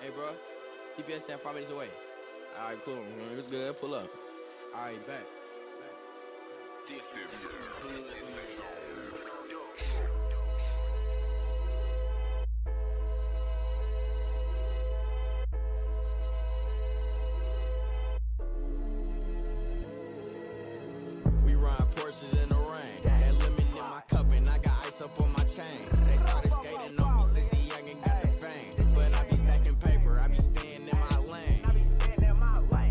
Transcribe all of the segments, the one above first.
Hey, bro. GPS at 5 minutes away. All right, cool. It's good. Pull up. All right, back. This is We ride Porsches in the rain. That lemon in my cup and I got ice up on my chain. They started skating on me since he young and got the fame. But I be stacking paper, I be staying in my lane.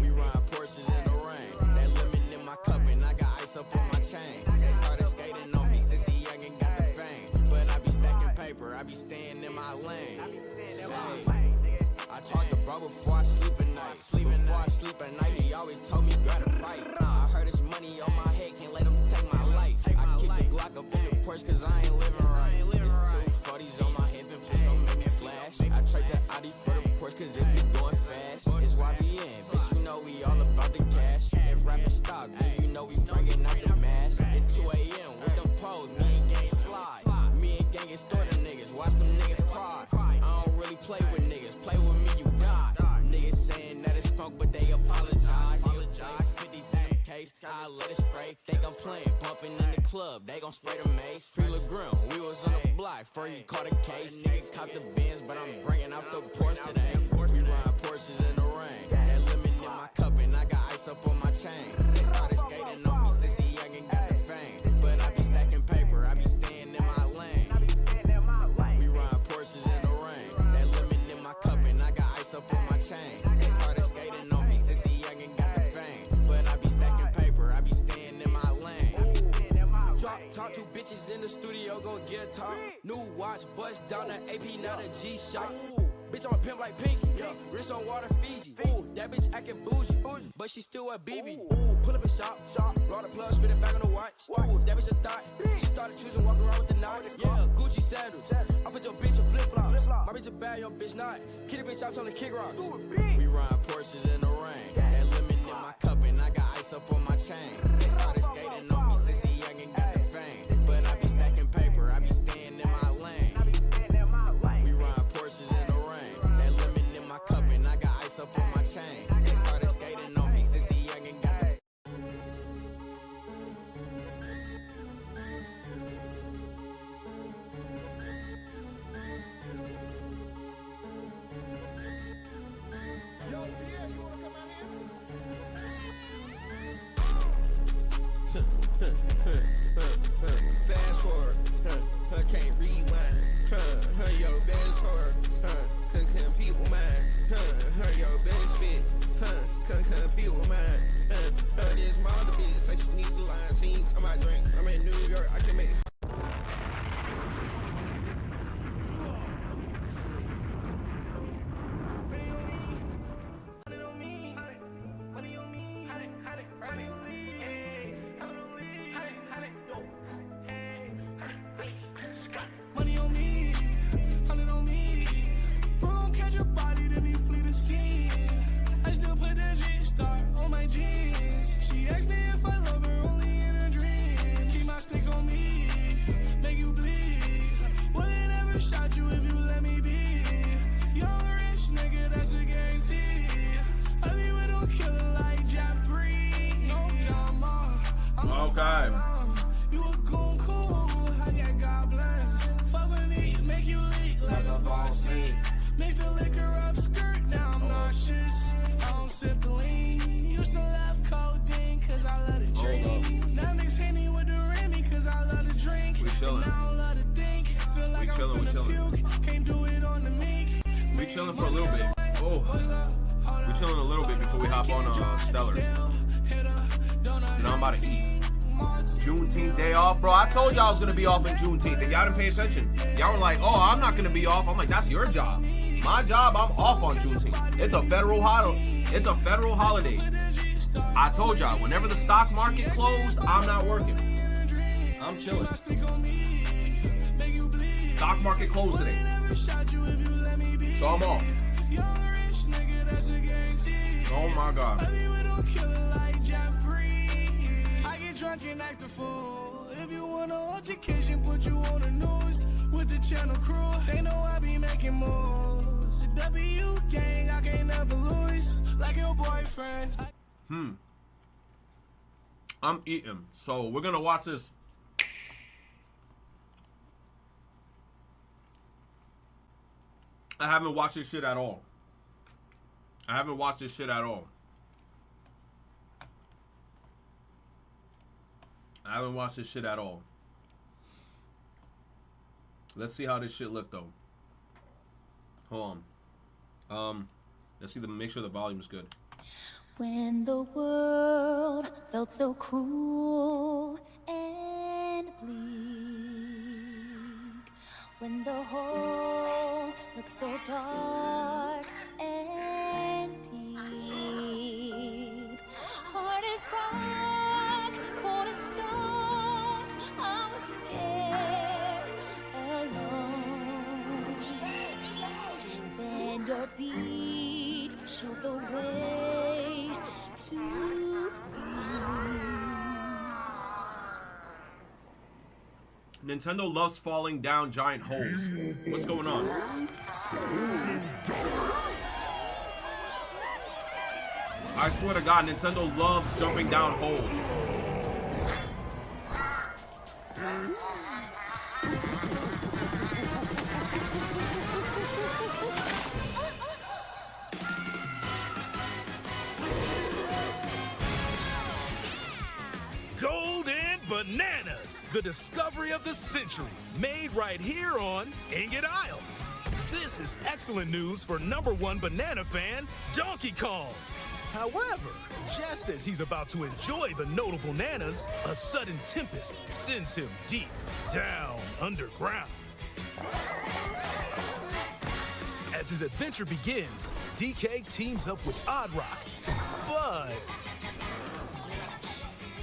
We ride Porsches in the rain. That lemon in my cup and I got ice up on my chain. They started skating on me since he young and got the fame. But I be stacking paper, I be staying in my lane. Hey, I talk to bro before I sleep at night. Before I sleep at night, he always told me grab a fight. I heard it's money on my head, can't let him take my life. I kick the Glock up in the Porsche cause I ain't living right. It's 2 40s on my hip and please don't make me flash. I trade the Audi for the Porsche cause it be going fast. It's YBN, bitch, you know we all about the cash. If rapping stop, then you know we bringing out the mask. It's 2 a.m. with them poles, me and gang slide. Me and gang extort the niggas, watch them niggas cry. I don't really play with niggas, play with me, you die. Niggas saying that it's funk, but they apologize. He'll play 50s in the case, I let it spray. Think I'm playing, bumping in the club, they gon' spray the mace. Free LaGrim, we was on the block, before he caught a case. Nigga caught the Benz, but I'm bringing out the Porsche today. We ride Porsches in the rain. That lemon in my cup and I got ice up on my chain. They started skating on me since he young and got the fame. But I be stacking paper, I be staying in my lane. We ride Porsches in the rain. That lemon in my cup and I got ice up on my chain. They started skating on me since he young and got the fame. But I be stacking paper, I be staying in my lane. Drop top 2 bitches in the studio, gon' get top. New watch, bust down the AP, not a G-Shock. Bitch, I'm a pimp like Pinky, yeah. Wrist on water, Fiji. Ooh, that bitch acting bougie, but she still a BB. Ooh, pull up a shop, roll the plug, spin it back on the watch. Ooh, that bitch a thought. She started choosing, walk around with the knots. Yeah, Gucci sandals. I put your bitch a flip-flops. My bitch a bad, your bitch not. Kitty bitch out on the kick rocks. We ride Porsches in the rain. That lemon in my cup and I got ice up on my chain. They started skating on me since he young and got the fame. But I be stacking paper, I be staying in my lane. We ride Porsches in the rain. That lemon in my cup and I got ice up on my chain. They started skating on me since he young and got the Fast forward, can't rewind. Your best whore, couldn't compete with mine. Your best fit, couldn't compete with mine. This model bitch say she need the line. She ain't talking about drink. I'm in New York, I can make. Money on me, 100 on me. Bro, gon' catch a body, then he flee the scene. I still put the G-Star on my jeans. She asked me if I love her only in her dreams. Keep my stick on me, make you bleed. Wouldn't ever shot you if you let me be. Young rich nigga, that's a guarantee. I be with a killer like Jeffrey. No drama, I'm Okay. You a goon cool, I got goblins. Fuck with me, make you leak like a faucet. Mix the liquor up, skirt, now I'm nauseous. I don't sip the lean. Used to love codeine, cause I love to drink. Now mix Henny with the Remy, cause I love to drink. We chillin'. Now I don't love to think. Feel like I'm finna puke. Can't do it on the meek. We chillin' for a little bit. Oh, we chillin' a little bit before we hop on Stellar. And I'm about to eat. Juneteenth day off, bro. I told y'all I was gonna be off in Juneteenth, and y'all didn't pay attention. Y'all were like, "Oh, I'm not gonna be off." I'm like, "That's your job. My job, I'm off on Juneteenth. It's a federal holiday. It's a federal holiday." I told y'all, whenever the stock market closed, I'm not working. I'm chilling. Stock market closed today, so I'm off. Oh my God. Drunk and act a fool. If you want an education, put you on the news with the channel crew. They know I be making moves. W gang, I can't never lose. Like your boyfriend. I'm eating, so we're gonna watch this. I haven't watched this shit at all. Let's see how this shit look though. Hold on. Let's see make sure the volume is good. When the world felt so cruel and bleak, when the hole looked so dark and deep, heart is rock, cold as stone, I was scared, alone. Then your beat showed the way to you. Nintendo loves falling down giant holes. What's going on? I swear to God, Nintendo loves jumping down holes. Golden Bananas, the discovery of the century, made right here on Ingot Isle. This is excellent news for #1 banana fan, Donkey Kong. However, just as he's about to enjoy the notable bananas, a sudden tempest sends him deep down underground. As his adventure begins, DK teams up with Odd Rock, but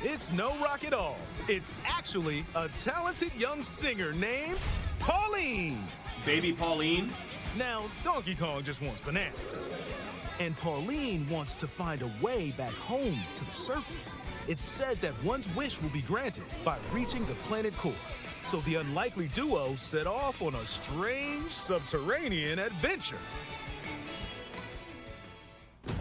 it's no rock at all. It's actually a talented young singer named Pauline. Baby Pauline? Now, Donkey Kong just wants bananas. And Pauline wants to find a way back home to the surface. It's said that one's wish will be granted by reaching the planet core. So the unlikely duo set off on a strange subterranean adventure.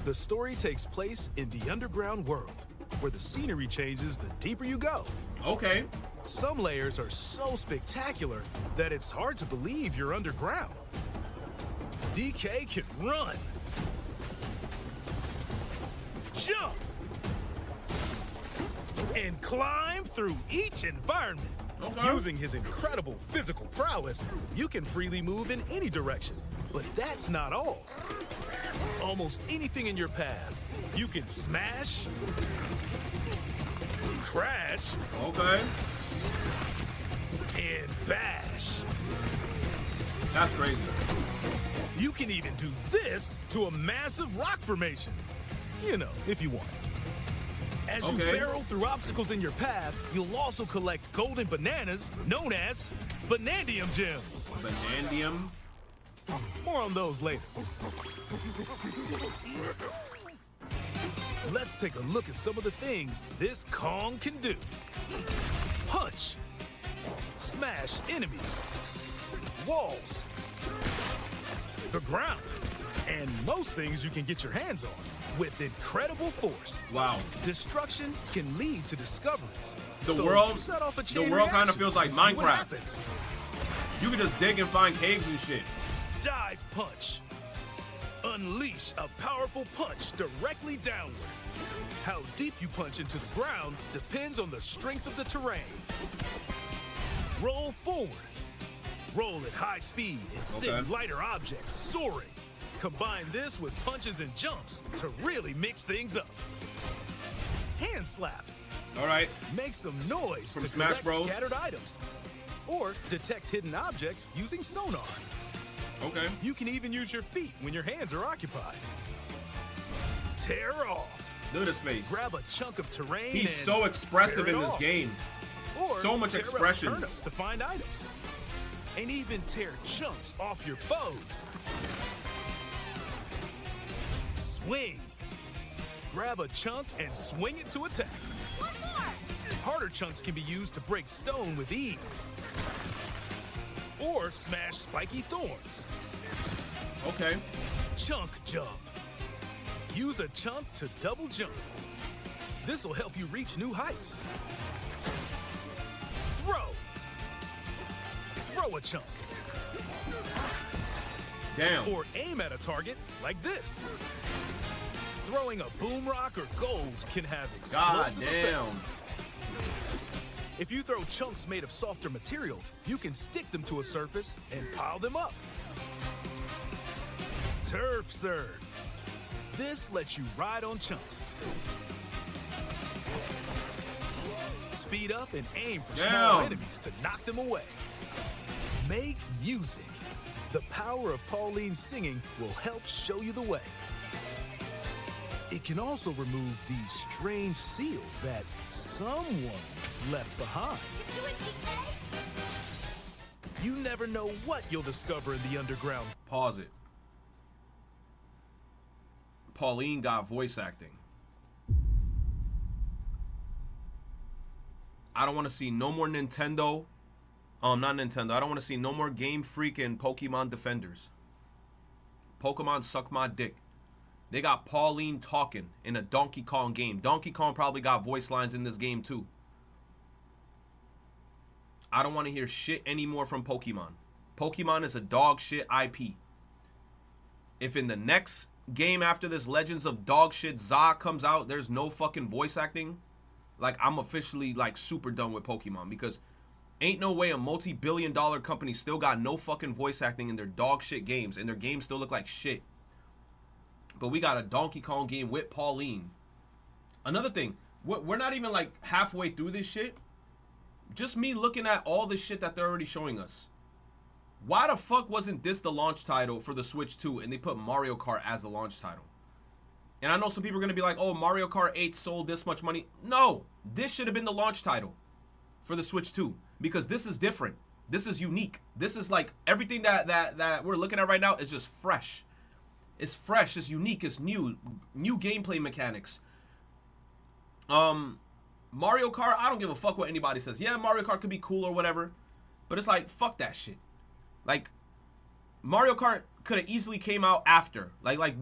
The story takes place in the underground world, where the scenery changes the deeper you go. Okay. Some layers are so spectacular that it's hard to believe you're underground. DK can run, jump, and climb through each environment. Okay. Using his incredible physical prowess, you can freely move in any direction. But that's not all. Almost anything in your path, you can smash, crash, Okay. and bash. That's crazy. You can even do this to a massive rock formation. You know, if you want. As you Okay. barrel through obstacles in your path, you'll also collect golden bananas known as Banandium gems. Banandium. More on those later. Let's take a look at some of the things this Kong can do. Punch. Smash enemies. Walls. The ground. And most things you can get your hands on with incredible force. Wow. Destruction can lead to discoveries. The So world- set off a the chain world kinda reaction feels like and see what Minecraft. happens. You can just dig and find caves and shit. Dive punch. Unleash a powerful punch directly downward. How deep you punch into the ground depends on the strength of the terrain. Roll forward. Roll at high speed and send Okay. lighter objects soaring. Combine this with punches and jumps to really mix things up. Hand slap. All right. Make some noise From to Smash collect Bros. scattered items. Or detect hidden objects using sonar. Okay. You can even use your feet when your hands are occupied. Tear off. Look at his face. Grab a chunk of terrain He's and so expressive tear it in this off. game. Or so much tear up expressions. turnips to find items. And even tear chunks off your foes. Swing. Grab a chunk and swing it to attack. One more! Harder chunks can be used to break stone with ease. or smash spiky thorns. Okay. Chunk jump. Use a chunk to double jump. This will help you reach new heights. Throw. Throw a chunk. Damn. Or aim at a target like this. Throwing a boom rock or gold can have explosive effects. If you throw chunks made of softer material, you can stick them to a surface and pile them up. Turf serve. This lets you ride on chunks. Speed up and aim for small enemies to knock them away. Make music. The power of Pauline's singing will help show you the way. It can also remove these strange seals that someone left behind. You never know what you'll discover in the underground. Pause it. Pauline got voice acting. I don't want to see no more Nintendo. Not Nintendo. I don't want to see no more Game Freak and Pokemon Defenders. Pokemon suck my dick. They got Pauline talking in a Donkey Kong game. Donkey Kong probably got voice lines in this game too. I don't want to hear shit anymore from Pokemon. Pokemon is a dog shit IP. If in the next game after this Legends of Dog Shit Za comes out, there's no fucking voice acting, like, I'm officially like super done with Pokemon, because ain't no way a multi-billion-dollar company still got no fucking voice acting in their dog shit games, and their games still look like shit. But we got a Donkey Kong game with Pauline. Another thing, we're not even like halfway through this shit. Just me looking at all the shit that they're already showing us. Why the fuck wasn't this the launch title for the Switch 2 and they put Mario Kart as the launch title? And I know some people are going to be like, oh, Mario Kart 8 sold this much money. No, this should have been the launch title for the Switch 2, because this is different. This is unique. This is like everything that we're looking at right now is just fresh. It's fresh, it's unique, it's new gameplay mechanics. Mario Kart, I don't give a fuck what anybody says. Yeah, Mario Kart could be cool or whatever, but it's like, fuck that shit. Like, Mario Kart could have easily came out after. Like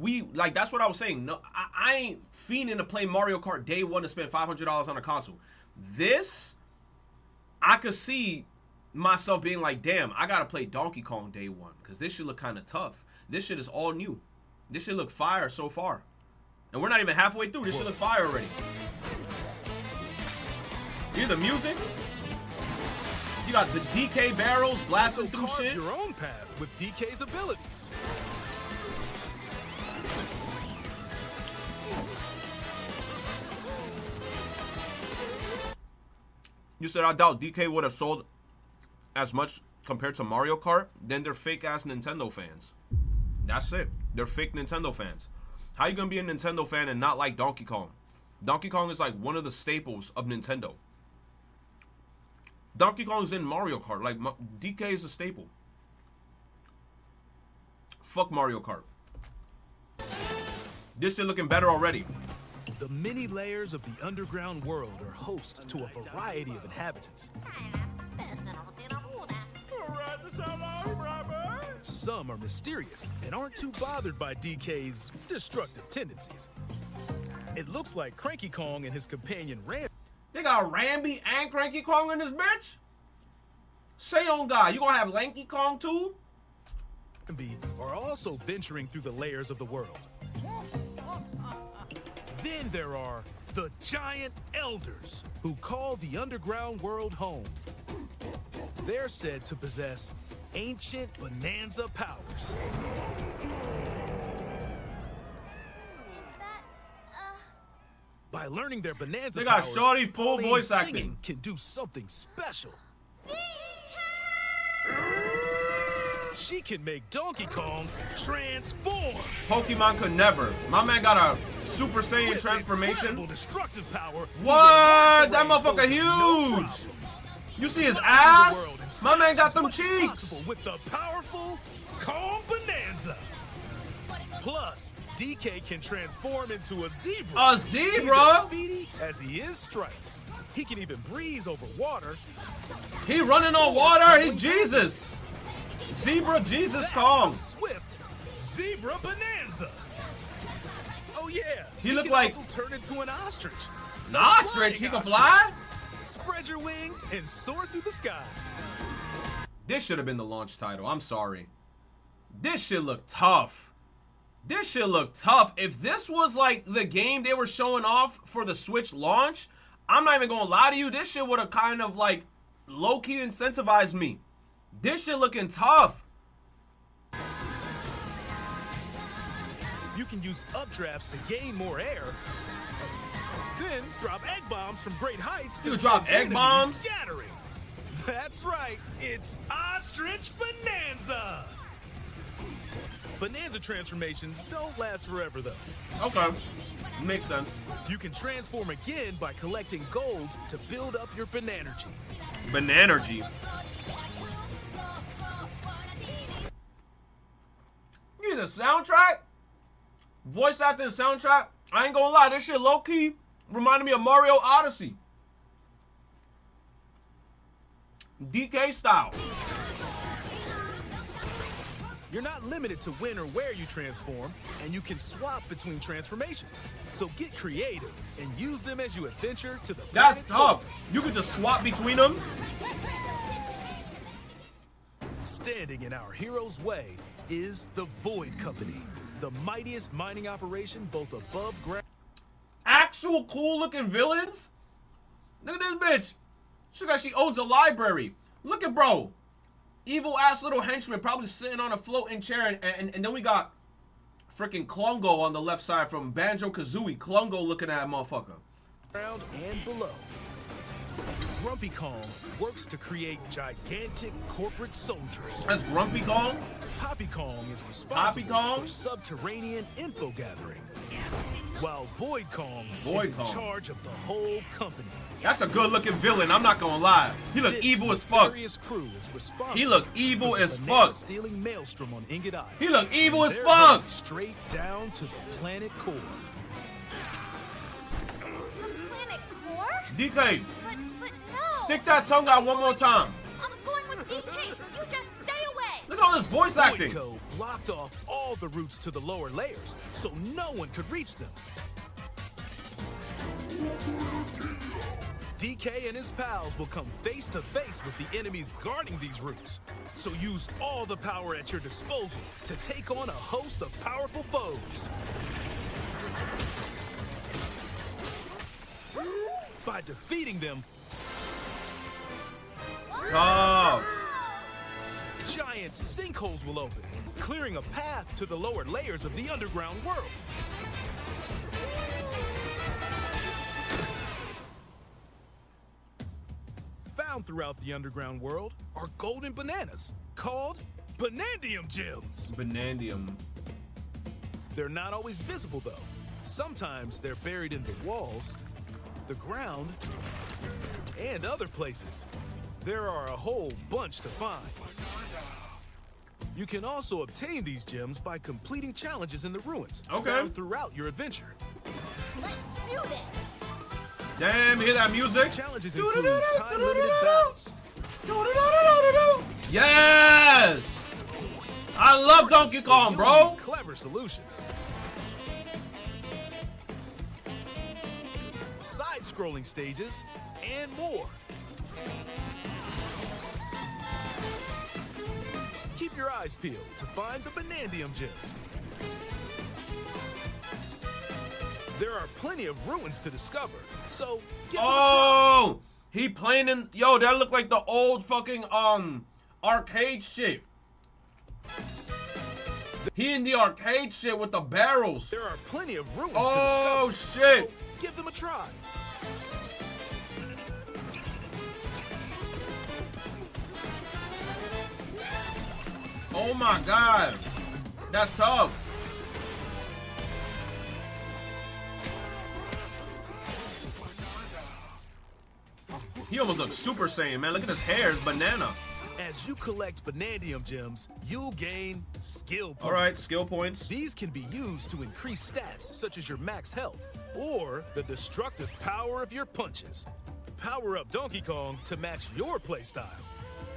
that's what I was saying. No, I ain't fiending to play Mario Kart day one to spend $500 on a console. This, I could see myself being like, damn, I gotta play Donkey Kong day one, because this should look kind of tough. This shit is all new. This should look fire so far. And we're not even halfway through. This should look fire already. Hear the music? You got the DK barrels blasting through shit. Your own path with DK's abilities. You said, I doubt DK would have sold as much compared to Mario Kart. Then they're fake ass Nintendo fans. That's it. They're fake Nintendo fans. How you gonna be a Nintendo fan and not like Donkey Kong? Donkey Kong is like one of the staples of Nintendo. Donkey Kong is in Mario Kart. Like, DK is a staple. Fuck Mario Kart. This shit looking better already. The many layers of the underground world are host to a variety of inhabitants. Some are mysterious and aren't too bothered by DK's destructive tendencies. It looks like Cranky Kong and his companion Ram. They got Rambi and Cranky Kong in this bitch? Say on God, you gonna have Lanky Kong too? Are also venturing through the layers of the world. Then there are the giant elders, who call the underground world home. They're said to possess ancient bonanza powers. By learning their bonanza they got powers, shorty full Pauline's voice acting. singing can do something special. She can make Donkey Kong transform. Pokemon could never. My man got a Super Saiyan With transformation. incredible destructive power. What? That motherfucker huge. You see his ass? My man got them cheeks. With the powerful Kong Bonanza. Plus, DK can transform into a zebra. A zebra? He's as speedy as he is striped. He can even breeze over water. He running on water. He Jesus. Zebra Jesus That's Kong. the Swift Zebra Bonanza. Oh yeah, He looked can like- also turn into an ostrich. An ostrich? He can fly? Spread your wings and soar through the sky. This should have been the launch title. I'm sorry. This shit looked tough. This shit looked tough. If this was like the game they were showing off for the Switch launch, I'm not even gonna lie to you. This shit would have kind of like low-key incentivized me. This shit looking tough. You can use updrafts to gain more air. Then drop egg bombs from great heights to You drop send egg enemies bombs? scattering. That's right, it's Ostrich Bonanza. Bonanza transformations don't last forever though. Okay. Makes sense. You can transform again by collecting gold to build up your Bananergy. Bananergy. You need the soundtrack? Voice acting soundtrack? I ain't gonna lie, this shit low-key reminded me of Mario Odyssey. DK style. You're not limited to when or where you transform, and you can swap between transformations. So get creative and use them as you adventure to the That's planet tough. You could just swap between them. Standing in our hero's way is the Void Company, the mightiest mining operation both above ground. Actual cool looking villains? Look at this bitch. She got, she owns a library. Look at bro. Evil ass little henchman probably sitting on a floating chair, and then we got freaking Klungo on the left side from Banjo-Kazooie. Klungo looking at that motherfucker. Ground and below. Grumpy Kong works to create gigantic corporate soldiers. That's Grumpy Kong? Poppy Kong is responsible Poppy Kong? for subterranean info gathering, while Void Kong Void is in Kong. charge of the whole company. That's a good looking villain, I'm not gonna lie. He look This evil as fuck. nefarious crew is responsible He look evil for the as banana fuck. stealing maelstrom on Ingot Island. He look evil as They're fuck. headed straight down to the planet core. Planet core? DK, But no. stick that tongue out one more time. I'm going with DK, so you just stay away. Look at all this voice acting. Voidco blocked off all the routes to the lower layers, so no one could reach them. DK and his pals will come face to face with the enemies guarding these routes. So use all the power at your disposal to take on a host of powerful foes. By defeating them, Tough. giant sinkholes will open, clearing a path to the lower layers of the underground world. Found throughout the underground world are golden bananas called Banandium Gems. Banandium. They're not always visible though. Sometimes they're buried in the walls, the ground, and other places. There are a whole bunch to find. You can also obtain these gems by completing challenges in the ruins Okay. found throughout your adventure. Let's do this. Damn, you hear that music? Challenges include time-limited battles, Yes! I love Donkey Kong, bro. clever solutions, side-scrolling stages, and more. Keep your eyes peeled to find the Banandium Gems. There are plenty of ruins to discover, so give them a try. Oh, he playing in, yo, that look like the old fucking arcade shit. He in the arcade shit with the barrels. There are plenty of ruins Oh, to discover, shit. so give them a try. Oh my god, that's tough. He almost looks Super Saiyan, man. Look at his hair, it's banana. As you collect Banandium Gems, you'll gain skill points. All right, skill points. These can be used to increase stats such as your max health or the destructive power of your punches. Power up Donkey Kong to match your playstyle.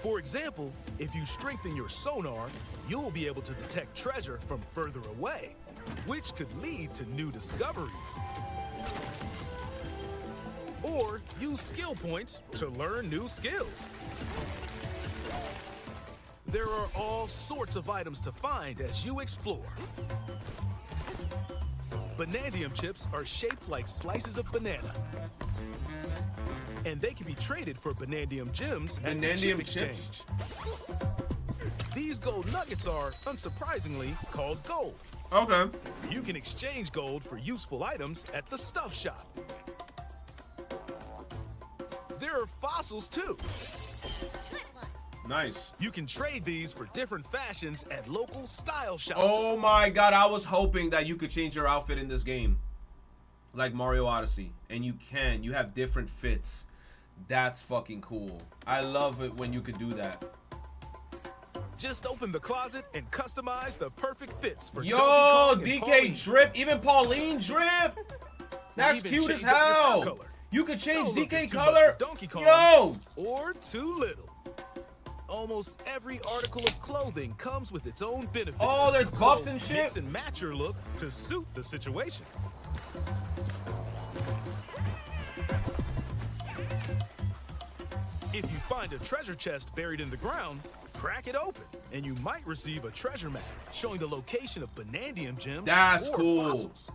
For example, if you strengthen your sonar, you'll be able to detect treasure from further away, which could lead to new discoveries. Or use skill points to learn new skills. There are all sorts of items to find as you explore. Banandium chips are shaped like slices of banana. And they can be traded for Banandium gems at the chip exchange. These gold nuggets are, unsurprisingly, called gold. Okay. You can exchange gold for useful items at the stuff shop. There are fossils too. Nice. You can trade these for different fashions at local style shops. Oh my god, I was hoping that you could change your outfit in this game. Like Mario Odyssey. And you can. You have different fits. That's fucking cool. I love it when you could do that. Just open the closet and customize the perfect fits for Yo, Donkey Kong and DK Pauline. drip. Even Pauline drip. That's even cute as change up your hair hell. color. You could change No look is DK too much color. for Donkey Kong Yo. or too little. Almost every article of clothing comes with its own benefits. Oh, there's buffs so and shit. Mix and match your look to suit the situation. If you find a treasure chest buried in the ground, crack it open, and you might receive a treasure map showing the location of Banandium gems That's or cool. fossils.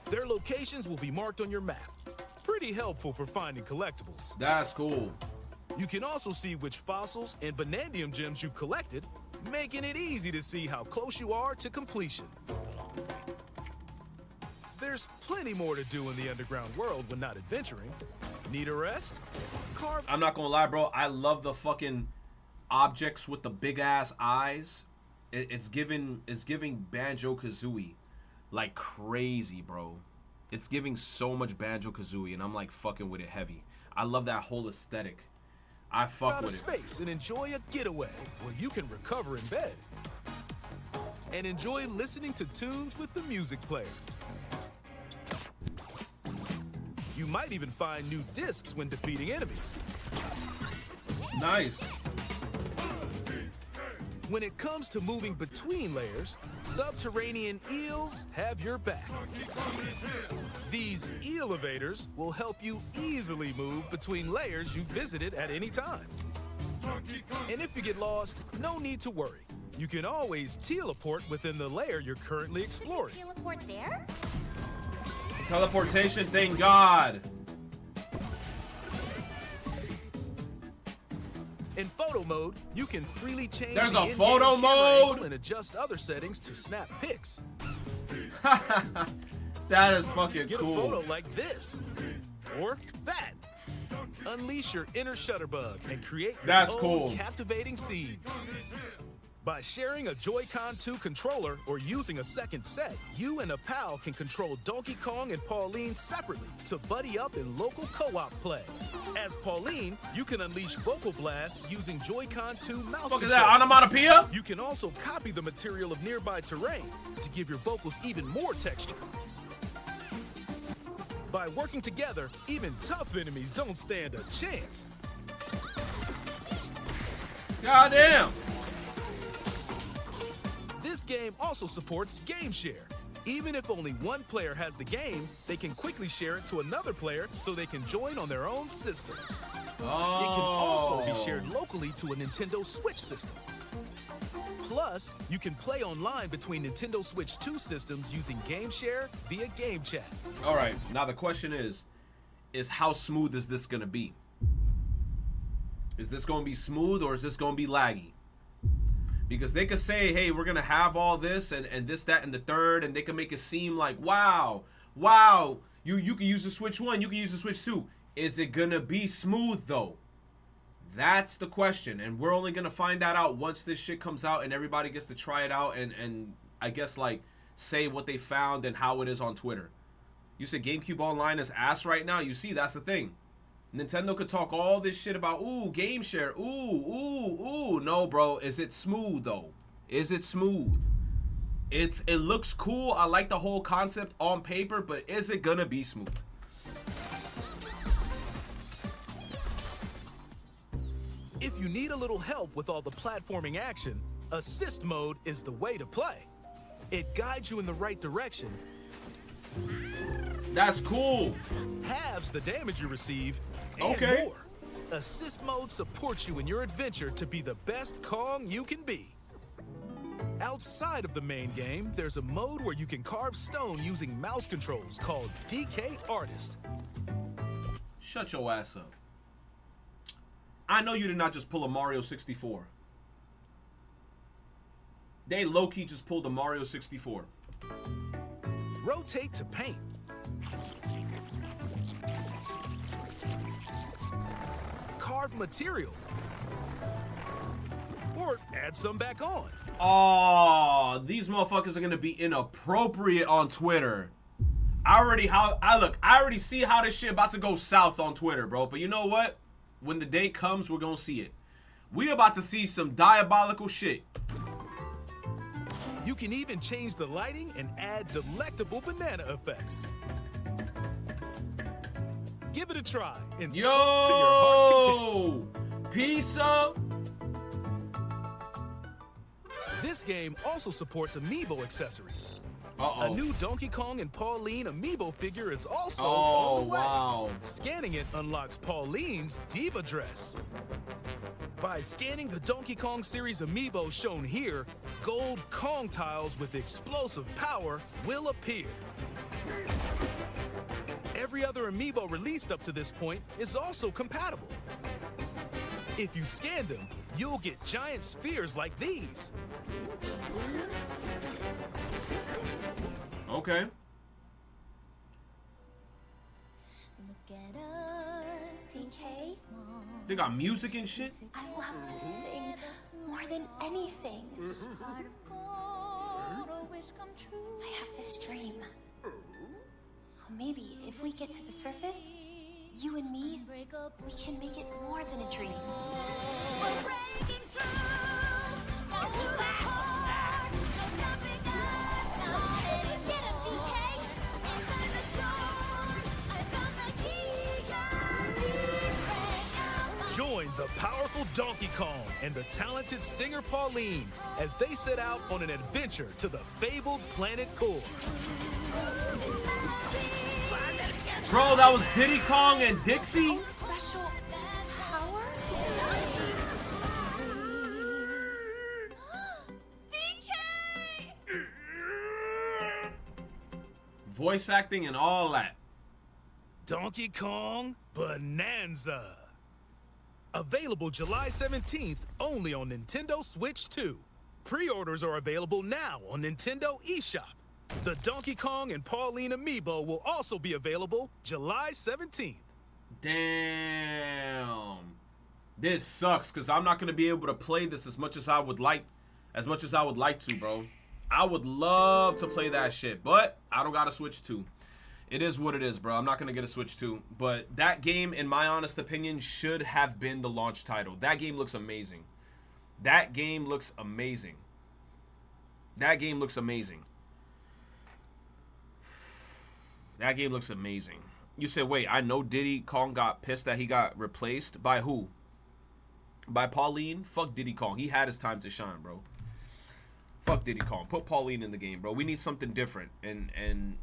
Their locations will be marked on your map. Pretty helpful for finding collectibles. That's cool. You can also see which fossils and Banandium gems you've collected, making it easy to see how close you are to completion. There's plenty more to do in the underground world when not adventuring. Need a rest? Carve. I'm not gonna lie, bro. I love the fucking objects with the big ass eyes. It's giving Banjo-Kazooie like crazy, bro. It's giving so much Banjo-Kazooie, and I'm like fucking with it heavy. I love that whole aesthetic. I fuck Out of with it. space and enjoy a getaway where you can recover in bed. And enjoy listening to tunes with the music player. You might even find new discs when defeating enemies. Nice. When it comes to moving between layers, subterranean eels have your back. These elevators will help you easily move between layers you visited at any time. And if you get lost, no need to worry. You can always teleport within the layer you're currently exploring. Teleport there? Teleportation, thank God. In photo mode, you can freely change There's the a in-game photo camera mode? angle and adjust other settings to snap pics. That is fucking Get cool. a photo like this or that. Unleash your inner shutterbug and create your That's own cool. captivating scenes. By sharing a Joy-Con 2 controller or using a second set, you and a pal can control Donkey Kong and Pauline separately to buddy up in local co-op play. As Pauline, you can unleash vocal blasts using Joy-Con 2 mouse Fuck is controls. that, onomatopoeia? You can also copy the material of nearby terrain to give your vocals even more texture. By working together, even tough enemies don't stand a chance. Goddamn. This game also supports Game Share. Even if only one player has the game, they can quickly share it to another player so they can join on their own system. It can also be shared locally to a Nintendo Switch system. Plus, you can play online between Nintendo Switch 2 systems using Game Share via Game Chat. All right, now the question is how smooth is this gonna be? Is this gonna be smooth or is this gonna be laggy? Because they could say, hey, we're gonna have all this and this, that, and the third, and they can make it seem like, wow, you can use the Switch 1, you can use the Switch 2. Is it gonna be smooth though? That's the question, and we're only gonna find that out once this shit comes out and everybody gets to try it out and I guess like say what they found and how it is on Twitter. You said GameCube Online is ass right now. You see, that's the thing. Nintendo could talk all this shit about, ooh, game share, ooh. No, bro, is it smooth though? Is it smooth? It looks cool. I like the whole concept on paper, but is it gonna be smooth? If you need a little help with all the platforming action, assist mode is the way to play. It guides you in the right direction, That's cool. halves the damage you receive, and Okay. more. Assist mode supports you in your adventure to be the best Kong you can be. Outside of the main game, there's a mode where you can carve stone using mouse controls called DK Artist. Shut your ass up. I know you did not just pull a Mario 64. They low-key just pulled a Mario 64. Rotate to paint. Carve material. Or add some back on. Oh, these motherfuckers are gonna be inappropriate on Twitter. I already see how this shit about to go south on Twitter, bro. But you know what? When the day comes, we're gonna see it. We about to see some diabolical shit. You can even change the lighting and add delectable banana effects. Give it a try and skip to your heart's content. Pizza. This game also supports amiibo accessories. Uh-oh. A new Donkey Kong and Pauline amiibo figure is also Oh, on the way. wow. Scanning it unlocks Pauline's diva dress. By scanning the Donkey Kong series amiibo shown here, gold Kong tiles with explosive power will appear. Every other amiibo released up to this point is also compatible. If you scan them, you'll get giant spheres like these. Okay. Look at us, DK, They got music and shit. I love to sing more than anything. heart of gold, a wish come true. I have this dream. Oh, maybe if we get to the surface, you and me, Break up, we can make it more than a dream. we're breaking through. Now to the heart, no stopping us now. Get up, DK, inside the storm. I found the key, yeah, we break out. Join the powerful Donkey Kong and the talented singer Pauline as they set out on an adventure to the fabled planet Core. Bro, that was Diddy Kong and Dixie. Own special power? DK! Voice acting and all that. Donkey Kong Bonanza. Available July 17th only on Nintendo Switch 2. Pre-orders are available now on Nintendo eShop. The Donkey Kong and Pauline amiibo will also be available July 17th. Damn. This sucks because I'm not gonna be able to play this as much as I would like to, bro. I would love to play that shit, but I don't got a Switch 2. It is what it is, bro. I'm not gonna get a Switch 2. But that game, in my honest opinion, should have been the launch title. That game looks amazing. That game looks amazing. That game looks amazing. That game looks amazing. You said, wait, I know Diddy Kong got pissed that he got replaced. By who? By Pauline? Fuck Diddy Kong. He had his time to shine, bro. Fuck Diddy Kong. Put Pauline in the game, bro. We need something different. And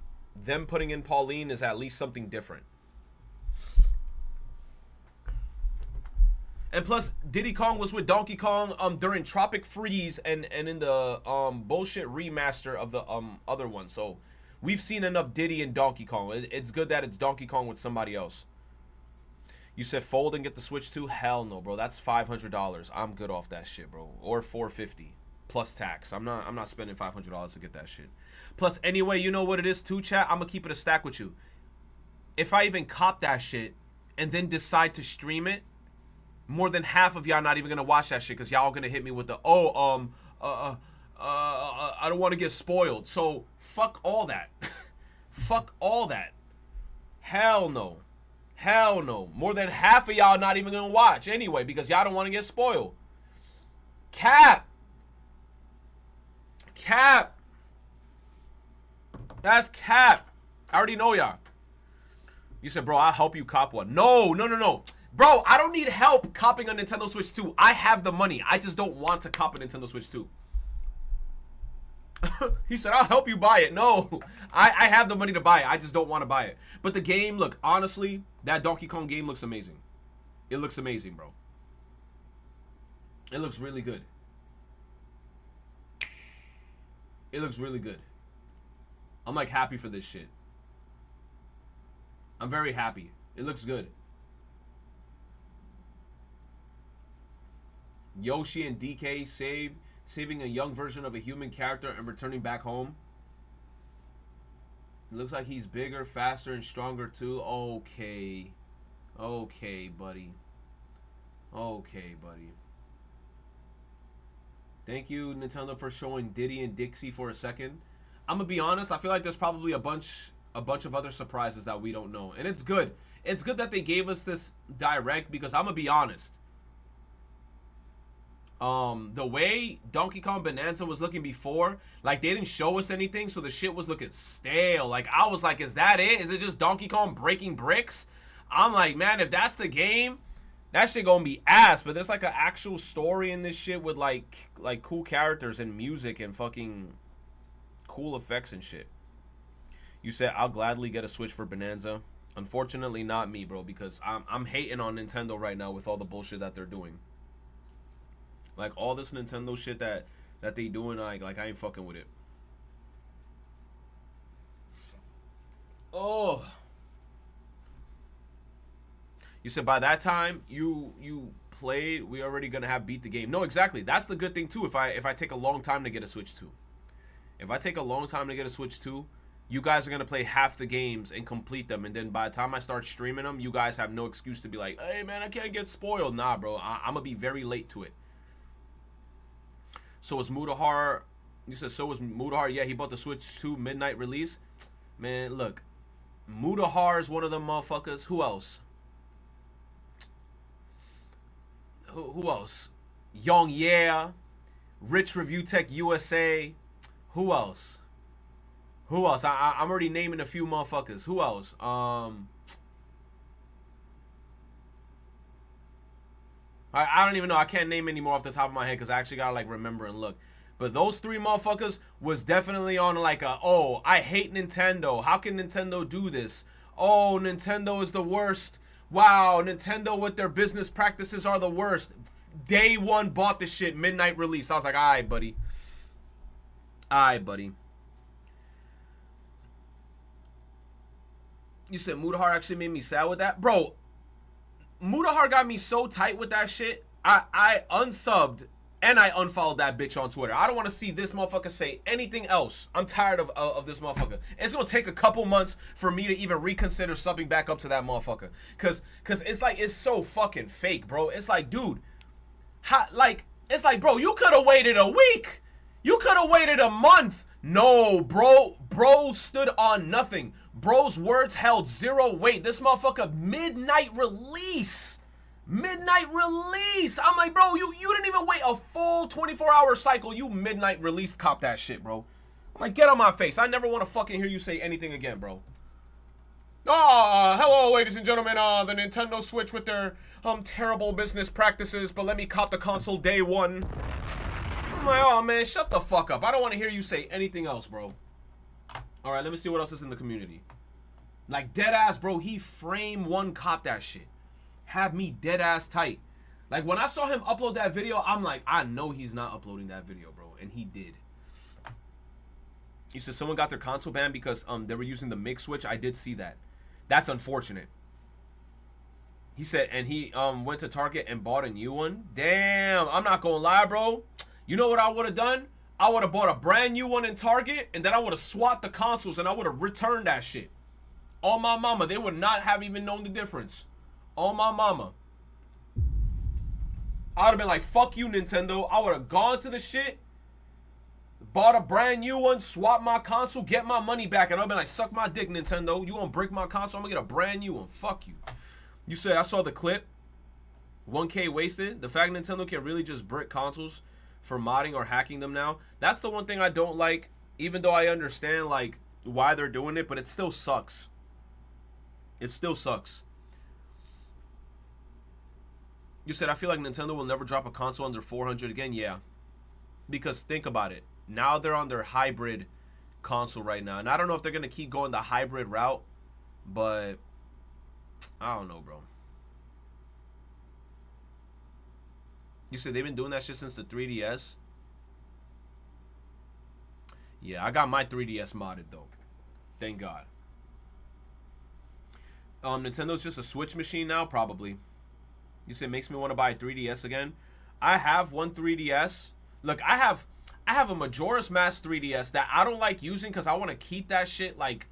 them putting in Pauline is at least something different. And plus, Diddy Kong was with Donkey Kong during Tropic Freeze and in the bullshit remaster of the other one. So we've seen enough Diddy and Donkey Kong. It's good that it's Donkey Kong with somebody else. You said fold and get the Switch 2? Hell no, bro. That's $500. I'm good off that shit, bro. Or $450 plus tax. I'm not spending $500 to get that shit. Plus, anyway, you know what it is too, chat? I'm gonna keep it a stack with you. If I even cop that shit and then decide to stream it, more than half of y'all not even gonna watch that shit because y'all gonna hit me with the I don't want to get spoiled. So fuck all that. Fuck all that. Hell no. Hell no. More than half of y'all not even gonna watch anyway because y'all don't want to get spoiled. Cap. That's cap. I already know y'all. You said, bro, I'll help you cop one. No. Bro, I don't need help copping a Nintendo Switch 2. I have the money. I just don't want to cop a Nintendo Switch 2. He said, I'll help you buy it. No, I have the money to buy it. I just don't want to buy it. But the game, look, honestly, that Donkey Kong game looks amazing. It looks amazing, bro. It looks really good. It looks really good. I'm like happy for this shit. I'm very happy. It looks good. Yoshi and DK saving a young version of a human character and returning back home. It looks like he's bigger, faster, and stronger too. Okay. Okay, buddy. Okay, buddy. Thank you, Nintendo, for showing Diddy and Dixie for a second. I'm gonna be honest, I feel like there's probably a bunch of other surprises that we don't know. And it's good. It's good that they gave us this direct, because I'm gonna be honest. The way Donkey Kong Bonanza was looking before, like, they didn't show us anything, so the shit was looking stale. Like, I was like, is that it? Is it just Donkey Kong breaking bricks? I'm like, man, if that's the game, that shit gonna be ass. But there's like an actual story in this shit with like cool characters and music and fucking cool effects and shit. You said I'll gladly get a Switch for Bonanza. Unfortunately, not me, bro, because I'm hating on Nintendo right now with all the bullshit that they're doing. Like, all this Nintendo shit that they doing, like I ain't fucking with it. Oh. You said by that time you played, we already gonna have beat the game. No, exactly. That's the good thing too. If I take a long time to get a Switch 2. If I take a long time to get a Switch 2, you guys are gonna play half the games and complete them, and then by the time I start streaming them, you guys have no excuse to be like, hey man, I can't get spoiled. Nah, bro, I'm gonna be very late to it. So is Mudahar, you said so is Mudahar, yeah, he bought the Switch 2 midnight release. Man, look, Mudahar is one of them motherfuckers. Who else? Who else? Young Yeah, Rich Review Tech USA. Who else? Who else? I'm already naming a few motherfuckers. Who else? I don't even know. I can't name any more off the top of my head because I actually gotta like remember and look. But those three motherfuckers was definitely on like a, oh, I hate Nintendo. How can Nintendo do this? Oh, Nintendo is the worst. Wow, Nintendo with their business practices are the worst. Day one bought the shit, midnight release. I was like, all right, buddy. All right, buddy. You said Mudahar actually made me sad with that? Bro, Mudahar got me so tight with that shit. I unsubbed and I unfollowed that bitch on Twitter. I don't want to see this motherfucker say anything else. I'm tired of this motherfucker. It's going to take a couple months for me to even reconsider subbing back up to that motherfucker. Cause it's like, it's so fucking fake, bro. It's like, dude, it's like, bro, you could have waited a week. You could have waited a month. No, bro stood on nothing. Bro's words held zero weight. This motherfucker, midnight release. Midnight release. I'm like, bro, you didn't even wait a full 24-hour cycle. You midnight release cop that shit, bro. I'm like, get on my face. I never want to fucking hear you say anything again, bro. Hello, ladies and gentlemen. The Nintendo Switch with their terrible business practices, but let me cop the console day one. I'm like, oh, man, shut the fuck up. I don't want to hear you say anything else, bro. All right, let me see what else is in the community. Like, dead ass, bro, he frame one cop that shit. Have me dead ass tight. Like, when I saw him upload that video, I'm like, I know he's not uploading that video, bro. And he did. You said someone got their console banned because they were using the mix switch. I did see that. That's unfortunate. He said, and he went to Target and bought a new one. Damn, I'm not gonna lie, bro. You know what I would have done? I would have bought a brand new one in Target, and then I would have swapped the consoles, and I would have returned that shit. On my mama, they would not have even known the difference. On my mama. I would have been like, fuck you, Nintendo. I would have gone to the shit, bought a brand new one, swapped my console, get my money back, and I would have been like, suck my dick, Nintendo. You gonna break my console? I'm gonna get a brand new one. Fuck you. You said, I saw the clip. 1K wasted. The fact Nintendo can really just brick consoles for modding or hacking them now. That's the one thing I don't like, even though I understand like why they're doing it, but it still sucks. It still sucks. You said, I feel like Nintendo will never drop a console under 400 again. Yeah. Because think about it. Now they're on their hybrid console right now. And I don't know if they're going to keep going the hybrid route. But I don't know, bro. You said they've been doing that shit since the 3DS? Yeah, I got my 3DS modded, though. Thank God. Nintendo's just a Switch machine now? Probably. You said makes me want to buy a 3DS again. I have one 3DS. Look, I have a Majora's Mask 3DS that I don't like using because I want to keep that shit, like,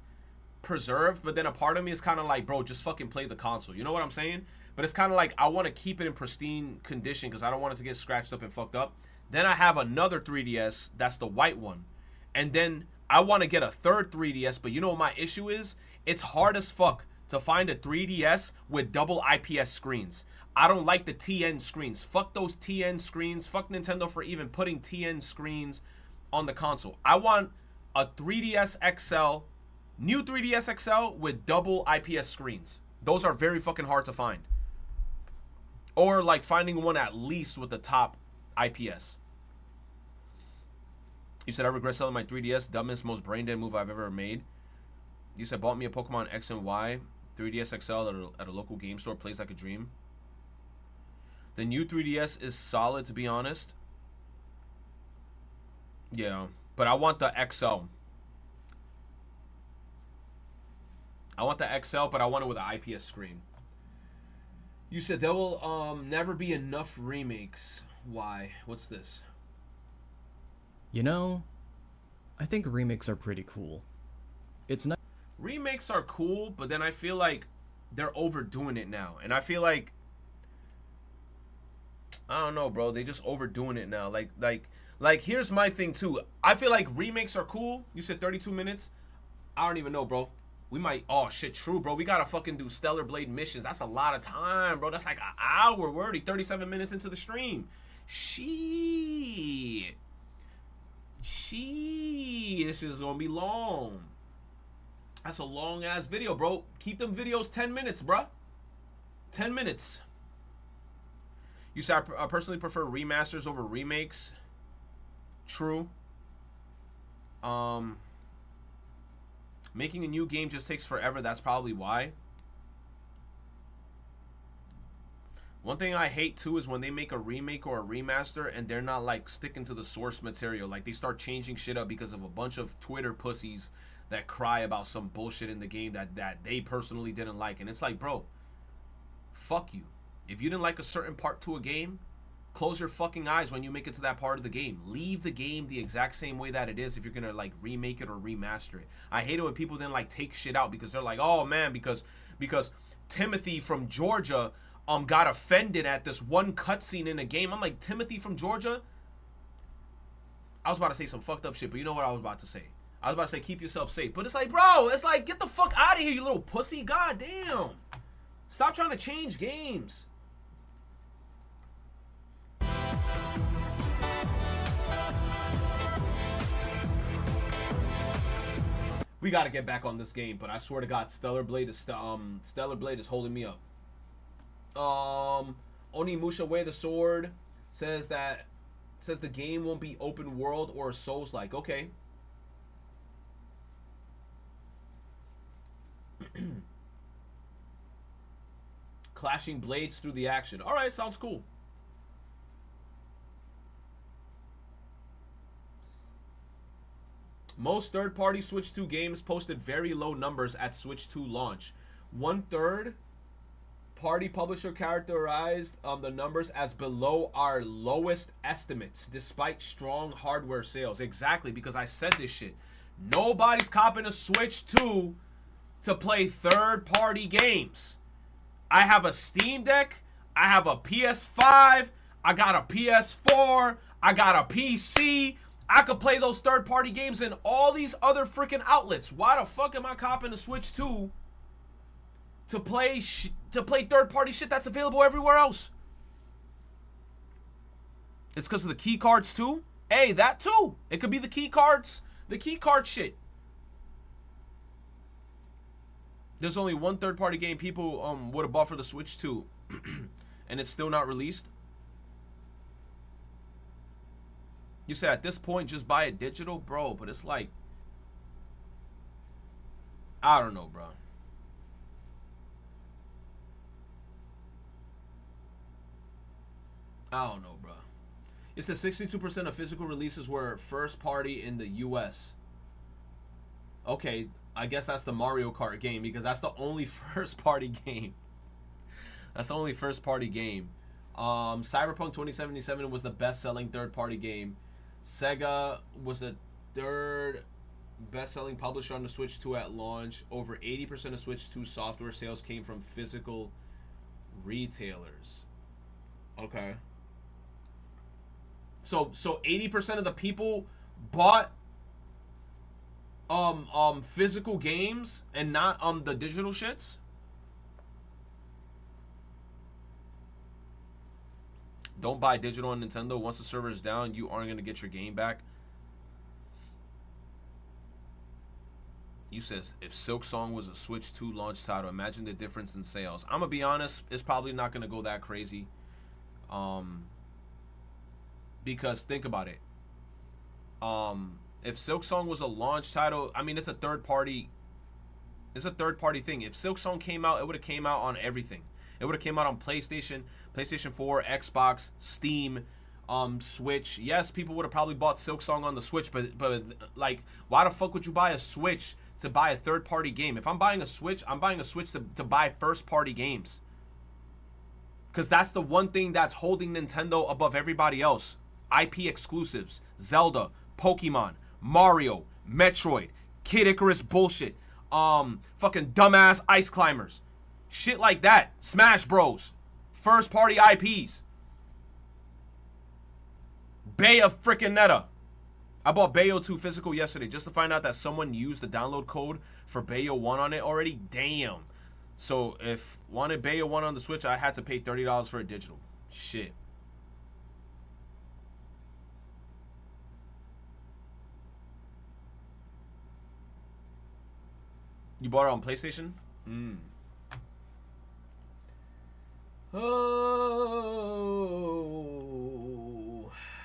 preserved. But then a part of me is kind of like, bro, just fucking play the console. You know what I'm saying? But it's kind of like I want to keep it in pristine condition because I don't want it to get scratched up and fucked up. Then I have another 3DS. That's the white one. And then I want to get a third 3DS. But you know what my issue is? It's hard as fuck to find a 3DS with double IPS screens. I don't like the TN screens. Fuck those TN screens. Fuck Nintendo for even putting TN screens on the console. I want a 3DS XL, new 3DS XL with double IPS screens. Those are very fucking hard to find. Or like finding one at least with the top IPS. You said I regret selling my 3DS. Dumbest, most brain dead move I've ever made. You said bought me a Pokemon X and Y 3DS XL at a local game store. Plays like a dream. The new 3DS is solid, to be honest. Yeah, but I want the XL. I want the XL, but I want it with an IPS screen. You said there will never be enough remakes. Why? What's this? You know, I think remakes are pretty cool. It's not. Remakes are cool, but then I feel like they're overdoing it now. And I feel like, I don't know, bro. They just overdoing it now. Like here's my thing too. I feel like remakes are cool. You said 32 minutes. I don't even know, bro. We might, oh shit, true, bro. We gotta fucking do Stellar Blade missions. That's a lot of time, bro. That's like an hour. We're already 37 minutes into the stream. Shit. This is gonna be long. That's a long ass video, bro. Keep them videos 10 minutes, bro. 10 minutes. You said I personally prefer remasters over remakes. True. Making a new game just takes forever. That's probably why. One thing I hate too is when they make a remake or a remaster and they're not like sticking to the source material. Like they start changing shit up because of a bunch of Twitter pussies that cry about some bullshit in the game that they personally didn't like. And it's like, bro, fuck you. If you didn't like a certain part to a game, close your fucking eyes when you make it to that part of the game. Leave the game the exact same way that it is if you're gonna like remake it or remaster it. I hate it when people then like take shit out because they're like, oh man, because Timothy from Georgia got offended at this one cutscene in a game. I'm like, Timothy from Georgia? I was about to say some fucked up shit, but you know what I was about to say? I was about to say keep yourself safe. But it's like, bro, it's like, get the fuck out of here, you little pussy. God damn. Stop trying to change games. We gotta get back on this game, but I swear to God, Stellar Blade is holding me up. Onimusha Way the Sword says the game won't be open world or Souls-like. Okay. Clashing blades through the action. All right, sounds cool. Most third-party Switch 2 games posted very low numbers at Switch 2 launch. 1/3 party publisher characterized the numbers as below our lowest estimates, despite strong hardware sales. Exactly, because I said this shit. Nobody's copping a Switch 2 to play third-party games. I have a Steam Deck. I have a PS5. I got a PS4. I got a PC. I could play those third-party games in all these other freaking outlets. Why the fuck am I copping a Switch 2 to play third-party shit that's available everywhere else? It's because of the key cards too? Hey, that too. It could be the key cards. The key card shit. There's only one third-party game people would have bought for the Switch 2. and it's still not released? You said at this point just buy it digital, bro, but it's like, I don't know, bro. I don't know, bro. It says 62% of physical releases were first party in the US. Okay, I guess that's the Mario Kart game because that's the only first party game. That's the only first party game. Cyberpunk 2077 was the best selling third party game. Sega was the third best selling publisher on the Switch 2 at launch. Over 80% of Switch 2 software sales came from physical retailers. Okay. So 80% of the people bought physical games and not the digital shits. Don't buy digital on Nintendo. Once the server is down, you aren't gonna get your game back. You says if Silk Song was a Switch 2 launch title, imagine the difference in sales. I'm gonna be honest, it's probably not gonna go that crazy. Because think about it. If Silk Song was a launch title, I mean it's a third party. It's a third party thing. If Silk Song came out, it would have came out on everything. It would have came out on PlayStation, PlayStation 4, Xbox, Steam, Switch. Yes, people would have probably bought Silk Song on the Switch, but like, why the fuck would you buy a Switch to buy a third party game? If I'm buying a Switch, I'm buying a Switch to buy first party games. Because that's the one thing that's holding Nintendo above everybody else. IP exclusives, Zelda, Pokemon, Mario, Metroid, Kid Icarus bullshit, fucking dumbass Ice Climbers, shit like that, Smash Bros, first party IPs, Bayonetta. I bought Bayo 2 physical yesterday just to find out that someone used the download code for Bayo 1 on it already. Damn. So if wanted Bayo 1 on the Switch, I had to pay $30 for a digital. Shit. You bought it on PlayStation? Oh.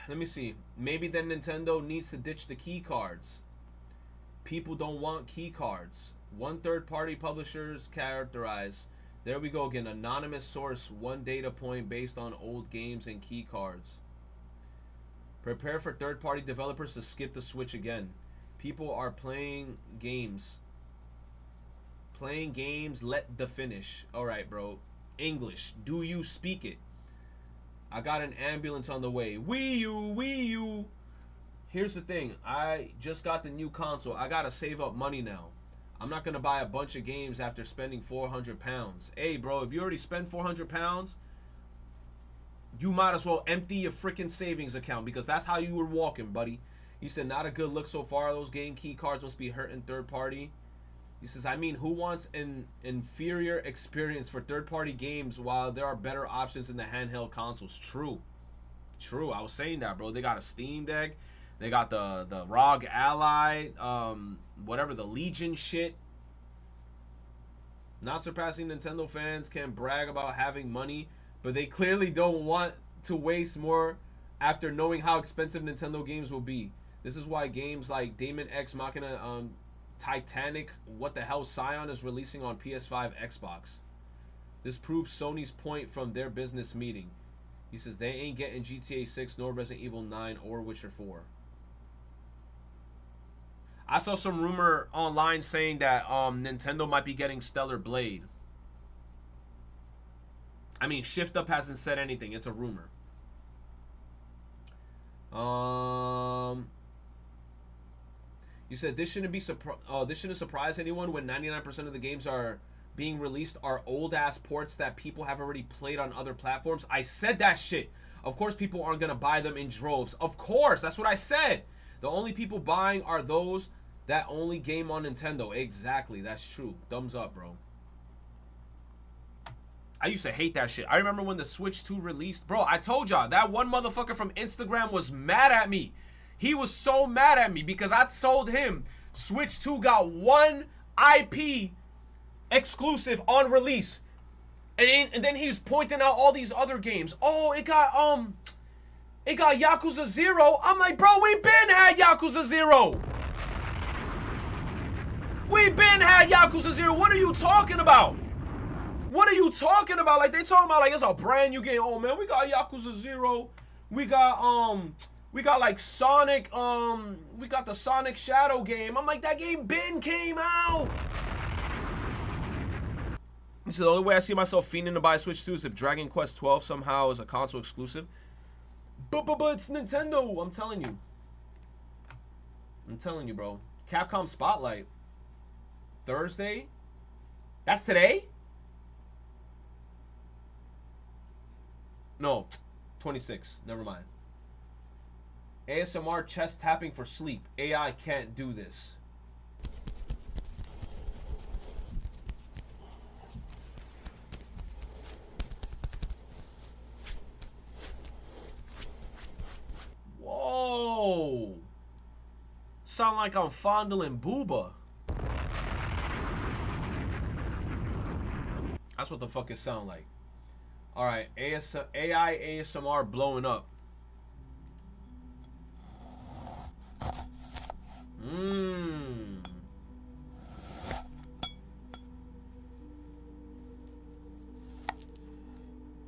Let me see. Maybe then Nintendo needs to ditch the key cards. People don't want key cards. One third-party publishers characterize. There we go again. Anonymous source. One data point based on old games and key cards. Prepare for third-party developers to skip the Switch again. People are playing games. Playing games, let the finish. Alright, bro. English. Do you speak it? I got an ambulance on the way. Wii U, Wii U. Here's the thing. I just got the new console. I gotta save up money now. I'm not gonna buy a bunch of games after spending 400 pounds. Hey, bro, if you already spent 400 pounds, you might as well empty your freaking savings account because that's how you were walking, buddy. He said, not a good look so far. Those game key cards must be hurting third party. He says, I mean, who wants an inferior experience for third-party games while there are better options in the handheld consoles? True. True. I was saying that, bro. They got a Steam Deck. They got the ROG Ally, whatever, the Legion shit. Not surpassing Nintendo fans can brag about having money, but they clearly don't want to waste more after knowing how expensive Nintendo games will be. This is why games like Daemon X Machina, Titanic, what the hell, Scion is releasing on PS5, Xbox. This proves Sony's point from their business meeting. He says they ain't getting GTA 6 nor Resident Evil 9 or Witcher 4. I saw some rumor online saying that Nintendo might be getting Stellar Blade. I mean, Shift Up hasn't said anything. It's a rumor. You said this shouldn't surprise anyone when 99% of the games are being released are old ass ports that people have already played on other platforms. I said that shit. Of course people aren't gonna buy them in droves. Of course, that's what I said. The only people buying are those that only game on Nintendo. Exactly, that's true. Thumbs up, bro. I used to hate that shit. I remember when the Switch 2 released. Bro, I told y'all, that one motherfucker from Instagram was mad at me. He was so mad at me because I told him Switch 2 got one IP exclusive on release. And then he's pointing out all these other games. Oh, it got Yakuza 0. I'm like, bro, we been had Yakuza 0. We been had Yakuza 0. What are you talking about? What are you talking about? Like, they talking about like it's a brand new game. Oh man, we got Yakuza 0. We got like Sonic, we got the Sonic Shadow game. I'm like, that game been came out. So the only way I see myself fiending to buy a Switch 2 is if Dragon Quest 12 somehow is a console exclusive. But it's Nintendo. I'm telling you, bro. Capcom Spotlight. Thursday? That's today? No. 26. Never mind. ASMR chest tapping for sleep. AI can't do this. Whoa. Sound like I'm fondling Booba. That's what the fuck it sound like. Alright, AI ASMR blowing up.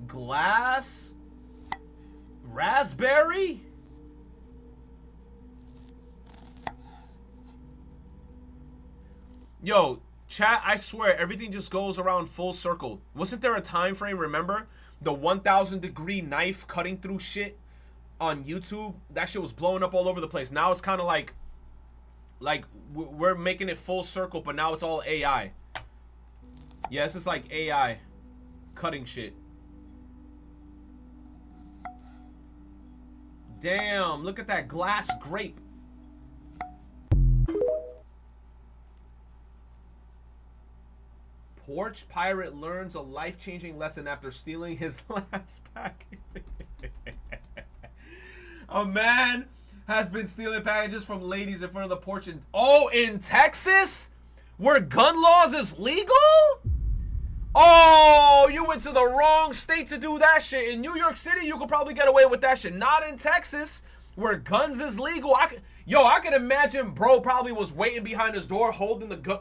Glass? Raspberry? Yo, chat, I swear, everything just goes around full circle. Wasn't there a time frame, remember? The 1,000 degree knife cutting through shit on YouTube? That shit was blowing up all over the place. Now it's kind of like we're making it full circle, but now it's all AI. Yes, it's like AI cutting shit. Damn, look at that glass grape. Porch pirate learns a life-changing lesson after stealing his last package. A man has been stealing packages from ladies in front of the porch in Texas? Where gun laws is legal? Oh, you went to the wrong state to do that shit. In New York City, you could probably get away with that shit. Not in Texas, where guns is legal. I could imagine bro probably was waiting behind his door holding the gun.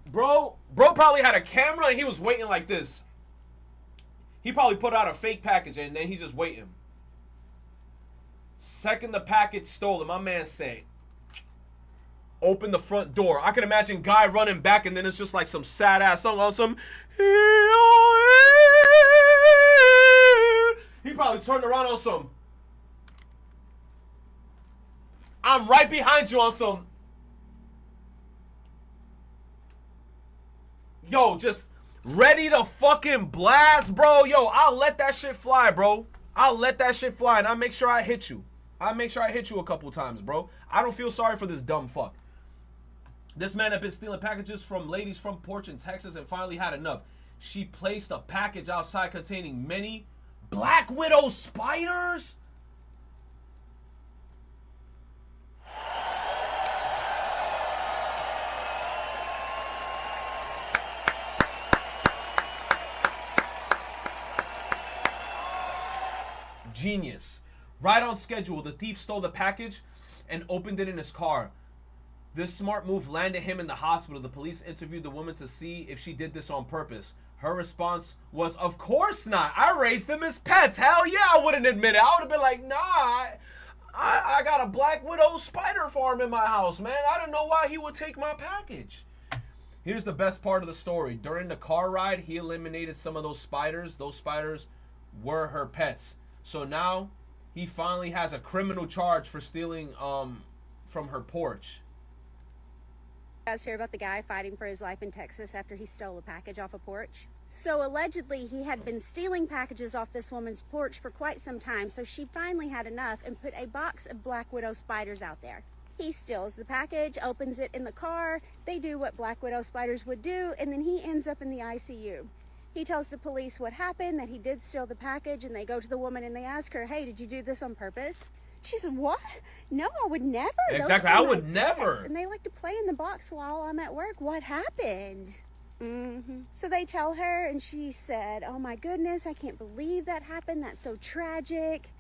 Bro probably had a camera and he was waiting like this. He probably put out a fake package and then he's just waiting. Second the package stolen, my man say, open the front door. I can imagine guy running back and then it's just like some sad ass song on some. He probably turned around on some. I'm right behind you on some. Yo, just ready to fucking blast, bro. Yo, I'll let that shit fly, bro. I'll let that shit fly and I'll make sure I hit you. I'll make sure I hit you a couple times, bro. I don't feel sorry for this dumb fuck. This man had been stealing packages from ladies from porch in Texas and finally had enough. She placed a package outside containing many Black Widow spiders. Genius. Right on schedule, the thief stole the package and opened it in his car. This smart move landed him in the hospital. The police interviewed the woman to see if she did this on purpose. Her response was, of course not. I raised them as pets. Hell yeah, I wouldn't admit it. I would have been like, nah, I got a Black Widow spider farm in my house, man. I don't know why he would take my package. Here's the best part of the story. During the car ride, he eliminated some of those spiders. Those spiders were her pets. So now he finally has a criminal charge for stealing from her porch. You guys hear about the guy fighting for his life in Texas after he stole a package off a porch? So allegedly he had been stealing packages off this woman's porch for quite some time, so she finally had enough and put a box of Black Widow spiders out there. He steals the package, opens it in the car, they do what Black Widow spiders would do, and then he ends up in the ICU. He tells the police what happened, that he did steal the package, and they go to the woman and they ask her, hey, did you do this on purpose? She said, what? No, I would never. Exactly, I would never. And they like to play in the box while I'm at work. What happened? So they tell her, and she said, "Oh my goodness, I can't believe that happened. That's so tragic."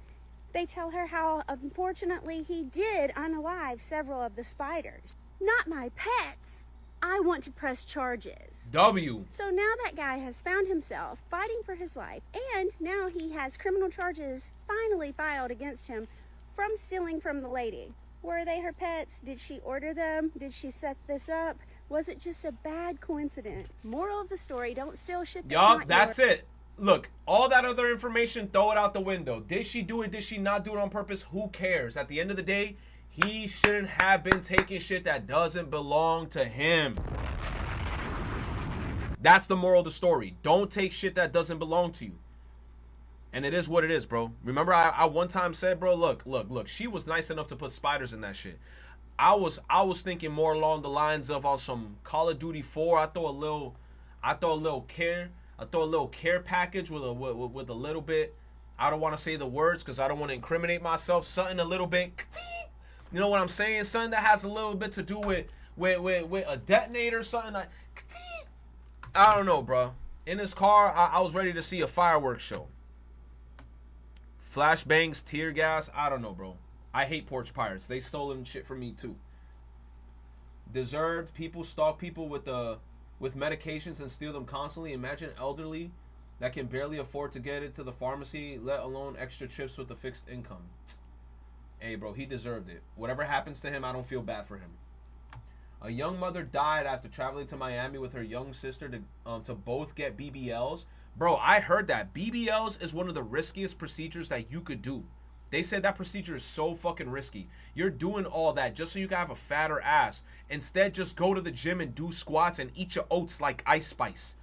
They tell her how, unfortunately, he did unalive several of the spiders. Not my pets. I want to press charges. W. So now that guy has found himself fighting for his life, and now he has criminal charges finally filed against him from stealing from the lady. Were they her pets? Did she order them? Did she set this up? Was it just a bad coincidence? Moral of the story, don't steal shit that's Yup, not that's yours. it. Look, all that other information, throw it out the window. Did she do it? Did she not do it on purpose? Who cares? At the end of the day, he shouldn't have been taking shit that doesn't belong to him. That's the moral of the story. Don't take shit that doesn't belong to you. And it is what it is, bro. Remember, I one time said, bro, look, she was nice enough to put spiders in that shit. I was thinking more along the lines of on some Call of Duty 4. I throw a little care package with a little bit. I don't want to say the words because I don't want to incriminate myself. Something a little bit, you know what I'm saying? Something that has a little bit to do with a detonator, something like. I don't know, bro. In this car, I was ready to see a fireworks show. Flashbangs, tear gas. I don't know, bro. I hate porch pirates. They stolen shit from me too. Deserved. People stalk people with medications and steal them constantly. Imagine elderly that can barely afford to get it to the pharmacy, let alone extra trips with a fixed income. Hey, bro, he deserved it. Whatever happens to him, I don't feel bad for him. A young mother died after traveling to Miami with her young sister to both get BBLs. Bro, I heard that BBLs is one of the riskiest procedures that you could do. They said that procedure is so fucking risky. You're doing all that just so you can have a fatter ass. Instead, just go to the gym and do squats and eat your oats like Ice Spice.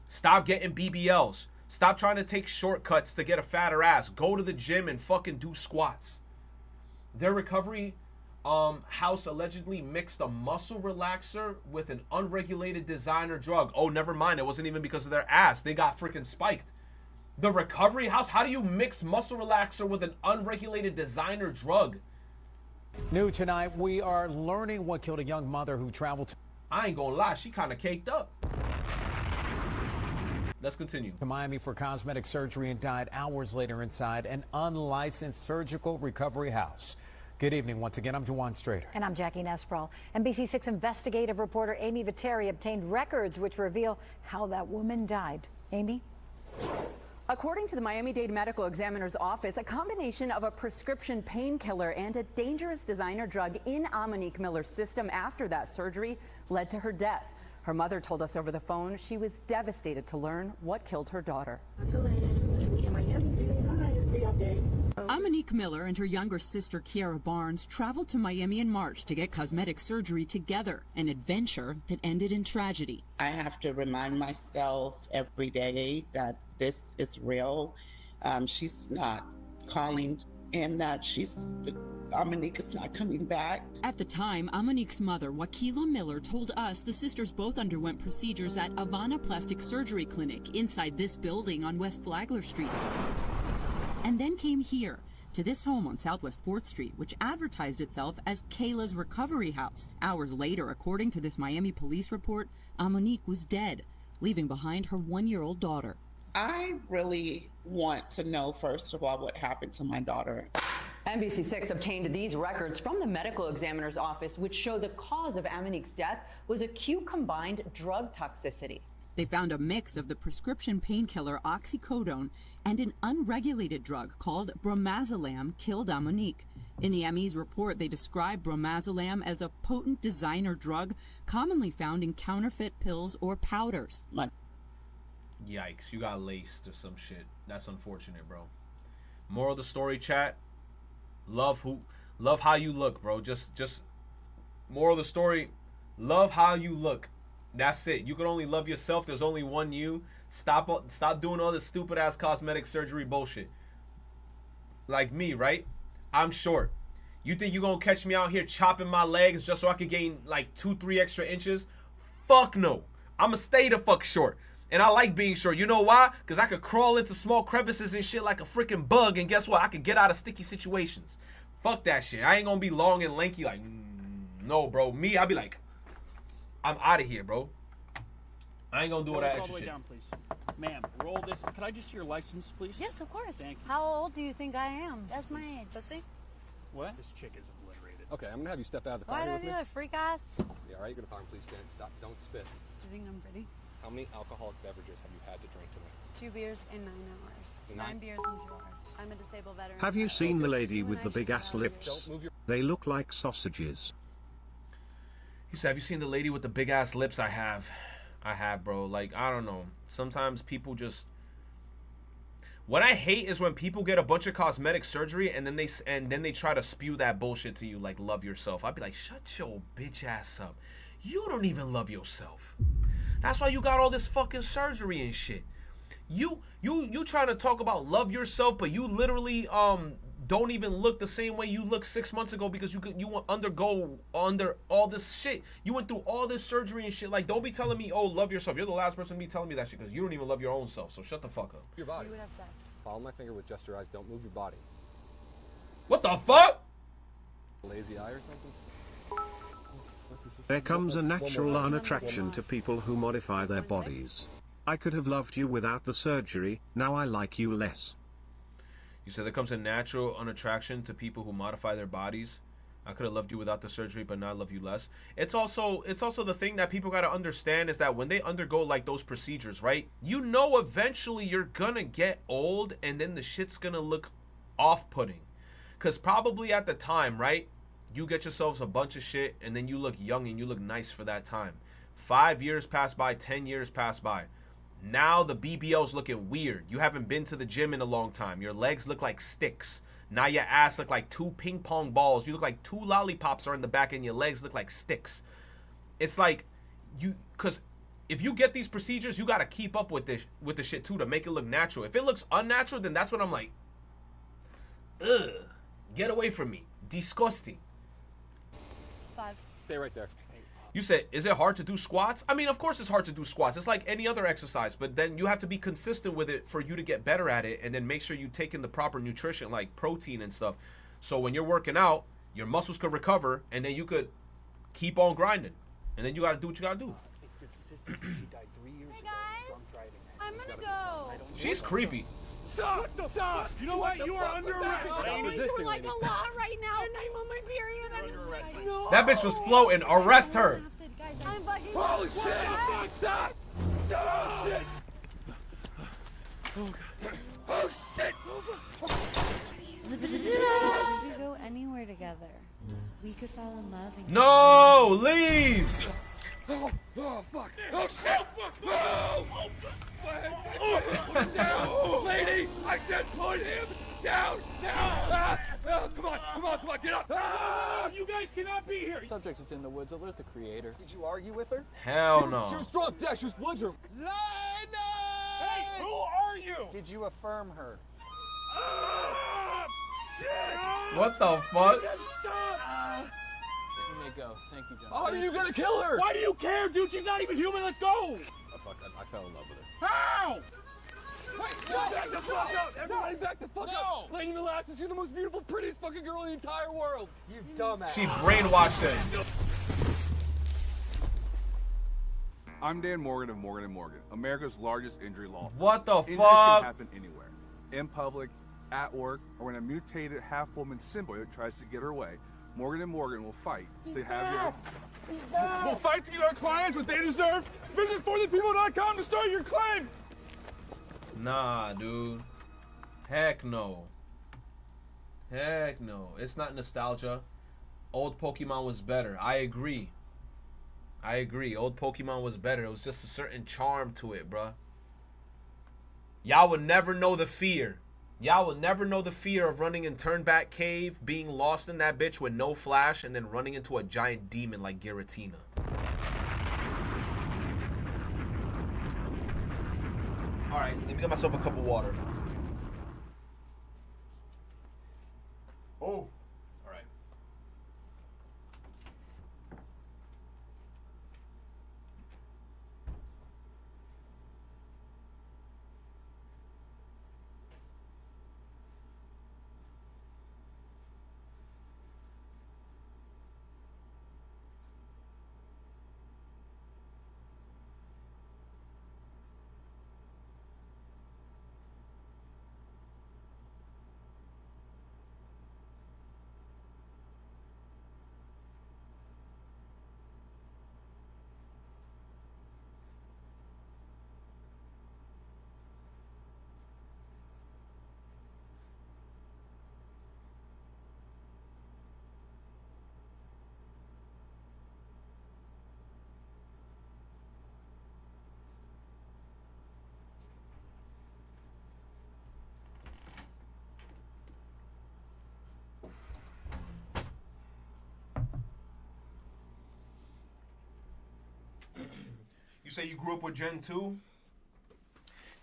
Stop getting BBLs. Stop trying to take shortcuts to get a fatter ass. Go to the gym and fucking do squats. Their recovery house allegedly mixed a muscle relaxer with an unregulated designer drug. Oh, never mind. It wasn't even because of their ass. They got freaking spiked. The recovery house? How do you mix muscle relaxer with an unregulated designer drug? New tonight, we are learning what killed a young mother who traveled to... I ain't gonna lie, she kind of caked up. Let's continue. To Miami for cosmetic surgery and died hours later inside an unlicensed surgical recovery house. Good evening once again. I'm Juwan Strader. And I'm Jackie Nesprell. NBC6 investigative reporter Amy Viteri obtained records which reveal how that woman died. Amy? According to the Miami-Dade Medical Examiner's Office, a combination of a prescription painkiller and a dangerous designer drug in Amonique Miller's system after that surgery led to her death. Her mother told us over the phone she was devastated to learn what killed her daughter. Amonique Miller and her younger sister Kiara Barnes traveled to Miami in March to get cosmetic surgery together, an adventure that ended in tragedy. I have to remind myself every day that this is real. She's not calling and that Amonique is not coming back. At the time, Amonique's mother, Wakila Miller, told us the sisters both underwent procedures at Avana Plastic Surgery Clinic inside this building on West Flagler Street. And then came here, to this home on Southwest 4th Street, which advertised itself as Kayla's Recovery House. Hours later, according to this Miami police report, Amonique was dead, leaving behind her 1-year-old daughter. I really want to know, first of all, what happened to my daughter. NBC6 obtained these records from the medical examiner's office, which show the cause of Amonique's death was acute combined drug toxicity. They found a mix of the prescription painkiller oxycodone and an unregulated drug called bromazolam killed Amonique. In the ME's report, they describe bromazolam as a potent designer drug commonly found in counterfeit pills or powders. Yikes, you got laced or some shit. That's unfortunate, bro. Moral of the story, chat. Love how you look, bro. Just moral of the story, love how you look. That's it. You can only love yourself. There's only one you. Stop doing all this stupid ass cosmetic surgery bullshit. Like me, right? I'm short. You think you gonna catch me out here chopping my legs just so I could gain like 2-3 extra inches? Fuck no. I'ma stay the fuck short. And I like being short. You know why? Because I could crawl into small crevices and shit like a freaking bug. And guess what? I could get out of sticky situations. Fuck that shit. I ain't gonna be long and lanky like, no, bro. Me, I'll be like, I'm out of here, bro. I ain't gonna do all that all the extra way shit. down, please. Ma'am, roll this. Could I just see your license, please? Yes, of course. Thank you. How old do you think I am? That's my age. Pussy? What? This chick is obliterated. Okay, I'm gonna have you step out of the car Why here do I with do me. that, freak ass? Yeah, all right, you're gonna farm. Please stand. Stop. Don't spit. Do you think I'm pretty? How many alcoholic beverages have you had to drink today? 2 beers in 9 hours. 9 beers in 2 hours. I'm a disabled veteran. Have you seen the lady with the big ass lips? They look like sausages. He said, have you seen the lady with the big ass lips? I have, bro. Like, I don't know. Sometimes people just... What I hate is when people get a bunch of cosmetic surgery and then they try to spew that bullshit to you, like, love yourself. I'd be like, shut your bitch ass up. You don't even love yourself. That's why you got all this fucking surgery and shit. You trying to talk about love yourself, but you literally don't even look the same way you looked 6 months ago because you undergo under all this shit. You went through all this surgery and shit. Like, don't be telling me, oh, love yourself. You're the last person to be telling me that shit because you don't even love your own self. So shut the fuck up. Your body. We would have sex. Follow my finger with just your eyes. Don't move your body. What the fuck? Lazy eye or something? There comes a natural unattraction to people who modify their bodies. I could have loved you without the surgery, now I like you less. You said there comes a natural unattraction to people who modify their bodies. I could have loved you without the surgery, but now I love you less. It's also the thing that people got to understand is that when they undergo like those procedures, right? You know eventually you're gonna get old and then the shit's gonna look off-putting. Because probably at the time, right? You get yourselves a bunch of shit and then you look young and you look nice for that time. 5 years pass by, 10 years pass by. Now the BBL's looking weird. You haven't been to the gym in a long time. Your legs look like sticks. Now your ass look like 2 ping pong balls. You look like 2 lollipops are in the back and your legs look like sticks. It's like because if you get these procedures, you got to keep up with the shit too to make it look natural. If it looks unnatural, then that's when I'm like, ugh, get away from me. Disgusting. 5. Stay right there. You said, is it hard to do squats? I mean, of course it's hard to do squats. It's like any other exercise, but then you have to be consistent with it for you to get better at it and then make sure you take in the proper nutrition like protein and stuff. So when you're working out, your muscles could recover and then you could keep on grinding. And then you got to do what you got to do. Hey guys, I'm gonna go. She's creepy. Stop! Stop! You know what? You are under arrest. I'm going through like a lot right now, and I'm on my period. No. That bitch was floating. Arrest her. I'm bugging. Holy shit! Stop! Oh shit! Oh shit! We go anywhere together. We could fall in love and No, leave. Oh fuck! Oh shit! Oh! Put him down! Lady! I said put him down now! Come on, get up! You guys cannot be here! Subject is in the woods. Alert the creator. Did you argue with her? Hell no. She was drunk. Yeah, she was belligerent. Hey, who are you? Did you affirm her? What the fuck? You may go. Thank you, John. How are you gonna kill her? Why do you care, dude? She's not even human. Let's go! Oh, fuck, I fell in love with her. How? Wait, back the fuck up! Everybody back the fuck up! Lady Molasses, you're the most beautiful, prettiest fucking girl in the entire world! You dumbass! She brainwashed him. I'm Dan Morgan of Morgan & Morgan, America's largest injury law firm. What the Injuries fuck? can happen anywhere. In public, at work, or when a mutated half-woman symbiote tries to get her way. Morgan & Morgan will fight to have your... We'll fight to get our clients what they deserve. Visit forthepeople.com to start your claim. Nah, dude. Heck no. Heck no. It's not nostalgia. Old Pokemon was better. I agree. Old Pokemon was better. It was just a certain charm to it, bruh. Y'all would never know the fear. Y'all will never know the fear of running in Turnback Cave, being lost in that bitch with no flash, and then running into a giant demon like Giratina. Alright, let me get myself a cup of water. Oh. Alright. You say you grew up with Gen 2?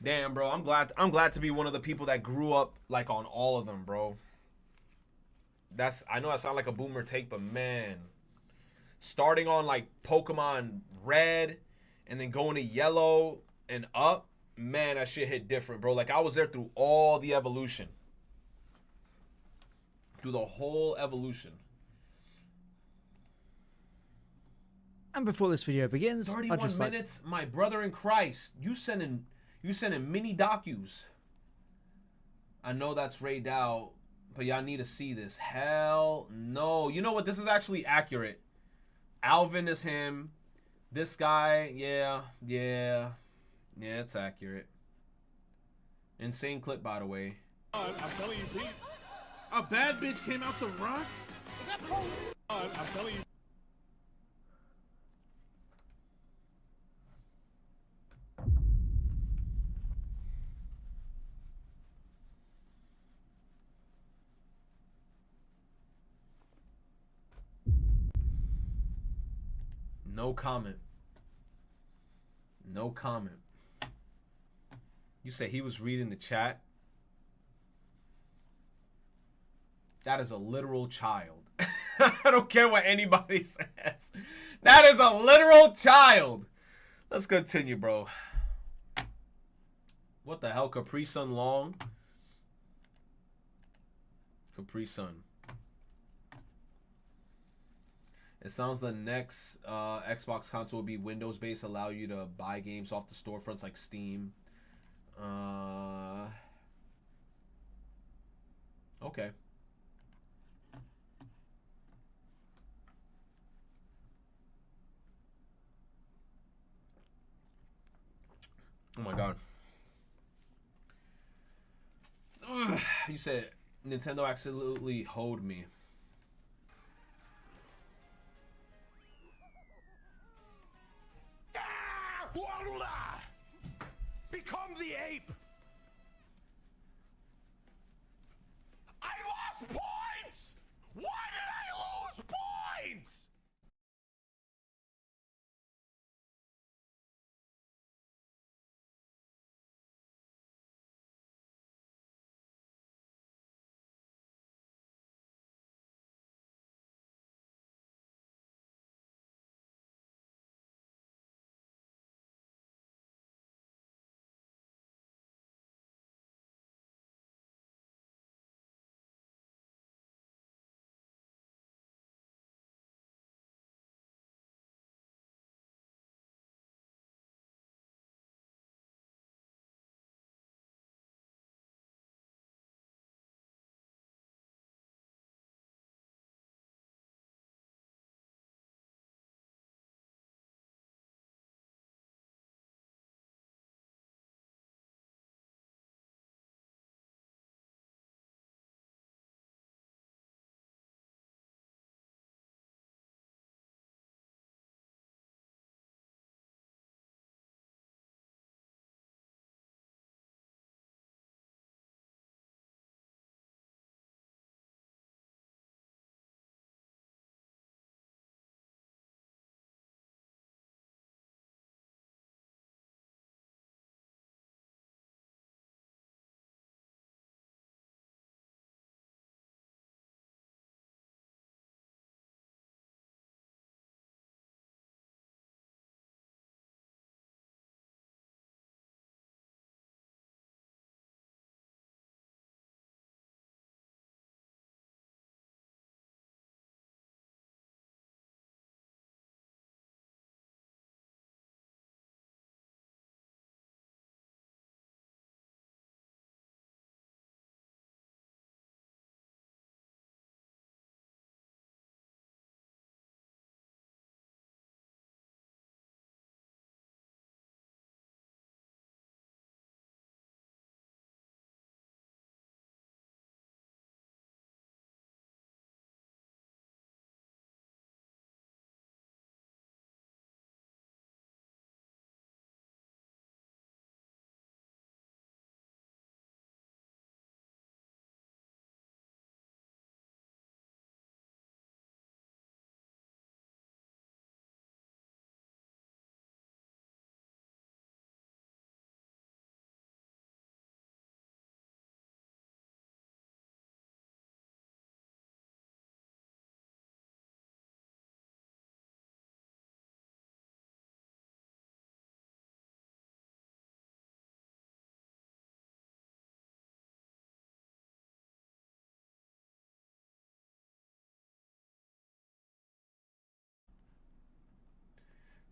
Damn, bro. I'm glad to be one of the people that grew up like on all of them, bro. I know I sound like a boomer take, but man, starting on like Pokemon Red and then going to Yellow and up, man, that shit hit different, bro. Like I was there through all the evolution. Through the whole evolution. And before this video begins, 31 minutes, my brother in Christ. You sending mini docus. I know that's Ray Dow, but y'all need to see this. Hell no. You know what? This is actually accurate. Alvin is him. This guy, yeah, it's accurate. Insane clip, by the way. I'm telling you, Pete. A bad bitch came out the rock? I'm telling you. No comment. No comment. You say he was reading the chat? That is a literal child. I don't care what anybody says. That is a literal child. Let's continue, bro. What the hell? Capri Sun long? Capri Sun. It sounds the next Xbox console will be Windows-based, allow you to buy games off the storefronts like Steam. Okay. Oh my god. Ugh. You said Nintendo absolutely hoed me. Become the ape! I lost points! Why did I lose points?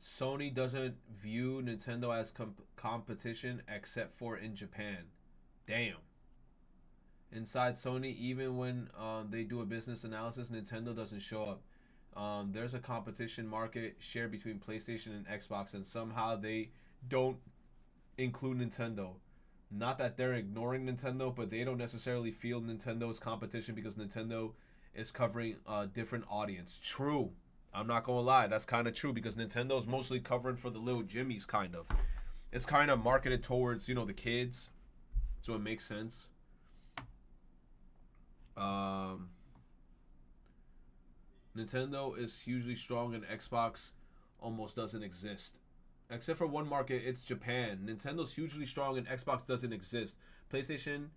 Sony doesn't view Nintendo as competition except for in Japan. Damn. Inside Sony, even when they do a business analysis, Nintendo doesn't show up. There's a competition market share between PlayStation and Xbox, and somehow they don't include Nintendo. Not that they're ignoring Nintendo, but they don't necessarily feel Nintendo's competition because Nintendo is covering a different audience. True. I'm not gonna lie, that's kind of true because Nintendo's mostly covering for the little Jimmies, kind of. It's kind of marketed towards, you know, the kids, so it makes sense. Nintendo is hugely strong and Xbox almost doesn't exist. Except for one market, it's Japan. Nintendo's hugely strong and Xbox doesn't exist. PlayStation,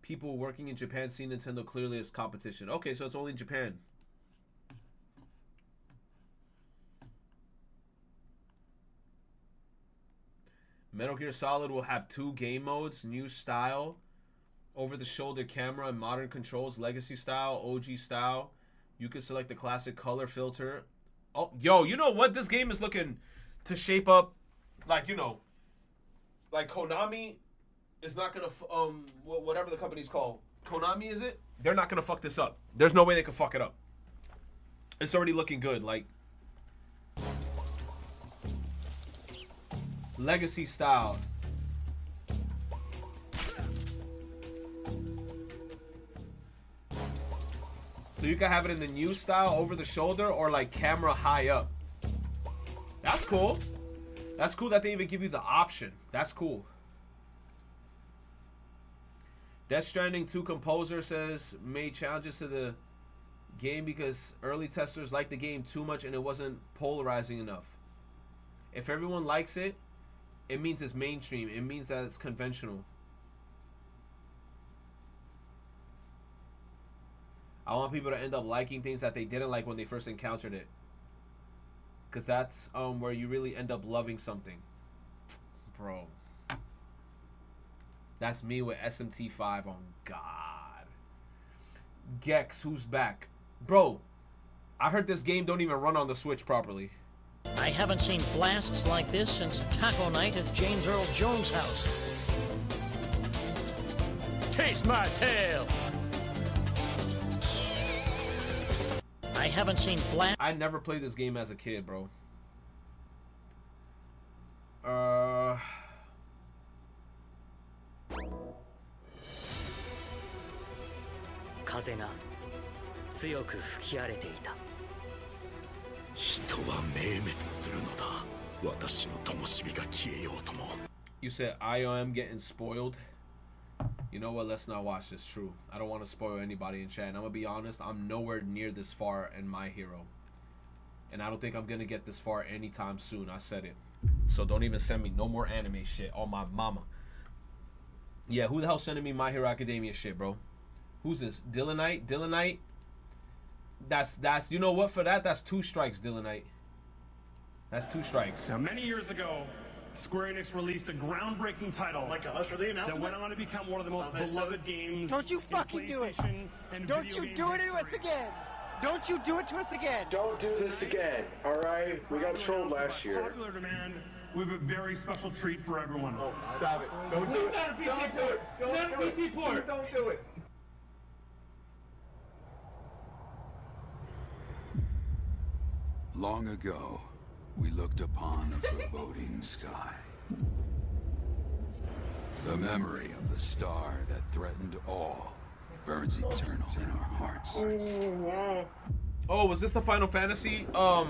people working in Japan see Nintendo clearly as competition. Okay, so it's only in Japan. Metal Gear Solid will have 2 game modes, new style, over-the-shoulder camera, and modern controls, legacy style, OG style. You can select the classic color filter. Oh, yo, you know what? This game is looking to shape up, like, you know, like Konami is not gonna, whatever the company's called. Konami, is it? They're not gonna fuck this up. There's no way they can fuck it up. It's already looking good, like. Legacy style. So you can have it in the new style, over the shoulder, or like camera high up. That's cool. That's cool that they even give you the option. That's cool. Death Stranding 2 composer says made challenges to the game because early testers liked the game too much and it wasn't polarizing enough. If everyone likes it, it means it's mainstream. It means that it's conventional. I want people to end up liking things that they didn't like when they first encountered it. Because that's where you really end up loving something. Bro. That's me with SMT5 on God. Gex, who's back? Bro, I heard this game don't even run on the Switch properly. I haven't seen blasts like this since taco night at James Earl Jones' house. Taste my tail! I haven't seen blast. I never played this game as a kid, bro. You said I am getting spoiled. You know what? Let's not watch this. True. I don't want to spoil anybody in chat. And I'm going to be honest. I'm nowhere near this far in My Hero. And I don't think I'm going to get this far anytime soon. I said it. So don't even send me no more anime shit on my mama. Yeah, who the hell sending me My Hero Academia shit, bro? Who's this? Dylanite? Dylanite? That's you know what? For that, that's 2 strikes, Dylanite. That's 2 strikes. Now, many years ago, Square Enix released a groundbreaking title like Usher the announcement that went on to become one of the most beloved games. Don't you fucking do it! Don't you do it to us again! Don't you do it to us again! Don't do this again, alright? We got trolled last year. Popular demand, we have a very special treat for everyone. Oh, stop it. Don't do it. Don't do it. Don't do it. Please don't do it. Long ago, we looked upon a foreboding sky. The memory of the star that threatened all burns eternal in our hearts. Oh, was this the Final Fantasy? Oh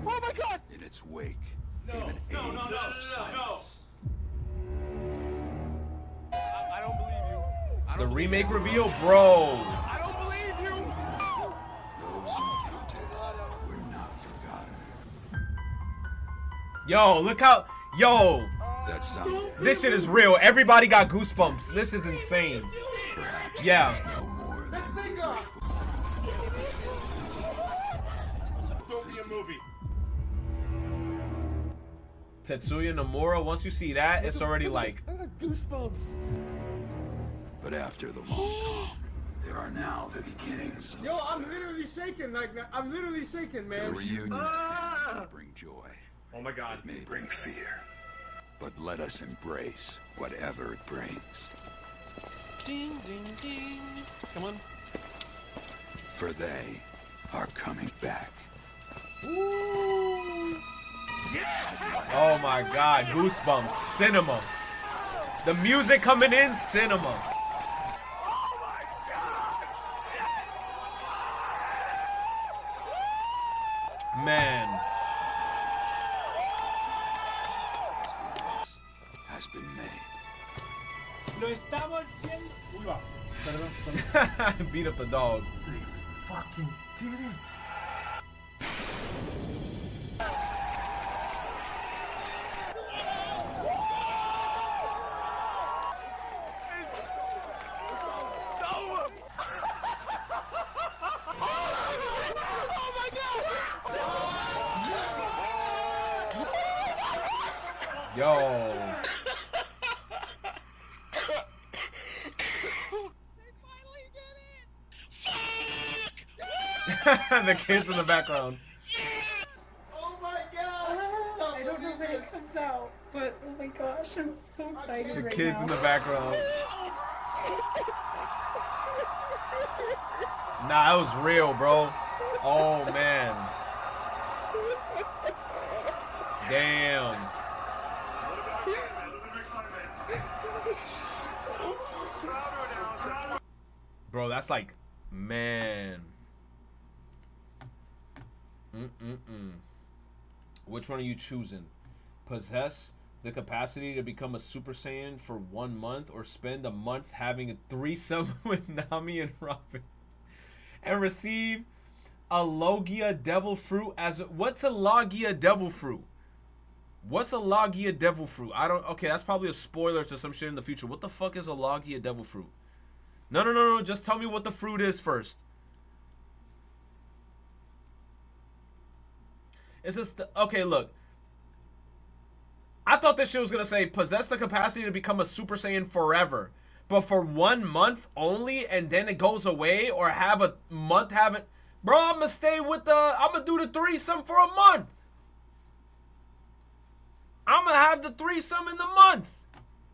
my God! In its wake came an age of silence. I don't believe you. The remake reveal, bro. I don't believe you. Those who counted were not forgotten. Yo, look how, yo. That sound. This shit is real. Everybody got goosebumps. This is insane. Perhaps yeah. no more than Don't be a movie. Tetsuya Nomura, once you see that, it's already like goosebumps. But after the long calm, there are now the beginnings of Yo, I'm literally shaking, like I'm literally shaking, man. the reunion. may bring joy. Oh my God. It may bring fear. But let us embrace whatever it brings. Ding, ding, ding. Come on. For they are coming back. Ooh. Oh my God, goosebumps, cinema. The music coming in, cinema. Man. Has been made. Lo estamos viendo. Uy, va. Perdón. Beat up the dog. Fucking did it. Yo. The kids in the background. Oh my god! I don't know when it comes out, but oh my gosh, I'm so excited The right kids now. in the background. Nah, that was real, bro. Oh man. Damn. Bro, that's like, man. Which one are you choosing? Possess the capacity to become a Super Saiyan for 1 month, or spend a month having a threesome with Nami and Robin, and receive a Logia Devil Fruit as a, what's a Logia Devil Fruit? What's a Logia Devil Fruit? I don't. Okay, that's probably a spoiler to some shit in the future. What the fuck is a Logia Devil Fruit? No. Just tell me what the fruit is first. Is this the, okay? Look, I thought this shit was gonna say possess the capacity to become a Super Saiyan forever, but for 1 month only, and then it goes away, or have a month have it. Bro, I'm gonna stay with the. I'm gonna do the threesome for a month. I'm gonna have the threesome in the month.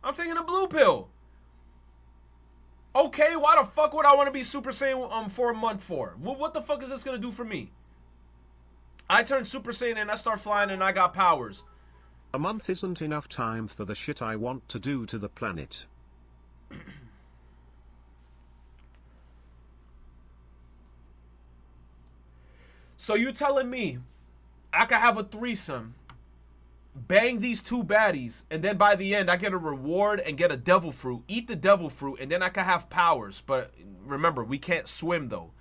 I'm taking a blue pill. Okay, why the fuck would I want to be Super Saiyan for a month for? What the fuck is this gonna do for me? I turn Super Saiyan and I start flying and I got powers. A month isn't enough time for the shit I want to do to the planet. So you telling me I could have a threesome, bang these two baddies, and then by the end I get a reward and get a devil fruit, eat the devil fruit, and then I can have powers. But remember, we can't swim though.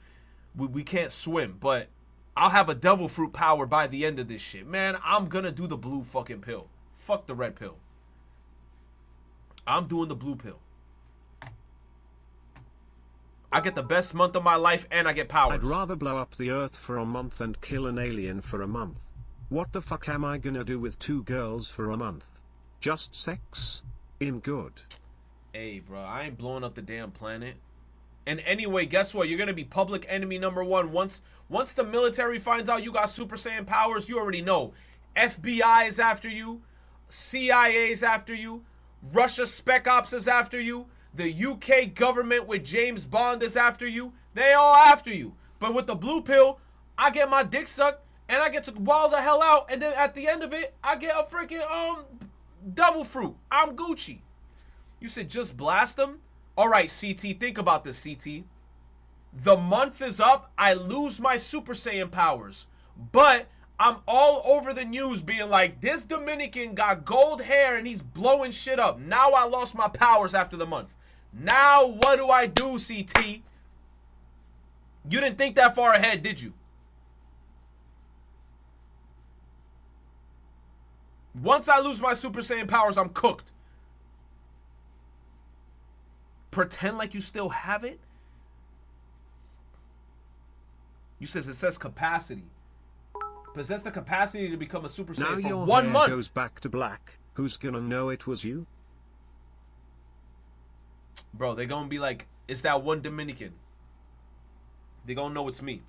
We can't swim, but I'll have a devil fruit power by the end of this shit. Man, I'm gonna do the blue fucking pill. Fuck the red pill. I'm doing the blue pill. I get the best month of my life and I get powers. I'd rather blow up the earth for a month and kill an alien for a month. What the fuck am I gonna do with 2 girls for a month? Just sex? In good. Hey, bro, I ain't blowing up the damn planet. And anyway, guess what? You're gonna be public enemy number 1. Once the military finds out you got Super Saiyan powers, you already know. FBI is after you. CIA is after you. Russia Spec Ops is after you. The UK government with James Bond is after you. They all after you. But with the blue pill, I get my dick sucked and I get to wild the hell out. And then at the end of it, I get a freaking devil fruit. I'm Gucci. You said just blast them? All right, CT, think about this, CT. The month is up. I lose my Super Saiyan powers. But I'm all over the news being like, this Dominican got gold hair and he's blowing shit up. Now I lost my powers after the month. Now what do I do, CT? You didn't think that far ahead, did you? Once I lose my Super Saiyan powers, I'm cooked. Pretend like you still have it? You says it says capacity. Possess the capacity to become a Super Saiyan now for your 1 hair month. Goes back to black. Who's gonna know it was you? Bro, they gonna be like, it's that one Dominican. They gonna know it's me.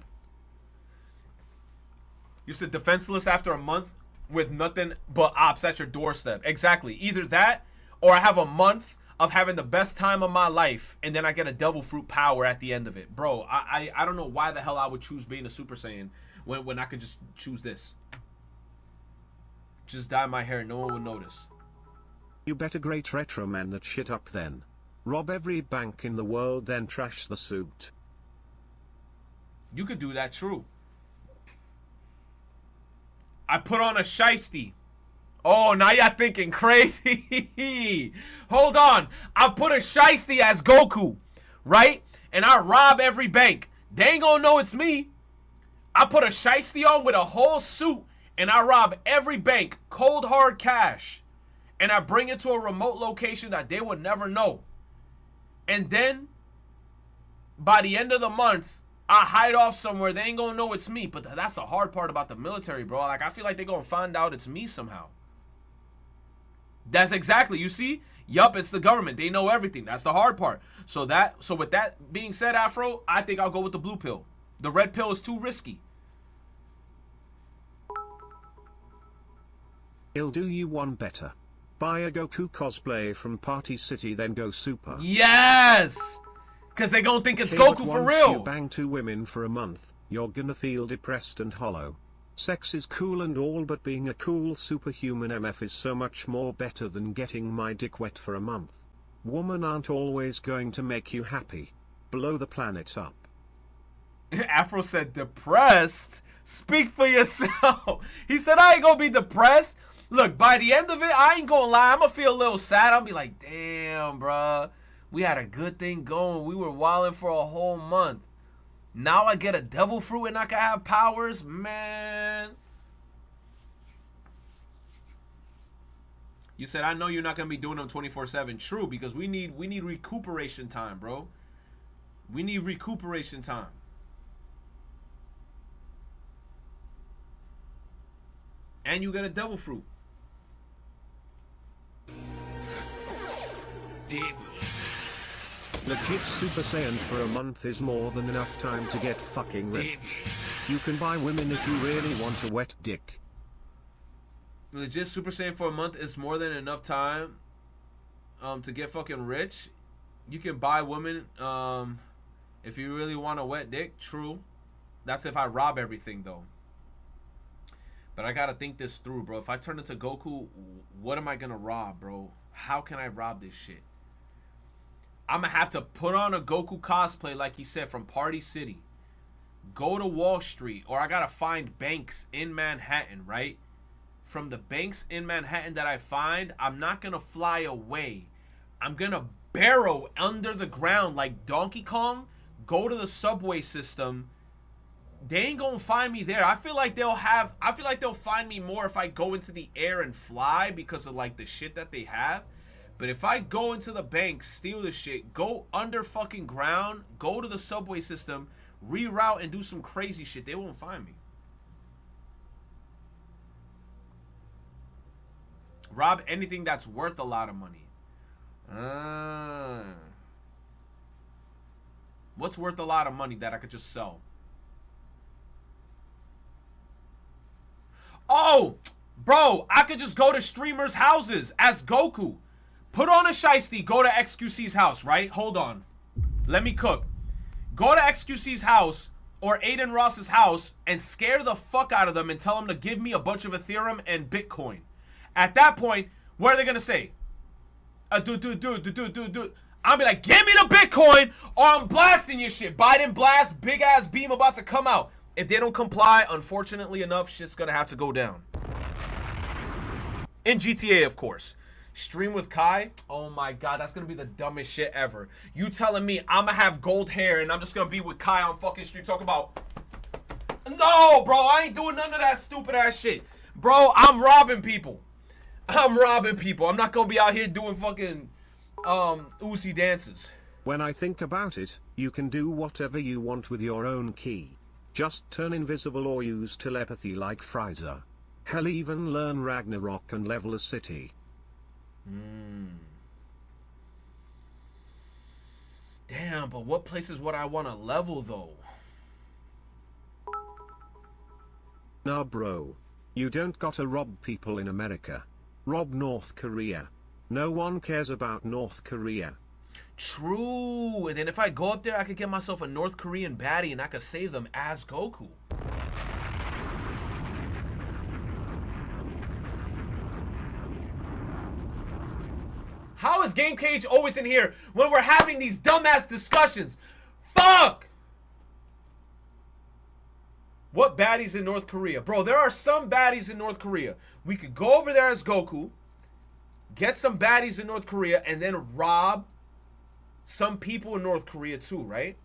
You said defenseless after a month with nothing but ops at your doorstep. Exactly. Either that or I have a month of having the best time of my life and then I get a devil fruit power at the end of it. Bro, I don't know why the hell I would choose being a Super Saiyan when I could just choose this. Just dye my hair. No one would notice. You better great retro man that shit up then. Rob every bank in the world then trash the suit. You could do that, true. I put on a shiesty. Oh, now y'all thinking crazy. Hold on. I put a shiesty as Goku, right? And I rob every bank. They ain't gonna know it's me. I put a shiesty on with a whole suit and I rob every bank, cold hard cash. And I bring it to a remote location that they would never know. And then, by the end of the month, I hide off somewhere. They ain't gonna know it's me. But that's the hard part about the military, bro. Like, I feel like they're gonna find out it's me somehow. That's exactly, you see? Yup, it's the government. They know everything. That's the hard part. So with that being said, Afro, I think I'll go with the blue pill. The red pill is too risky. I'll do you one better. Buy a Goku cosplay from Party City, then go Super. Yes! Because they gonna think it's Okay, Goku for real. You bang 2 women for a month, you're gonna feel depressed and hollow. Sex is cool and all, but being a cool superhuman MF is so much more better than getting my dick wet for a month. Women aren't always going to make you happy. Blow the planet up. Afro said depressed? Speak for yourself. He said I ain't gonna be depressed. Look, by the end of it, I ain't gonna lie. I'm gonna feel a little sad. I'll be like, damn, bruh. We had a good thing going. We were wilding for a whole month. Now I get a devil fruit and I can have powers? Man. You said, I know you're not gonna be doing them 24/7. True, because we need recuperation time, bro. We need recuperation time. And you get a devil fruit. Legit Super Saiyan for a month is more than enough time to get fucking rich. You can buy women if you really want a wet dick. Legit Super Saiyan for a month is more than enough time to get fucking rich. You can buy women if you really want a wet dick. True. That's if I rob everything though. But I gotta think this through, bro. If I turn into Goku, what am I gonna rob, bro? How can I rob this shit? I'm gonna have to put on a Goku cosplay, like he said, from Party City. Go to Wall Street, or I gotta find banks in Manhattan, right? From the banks in Manhattan that I find, I'm not gonna fly away. I'm gonna burrow under the ground like Donkey Kong, go to the subway system. They ain't gonna find me there. I feel like they'll find me more if I go into the air and fly because of like the shit that they have. But if I go into the bank, steal the shit, go under fucking ground, go to the subway system, reroute and do some crazy shit, they won't find me. Rob anything that's worth a lot of money. What's worth a lot of money that I could just sell? Oh, bro, I could just go to streamers' houses as Goku. Put on a shiesty, go to XQC's house, right? Hold on. Let me cook. Go to XQC's house or Aiden Ross's house and scare the fuck out of them and tell them to give me a bunch of Ethereum and Bitcoin. At that point, what are they going to say? I'll be like, give me the Bitcoin or I'm blasting your shit. Biden blast, big ass beam about to come out. If they don't comply, unfortunately enough, shit's going to have to go down. In GTA, of course. Stream with Kai? Oh my god, that's gonna be the dumbest shit ever. You telling me I'm gonna have gold hair and I'm just gonna be with Kai on fucking stream talking about... No, bro, I ain't doing none of that stupid ass shit. Bro, I'm robbing people. I'm robbing people. I'm not gonna be out here doing fucking Uzi dances. When I think about it, you can do whatever you want with your own key. Just turn invisible or use telepathy like Frieza. Hell, even learn Ragnarok and level a city. Damn, but what places would I want to level though? Nah bro. You don't gotta rob people in America. Rob North Korea. No one cares about North Korea. True. And then if I go up there, I could get myself a North Korean baddie and I could save them as Goku. How is Game Cage always in here when we're having these dumbass discussions? Fuck! What baddies in North Korea? Bro, there are some baddies in North Korea. We could go over there as Goku, get some baddies in North Korea, and then rob some people in North Korea too, right?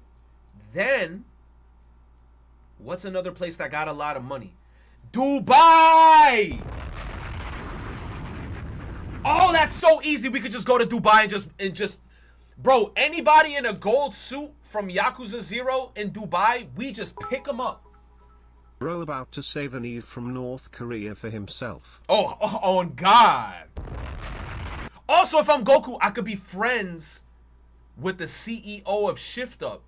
Then, what's another place that got a lot of money? Dubai! Oh, that's so easy. We could just go to Dubai and just bro, anybody in a gold suit from Yakuza 0 in Dubai, we just pick them up. Bro about to save an Eve from North Korea for himself. Oh, on God. Also, if I'm Goku, I could be friends with the CEO of Shift Up.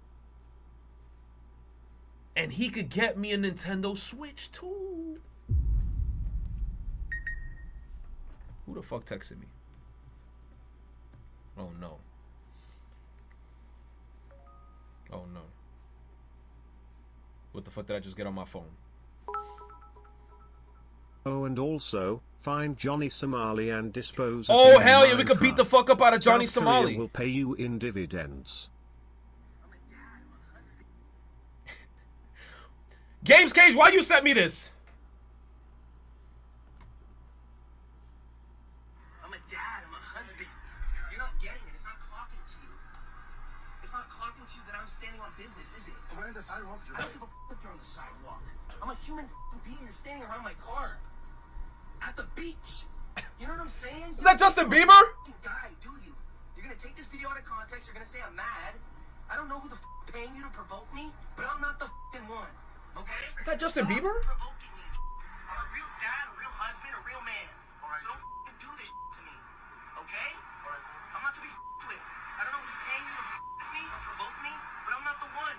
And he could get me a Nintendo Switch too. Who the fuck texted me? Oh no. Oh no. What the fuck did I just get on my phone? Oh, and also, find Johnny Somali and dispose of Oh him in hell yeah, we could Minecraft. beat the fuck up out of Johnny South Korea Somali. will pay you in dividends. Games Cage, why you sent me this? I'm a dad, I'm a husband. You're not getting it. It's not clocking to you. It's not clocking to you that I'm standing on business, is it? We're on the sidewalk. I don't give a f*** if you're on the sidewalk. I'm a human being. You're standing around my car. At the beach. You know what I'm saying? Is that Justin Bieber? Guy, do you? You're gonna take this video out of context. You're gonna say I'm mad. I don't know who the f*** paying you to provoke me, but I'm not the f***ing one. Okay? Is that Justin Bieber? Provoking me. I'm a real dad, a real husband, a real man. Alright. So don't f***ing do this to me. Okay? Alright. I'm not to be f***ed with. I don't know who's paying you to f*** me or provoke me, but I'm not the one.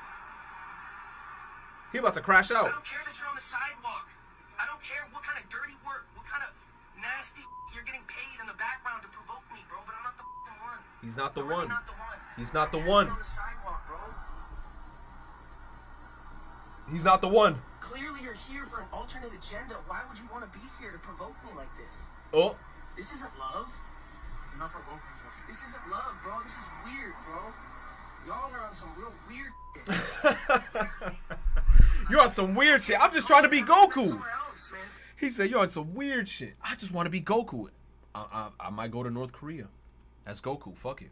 He about to crash out. I don't care that you're on the sidewalk. I don't care what kind of dirty work, what kind of nasty you're getting paid in the background to provoke me, bro, but I'm not the f***ing one. He's not the I'm really one. not the one. He's not the You're one. on the sidewalk, bro. He's not the one. Clearly you're here for an alternate agenda. Why would you want to be here to provoke me like this? Oh. This isn't love. You're not provoking me. This isn't love, bro. This is weird, bro. Y'all are on some real weird shit. You're on some weird shit. I'm just trying to be Goku. He said you're on some weird shit. I just want to be Goku. I might go to North Korea as Goku. Fuck it.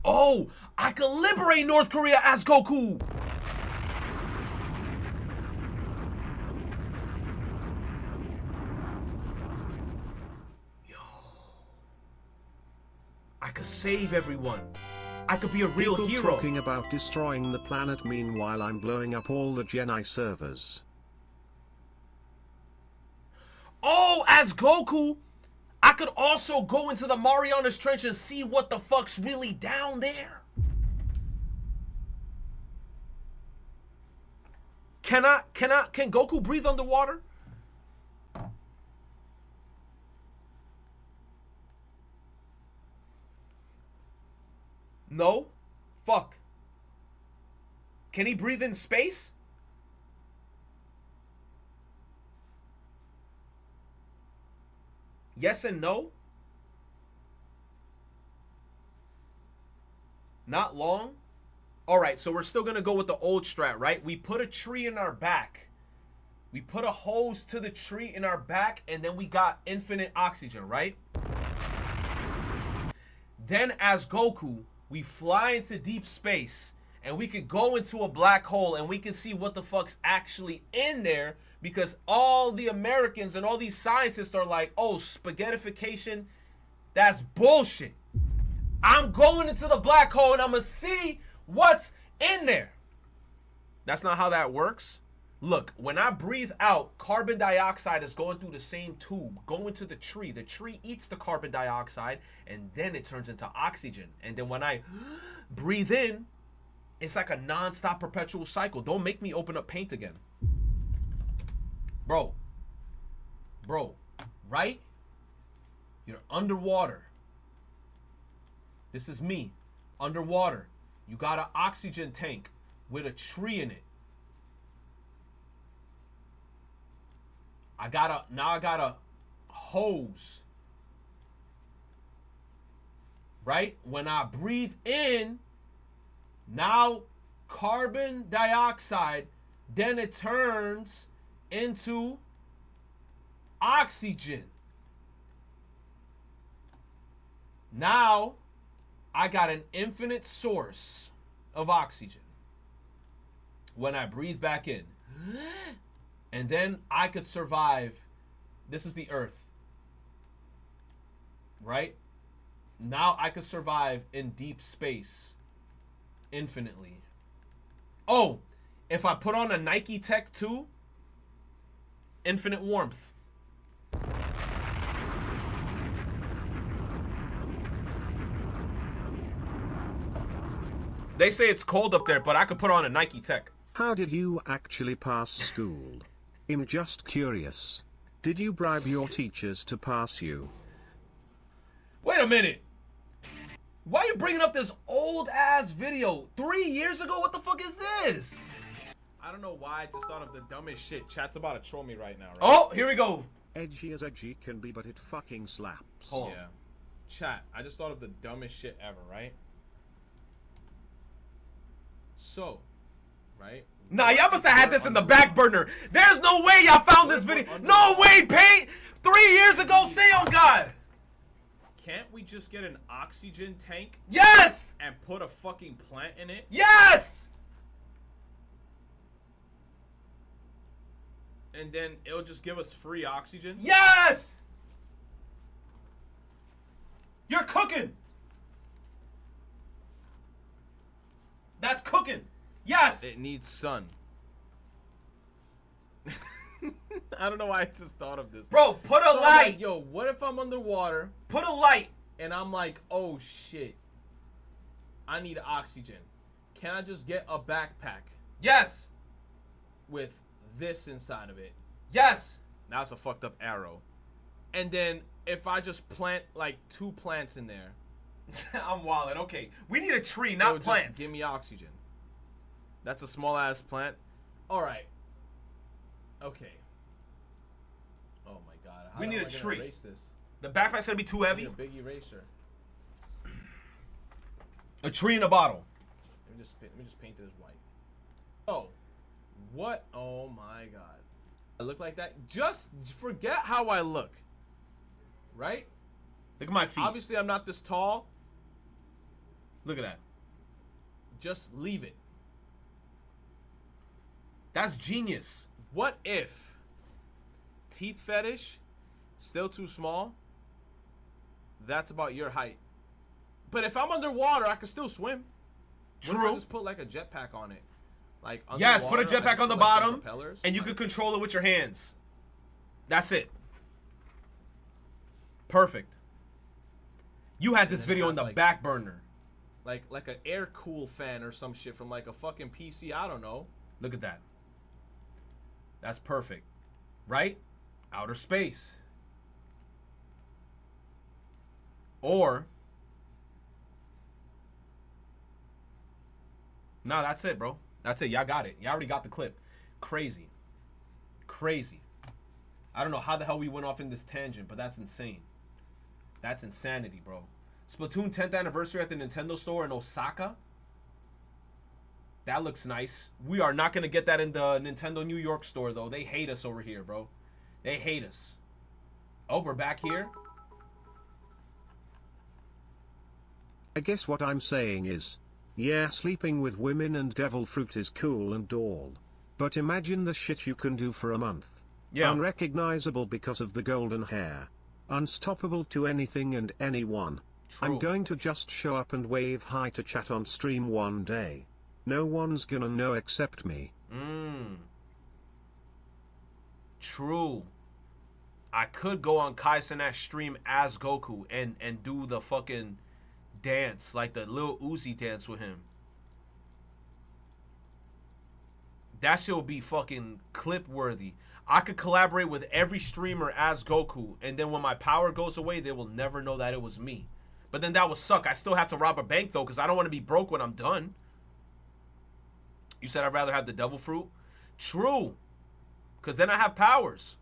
Oh, I could liberate North Korea as Goku. I could save everyone. I could be a real People hero. talking about destroying the planet, meanwhile I'm blowing up all the Geni servers. Oh, as Goku, I could also go into the Marianas Trench and see what the fuck's really down there. Can Goku breathe underwater? No? Fuck. Can he breathe in space? Yes and no? Not long? Alright, so we're still gonna go with the old strat, right? We put a tree in our back. We put a hose to the tree in our back, and then we got infinite oxygen, right? Then as Goku, we fly into deep space, and we could go into a black hole, and we can see what the fuck's actually in there, because all the Americans and all these scientists are like, oh, spaghettification, that's bullshit. I'm going into the black hole, and I'm gonna see what's in there. That's not how that works. Look, when I breathe out, carbon dioxide is going through the same tube, going to the tree. The tree eats the carbon dioxide, and then it turns into oxygen. And then when I breathe in, it's like a non-stop perpetual cycle. Don't make me open up paint again. Bro, Bro, right? You're underwater. This is me, underwater. You got an oxygen tank with a tree in it. Now I got a hose. Right? When I breathe in, now carbon dioxide, then it turns into oxygen. Now I got an infinite source of oxygen when I breathe back in. And then I could survive. This is the Earth. Right? Now I could survive in deep space infinitely. Oh, if I put on a Nike Tech 2, infinite warmth. They say it's cold up there, but I could put on a Nike Tech. How did you actually pass school? I'm just curious. Did you bribe your teachers to pass you? Wait a minute. Why are you bringing up this old ass video? 3 years ago? What the fuck is this? I don't know why I just thought of the dumbest shit. Chat's about to troll me right now, right? Oh, here we go. Edgy as edgy can be, but it fucking slaps. Hold on. Yeah. Chat, I just thought of the dumbest shit ever, right? So, right? Nah, y'all must have had this in the back burner. There's no way y'all found this video. No way, Pate! 3 years ago, say on God! Can't we just get an oxygen tank? Yes! And put a fucking plant in it? Yes! And then it'll just give us free oxygen? Yes! You're cooking! That's cooking! Yes! It needs sun. I don't know why I just thought of this. Bro, put a light! Like, yo, what if I'm underwater? Put a light! And I'm like, oh shit. I need oxygen. Can I just get a backpack? Yes! With this inside of it. Yes! Now it's a fucked up arrow. And then if I just plant like 2 plants in there. I'm wildin'. Okay. We need a tree, not plants. Give me oxygen. That's a small ass plant. Alright. Okay. Oh my god. How we need a tree. Erase this? The backpack's gonna be too heavy. A big eraser. A tree in a bottle. Let me just paint this white. Oh. What? Oh my god. I look like that? Just forget how I look. Right? Look at my feet. Obviously I'm not this tall. Look at that. Just leave it. That's genius. What if teeth fetish, still too small, that's about your height. But if I'm underwater, I can still swim. True. What if I just put like a jetpack on it? Like yes, put a jetpack on the bottom, and you could control it with your hands. That's it. Perfect. You had this video in the back burner. Like an air cool fan or some shit from like a fucking PC, I don't know. Look at that. That's perfect. Right? Outer space. Or no, that's it, bro. That's it. Y'all got it. Y'all already got the clip. Crazy. Crazy. I don't know how the hell we went off in this tangent, but that's insane. That's insanity, bro. Splatoon 10th anniversary at the Nintendo store in Osaka. That looks nice. We are not going to get that in the Nintendo New York store, though. They hate us over here, bro. They hate us. Oh, we're back here. I guess what I'm saying is, yeah, sleeping with women and devil fruit is cool and all. But imagine the shit you can do for a month. Yeah. Unrecognizable because of the golden hair. Unstoppable to anything and anyone. True. I'm going to just show up and wave hi to chat on stream one day. No one's gonna know except me. True. I could go on Kai Cenat's stream as Goku and do the fucking dance, like the Lil Uzi dance with him. That shit will be fucking clip worthy. I could collaborate with every streamer as Goku, and then when my power goes away, they will never know that it was me. But then that would suck. I still have to rob a bank, though, because I don't want to be broke when I'm done. You said I'd rather have the devil fruit? True. Because then I have powers.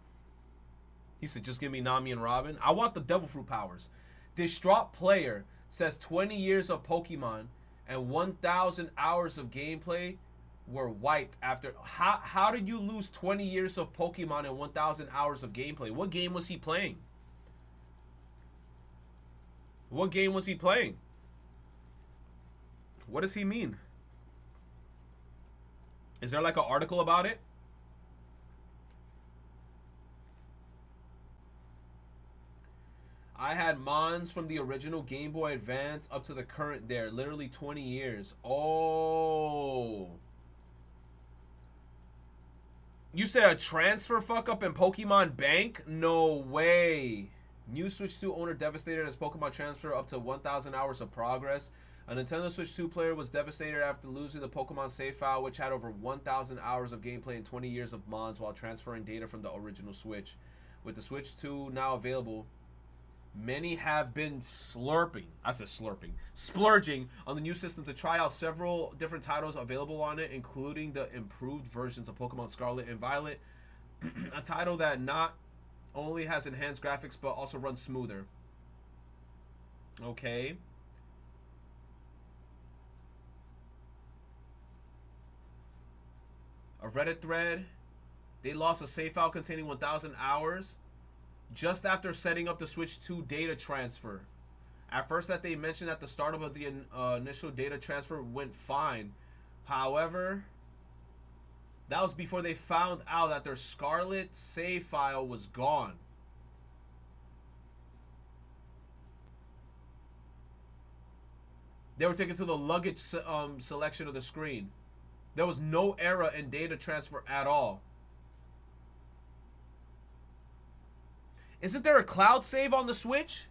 He said, just give me Nami and Robin. I want the devil fruit powers. Distraught Player says 20 years of Pokemon and 1,000 hours of gameplay were wiped after. How did you lose 20 years of Pokemon and 1,000 hours of gameplay? What game was he playing? What game was he playing? What does he mean? Is there like an article about it? I had Mons from the original Game Boy Advance up to the current there. Literally 20 years. Oh. You said a transfer fuck up in Pokemon Bank? No way. New Switch 2 owner devastated as Pokemon transfer up to 1,000 hours of progress. A Nintendo Switch 2 player was devastated after losing the Pokemon save file, which had over 1,000 hours of gameplay and 20 years of mods while transferring data from the original Switch. With the Switch 2 now available, many have been splurging on the new system to try out several different titles available on it, including the improved versions of Pokemon Scarlet and Violet, a title that not only has enhanced graphics but also runs smoother. Okay. A Reddit thread. They lost a save file containing 1,000 hours just after setting up the Switch 2 data transfer. At first, that they mentioned at the startup of the initial data transfer went fine. However, that was before they found out that their Scarlet save file was gone. They were taken to the luggage selection of the screen. There was no error in data transfer at all. Isn't there a cloud save on the Switch?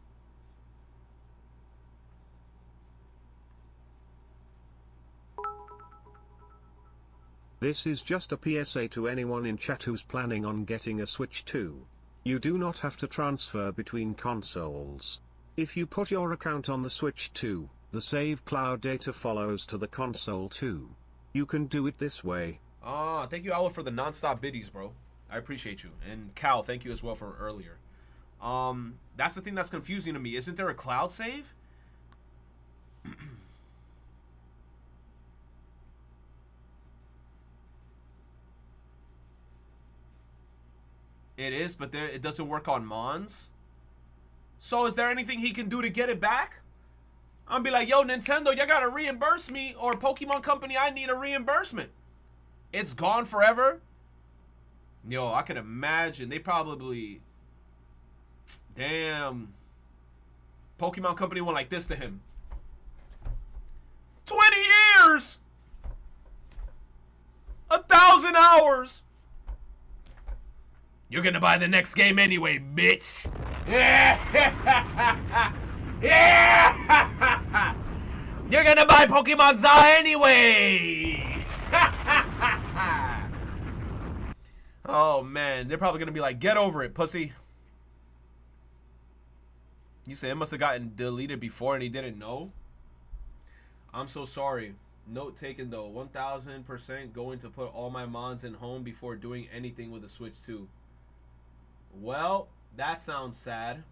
This is just a PSA to anyone in chat who's planning on getting a Switch 2. You do not have to transfer between consoles. If you put your account on the Switch 2, the save cloud data follows to the console too. You can do it this way. Thank you, Owl, for the non-stop biddies, bro. I appreciate you. And Cal, thank you as well for earlier. That's the thing that's confusing to me. Isn't there a cloud save? It is, but it doesn't work on Mons. So is there anything he can do to get it back? I'm be like, yo, Nintendo, you gotta reimburse me, or Pokemon Company, I need a reimbursement. It's gone forever. Yo, I can imagine. They probably... Damn. Pokemon Company went like this to him. 20 years! 1,000 hours! You're gonna buy the next game anyway, bitch. Yeah! You're gonna buy Pokemon Za anyway! Oh, man. They're probably gonna be like, get over it, pussy. You say it must have gotten deleted before and he didn't know? I'm so sorry. Note taken, though. 1,000% going to put all my mons in home before doing anything with the Switch 2. Well, that sounds sad.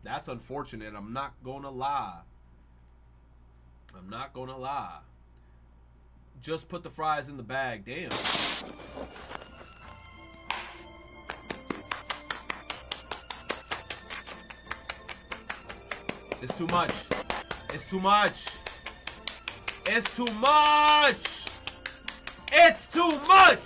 That's unfortunate. I'm not gonna lie. I'm not gonna lie. Just put the fries in the bag. Damn. It's too much. It's too much. It's too much. It's too much.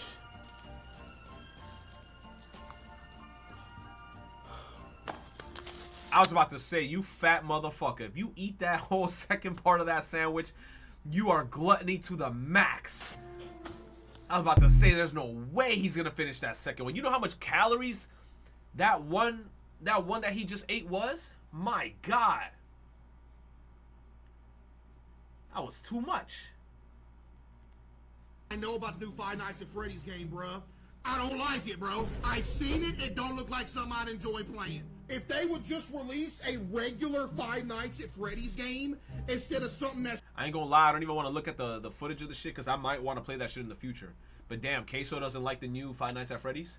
I was about to say, you fat motherfucker. If you eat that whole second part of that sandwich, you are gluttony to the max. I was about to say, there's no way he's gonna finish that second one. You know how much calories that one that he just ate was? My God. That was too much. I know about the new Five Nights at Freddy's game, bruh. I don't like it, bro. I seen it. It don't look like something I'd enjoy playing. If they would just release a regular Five Nights at Freddy's game instead of something that's... I ain't gonna lie, I don't even want to look at the footage of the shit because I might want to play that shit in the future. But damn, Queso doesn't like the new Five Nights at Freddy's?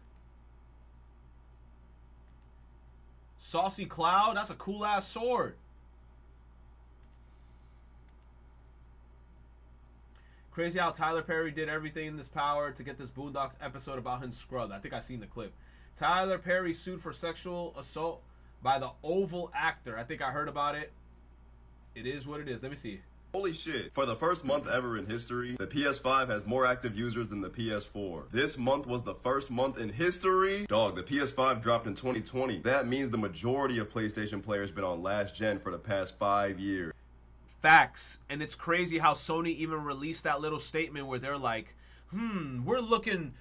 Saucy Cloud? That's a cool-ass sword. Crazy how Tyler Perry did everything in his power to get this Boondocks episode about him scrubbed. I think I seen the clip. Tyler Perry sued for sexual assault by the Oval actor. I think I heard about it. It is what it is. Let me see. Holy shit. For the first month ever in history, the PS5 has more active users than the PS4. This month was the first month in history. Dog, the PS5 dropped in 2020. That means the majority of PlayStation players been on last gen for the past 5 years. Facts. And it's crazy how Sony even released that little statement where they're like, we're looking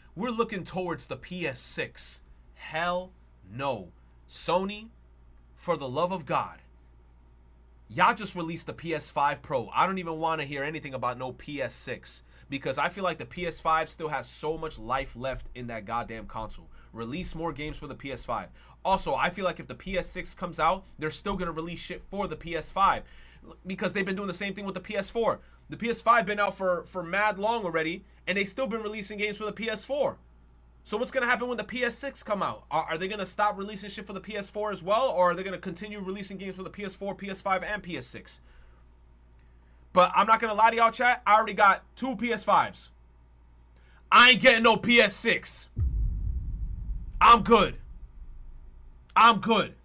towards the PS6. Hell no. Sony, for the love of God, y'all just released the PS5 Pro. I don't even want to hear anything about no PS6 because I feel like the PS5 still has so much life left in that goddamn console. Release more games for the PS5. Also, I feel like if the PS6 comes out, they're still going to release shit for the PS5 because they've been doing the same thing with the PS4. The PS5 been out for mad long already, and they still been releasing games for the PS4. So what's going to happen when the PS6 come out? Are they going to stop releasing shit for the PS4 as well? Or are they going to continue releasing games for the PS4, PS5, and PS6? But I'm not going to lie to y'all, chat. I already got 2 PS5s. I ain't getting no PS6. I'm good. I'm good.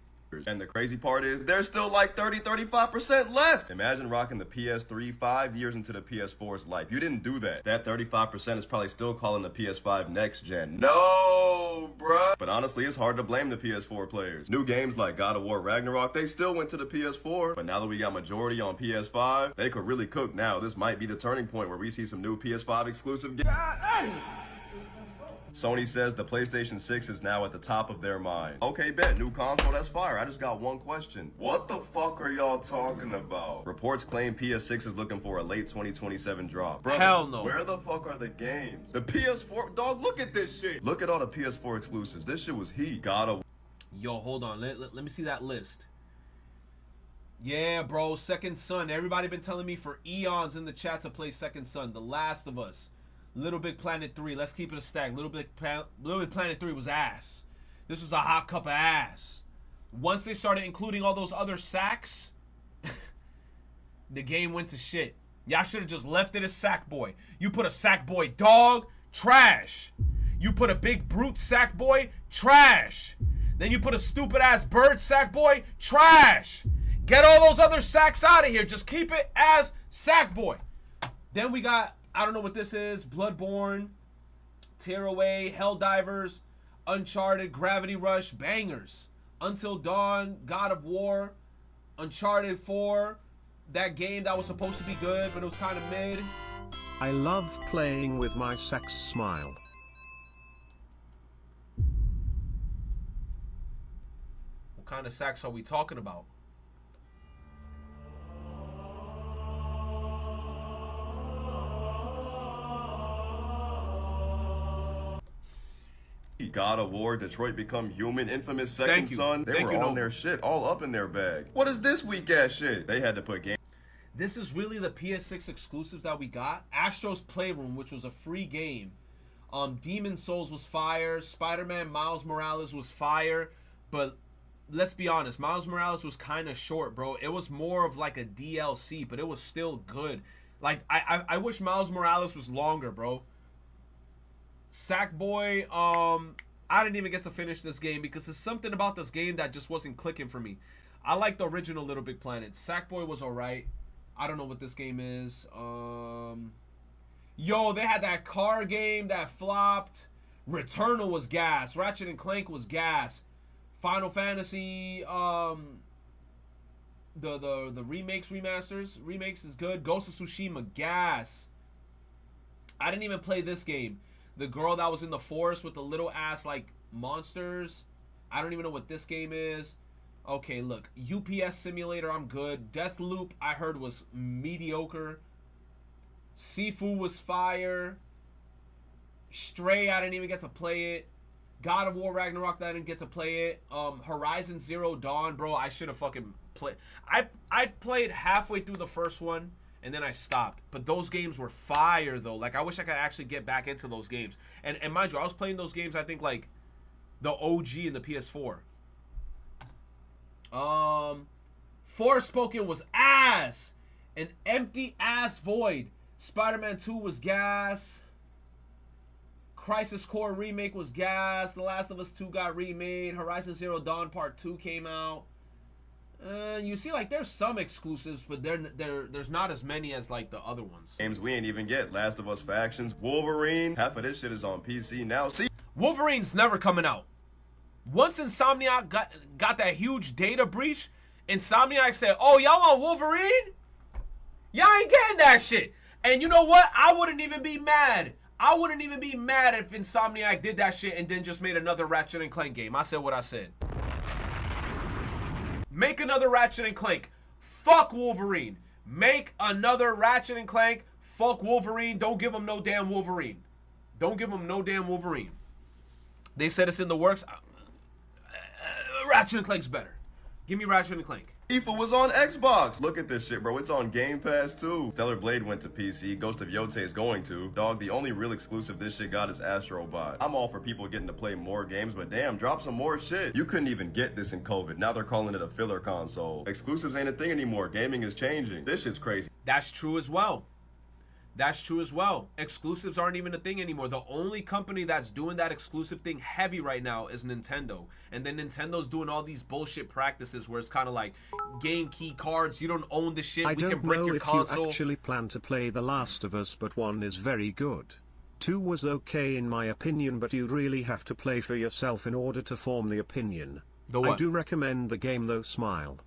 And the crazy part is, there's still like 30-35% left. Imagine rocking the PS3 5 years into the PS4's life. You didn't do that. That 35% is probably still calling the PS5 next gen. No, bruh. But honestly, it's hard to blame the PS4 players. New games like God of War Ragnarok, they still went to the PS4. But now that we got majority on PS5, they could really cook now. This might be the turning point where we see some new PS5 exclusive games. Sony says the PlayStation 6 is now at the top of their mind. Okay, bet. New console, that's fire. I just got one question. What the fuck are y'all talking about? Reports claim PS6 is looking for a late 2027 drop. Brother, hell no. Where the fuck are the games? The PS4, dog, look at this shit. Look at all the PS4 exclusives. This shit was heat. Yo, hold on. Let me see that list. Yeah, bro. Second Son. Everybody been telling me for eons in the chat to play Second Son. The Last of Us. Little Big Planet 3. Let's keep it a stack. Little Big Planet 3 was ass. This was a hot cup of ass. Once they started including all those other sacks, the game went to shit. Y'all should have just left it as Sackboy. You put a Sackboy dog, trash. You put a big brute Sackboy, trash. Then you put a stupid ass bird Sackboy, trash. Get all those other sacks out of here. Just keep it as Sackboy. Then we got, I don't know what this is. Bloodborne, Tearaway, Helldivers, Uncharted, Gravity Rush, bangers. Until Dawn, God of War, Uncharted 4, that game that was supposed to be good, but it was kind of mid. I love playing with my sex smile. What kind of sacks are we talking about? God of War, Detroit Become Human, Infamous Second Son. They were on their shit, all up in their bag. What is this weak ass shit? They had to put game. This is really the PS6 exclusives that we got. Astro's Playroom, which was a free game. Demon Souls was fire. Spider-Man Miles Morales was fire. But let's be honest, Miles Morales was kind of short, bro. It was more of like a DLC, but it was still good. Like, I wish Miles Morales was longer, bro. Sackboy, I didn't even get to finish this game because there's something about this game that just wasn't clicking for me. I like the original Little Big Planet. Sackboy was alright. I don't know what this game is. Yo, they had that car game that flopped. Returnal was gas. Ratchet and Clank was gas. Final Fantasy, the remakes is good. Ghost of Tsushima, gas. I didn't even play this game. The girl that was in the forest with the little ass like monsters. I don't even know what this game is. Okay, look. UPS Simulator, I'm good. Deathloop, I heard was mediocre. Sifu was fire. Stray, I didn't even get to play it. God of War Ragnarok, I didn't get to play it. Horizon Zero Dawn, bro, I should have fucking played. I played halfway through the first one, and then I stopped. But those games were fire, though. Like, I wish I could actually get back into those games. And mind you, I was playing those games, I think, like, the OG in the PS4. Forspoken was ass. An empty ass void. Spider-Man 2 was gas. Crisis Core Remake was gas. The Last of Us 2 got remade. Horizon Zero Dawn Part 2 came out. You see, like, there's some exclusives, but there's not as many as, like, the other ones. Games we ain't even get. Last of Us Factions, Wolverine. Half of this shit is on PC now. See, Wolverine's never coming out. Once Insomniac got that huge data breach, Insomniac said, oh, y'all want Wolverine? Y'all ain't getting that shit. And you know what? I wouldn't even be mad. I wouldn't even be mad if Insomniac did that shit and then just made another Ratchet and Clank game. I said what I said. Make another Ratchet and Clank. Fuck Wolverine. Make another Ratchet and Clank. Fuck Wolverine. Don't give them no damn Wolverine. Don't give them no damn Wolverine. They said it's in the works. Ratchet and Clank's better. Give me Ratchet and Clank. FIFA was on Xbox. Look at this shit, bro. It's on Game Pass, too. Stellar Blade went to PC. Ghost of Yotei is going to. Dog, the only real exclusive this shit got is Astro Bot. I'm all for people getting to play more games, but damn, drop some more shit. You couldn't even get this in COVID. Now they're calling it a filler console. Exclusives ain't a thing anymore. Gaming is changing. This shit's crazy. That's true as well. That's true as well. Exclusives aren't even a thing anymore. The only company that's doing that exclusive thing heavy right now is Nintendo. And then Nintendo's doing all these bullshit practices where it's kind of like game key cards. You don't own the shit. I We can don't break know your if console. you actually plan to play The Last of Us, but 1 is very good. 2 was okay in my opinion, but you really have to play for yourself in order to form the opinion. The what? I do recommend the game though, smile.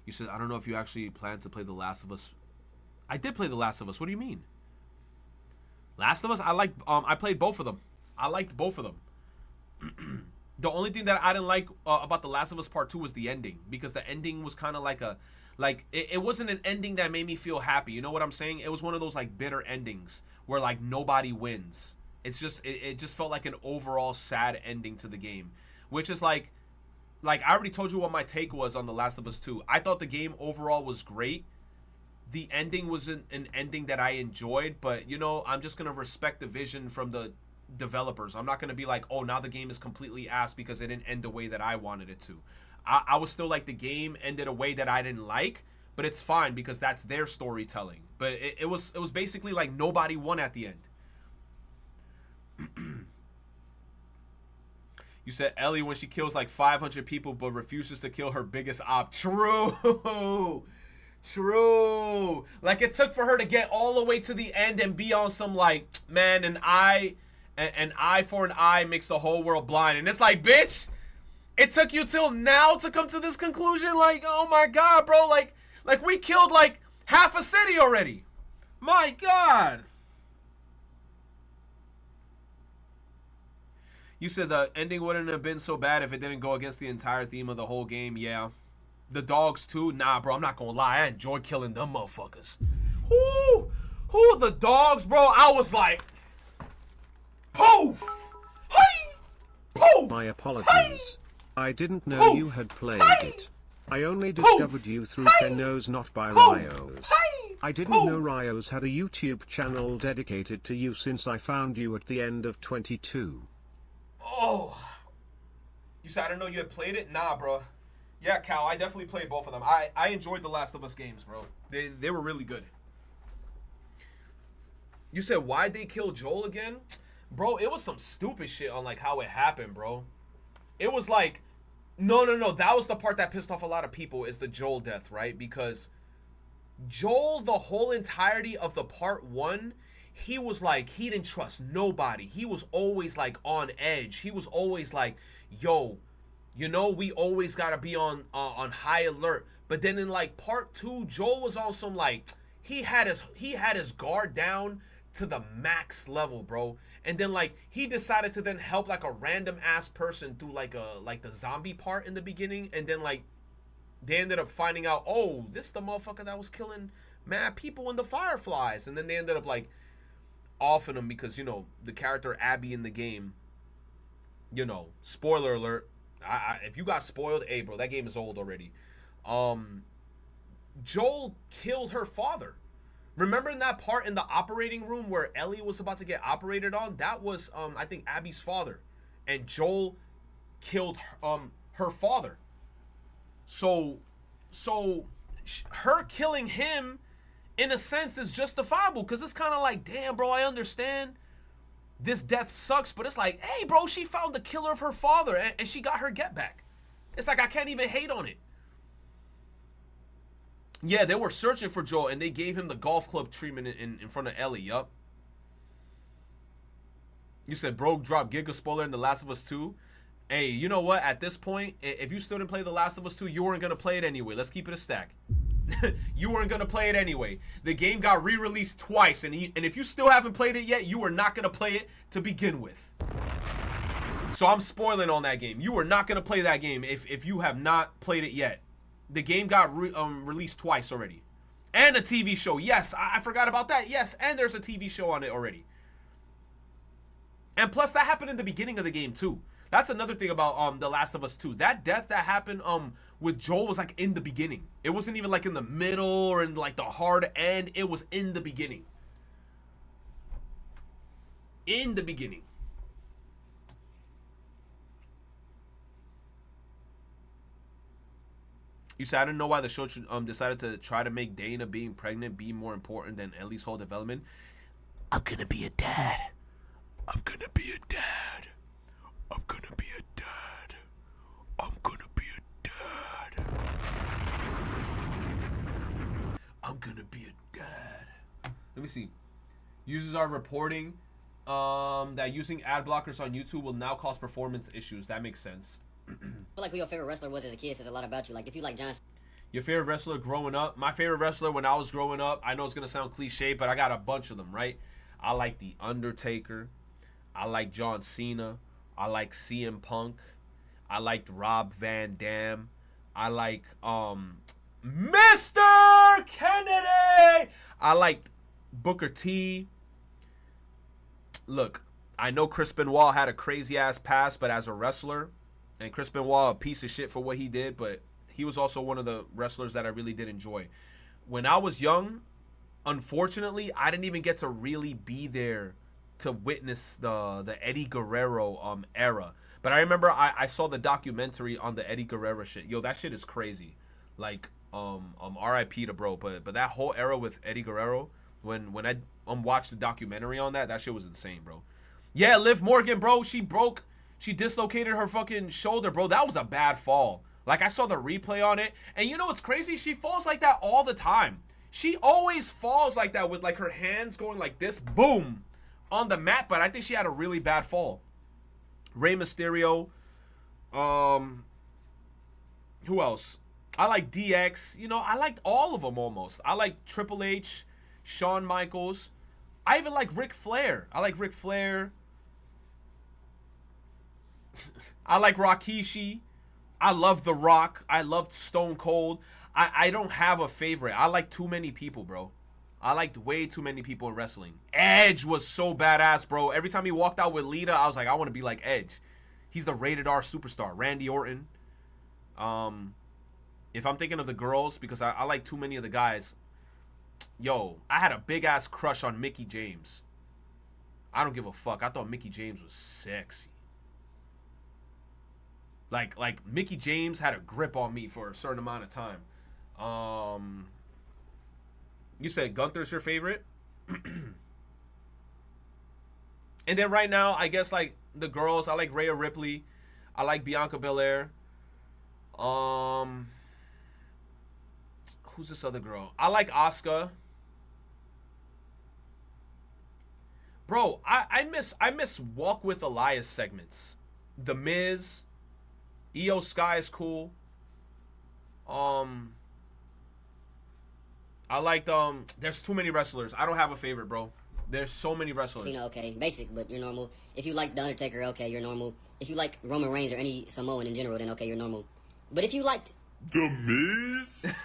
You said, I don't know if you actually plan to play The Last of Us. I did play The Last of Us. What do you mean? Last of Us, I played both of them. I liked both of them. The only thing that I didn't like about The Last of Us Part 2 was the ending, because the ending was kind of like it wasn't an ending that made me feel happy. You know what I'm saying? It was one of those like bitter endings where like nobody wins. It's just it just felt like an overall sad ending to the game, which is like I already told you what my take was on The Last of Us 2. I thought the game overall was great. The ending wasn't an ending that I enjoyed, but, you know, I'm just going to respect the vision from the developers. I'm not going to be like, oh, now the game is completely ass because it didn't end the way that I wanted it to. I was still like, the game ended a way that I didn't like, but it's fine because that's their storytelling. But it was basically like nobody won at the end. You said Ellie when she kills like 500 people but refuses to kill her biggest op. True. True. Like, it took for her to get all the way to the end and be on some like, man, an eye for an eye makes the whole world blind. And it's like, bitch, it took you till now to come to this conclusion? Like, oh my God, bro. Like we killed like half a city already. My God. You said the ending wouldn't have been so bad if it didn't go against the entire theme of the whole game. Yeah. The dogs too? Nah, bro, I'm not gonna lie. I enjoy killing them motherfuckers. Who the dogs, bro? I was like, poof! Hey! Poof! My apologies. I didn't know Poof! you had played it. I only discovered you through Kennos, not by Rios. I didn't know Rios had a YouTube channel dedicated to you since I found you at the end of 22. Oh. You said I didn't know you had played it? Nah, bro. Yeah, Cal, I definitely played both of them. I enjoyed the Last of Us games, bro. They were really good. You said, why'd they kill Joel again? Bro, it was some stupid shit on, like, how it happened, bro. It was like, no. That was the part that pissed off a lot of people, is the Joel death, right? Because Joel, the whole entirety of the part 1, he was like, he didn't trust nobody. He was always, like, on edge. He was always like, yo, you know, we always gotta be on high alert. But then in like part 2, Joel was on some like he had his guard down to the max level, bro. And then like he decided to then help like a random ass person through like the zombie part in the beginning, and then like they ended up finding out, oh, this is the motherfucker that was killing mad people in the Fireflies, and then they ended up like off on him because, you know, the character Abby in the game, you know, spoiler alert. If you got spoiled, hey, bro, that game is old already. Joel killed her father. Remember in that part in the operating room where Ellie was about to get operated on? That was, I think, Abby's father. And Joel killed her father. So her killing him, in a sense, is justifiable. Because it's kind of like, damn, bro, I understand this death sucks. But it's like, hey, bro, she found the killer of her father. And she got her get back. It's like, I can't even hate on it. Yeah, they were searching for Joel, and they gave him the golf club treatment in front of Ellie. Yup. You said, bro, drop Giga spoiler in The Last of Us 2. Hey, you know what? At this point, if you still didn't play The Last of Us 2, you weren't going to play it anyway. Let's keep it a stack. You weren't going to play it anyway. The game got re-released twice, and if you still haven't played it yet, you were not going to play it to begin with. So I'm spoiling on that game. You were not going to play that game if you have not played it yet. The game got released twice already. And a TV show. Yes, I forgot about that. Yes, and there's a TV show on it already. And plus, that happened in the beginning of the game, too. That's another thing about The Last of Us 2. That death that happened with Joel was, like, in the beginning. It wasn't even, like, in the middle or in, like, the hard end. It was in the beginning. In the beginning. You said, I didn't know why the show decided to try to make Dana being pregnant be more important than Ellie's whole development. I'm gonna be a dad. I'm gonna be a dad. I'm gonna be a dad. I'm gonna be a dad. I'm gonna be a dad. Let me see. Users are reporting that using ad blockers on YouTube will now cause performance issues. That makes sense. I feel like who your favorite wrestler was as a kid says a lot about you. Like, if you like John... Your favorite wrestler growing up? My favorite wrestler when I was growing up, I know it's going to sound cliche, but I got a bunch of them, right? I like The Undertaker. I like John Cena. I like CM Punk. I liked Rob Van Dam. I like Mr. Kennedy. I liked Booker T. Look, I know Chris Benoit had a crazy-ass past, but as a wrestler... And Chris Benoit, a piece of shit for what he did, but he was also one of the wrestlers that I really did enjoy. When I was young, unfortunately, I didn't even get to really be there to witness the Eddie Guerrero era. But I remember I saw the documentary on the Eddie Guerrero shit. Yo, that shit is crazy. Like, R.I.P. to bro. But that whole era with Eddie Guerrero, when I watched the documentary on that shit was insane, bro. Yeah, Liv Morgan, bro, she dislocated her fucking shoulder, bro. That was a bad fall. Like, I saw the replay on it. And you know what's crazy? She falls like that all the time. She always falls like that with, like, her hands going like this. Boom. On the mat. But I think she had a really bad fall. Rey Mysterio. Who else? I like DX. You know, I liked all of them almost. I like Triple H. Shawn Michaels. I even like Ric Flair. I like Ric Flair. I like Rikishi. I love The Rock. I loved Stone Cold. I don't have a favorite. I like too many people, bro. I liked way too many people in wrestling. Edge was so badass, bro. Every time he walked out with Lita, I was like, I want to be like Edge. He's the rated R superstar. Randy Orton. If I'm thinking of the girls, because I like too many of the guys. Yo, I had a big ass crush on Mickie James. I don't give a fuck. I thought Mickie James was sexy. Like Mickie James had a grip on me for a certain amount of time. You said Gunther's your favorite? And then right now, I guess like the girls, I like Rhea Ripley. I like Bianca Belair. Who's this other girl? I like Asuka. Bro, I miss Walk with Elias segments. The Miz. Io Sky is cool. I liked there's too many wrestlers. I don't have a favorite, bro. There's so many wrestlers. Cena, okay, basic, but you're normal. If you like The Undertaker, okay, you're normal. If you like Roman Reigns or any Samoan in general, then okay, you're normal. But if you liked The Miz?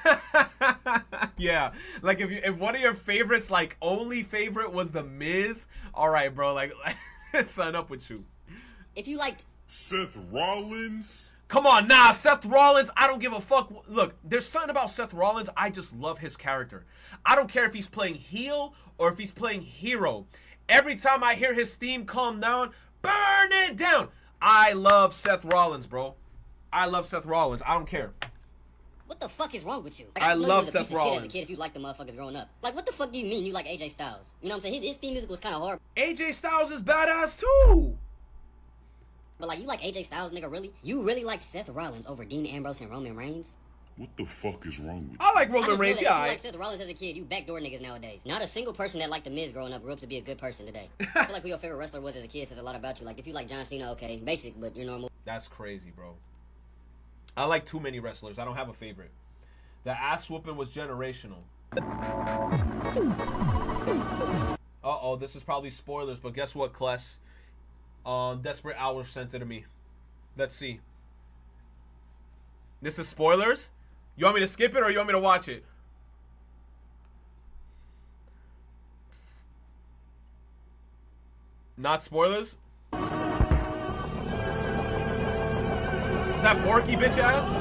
Yeah, like if one of your favorites, like only favorite, was The Miz, all right, bro, like sign up with you. If you liked Seth Rollins. Come on, nah, Seth Rollins, I don't give a fuck. Look, there's something about Seth Rollins, I just love his character. I don't care if he's playing heel or if he's playing hero. Every time I hear his theme calm down, burn it down. I love Seth Rollins, bro. I love Seth Rollins. I don't care. What the fuck is wrong with you? I love Seth Seth Rollins. Rollins. As a kid, if you like the motherfuckers growing up, like what the fuck do you mean you like AJ Styles? You know what I'm saying? His theme music was kind of hard. AJ Styles is badass too. But like, you like AJ Styles, nigga? Really? You really like Seth Rollins over Dean Ambrose and Roman Reigns? What the fuck is wrong with you? I like Roman Reigns, yeah. If you like Seth Rollins as a kid, you backdoor niggas nowadays. Not a single person that liked The Miz growing up grew up to be a good person today. I feel like who your favorite wrestler was as a kid says a lot about you. Like, if you like John Cena, okay, basic, but you're normal. That's crazy, bro. I like too many wrestlers. I don't have a favorite. The ass whooping was generational. Uh-oh, this is probably spoilers, but guess what, Kless? Desperate Hours sent it to me. Let's see. This is spoilers? You want me to skip it or you want me to watch it? Not spoilers? Is that Porky, bitch ass?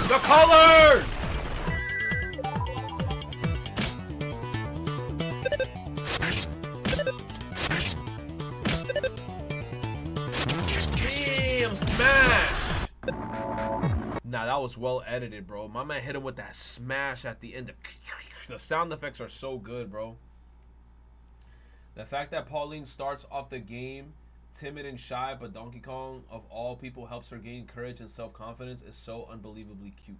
The colors! Damn, smash! Nah, that was well edited, bro. My man hit him with that smash at the end. The sound effects are so good, bro. The fact that Pauline starts off the game timid and shy, but Donkey Kong, of all people, helps her gain courage and self-confidence is so unbelievably cute.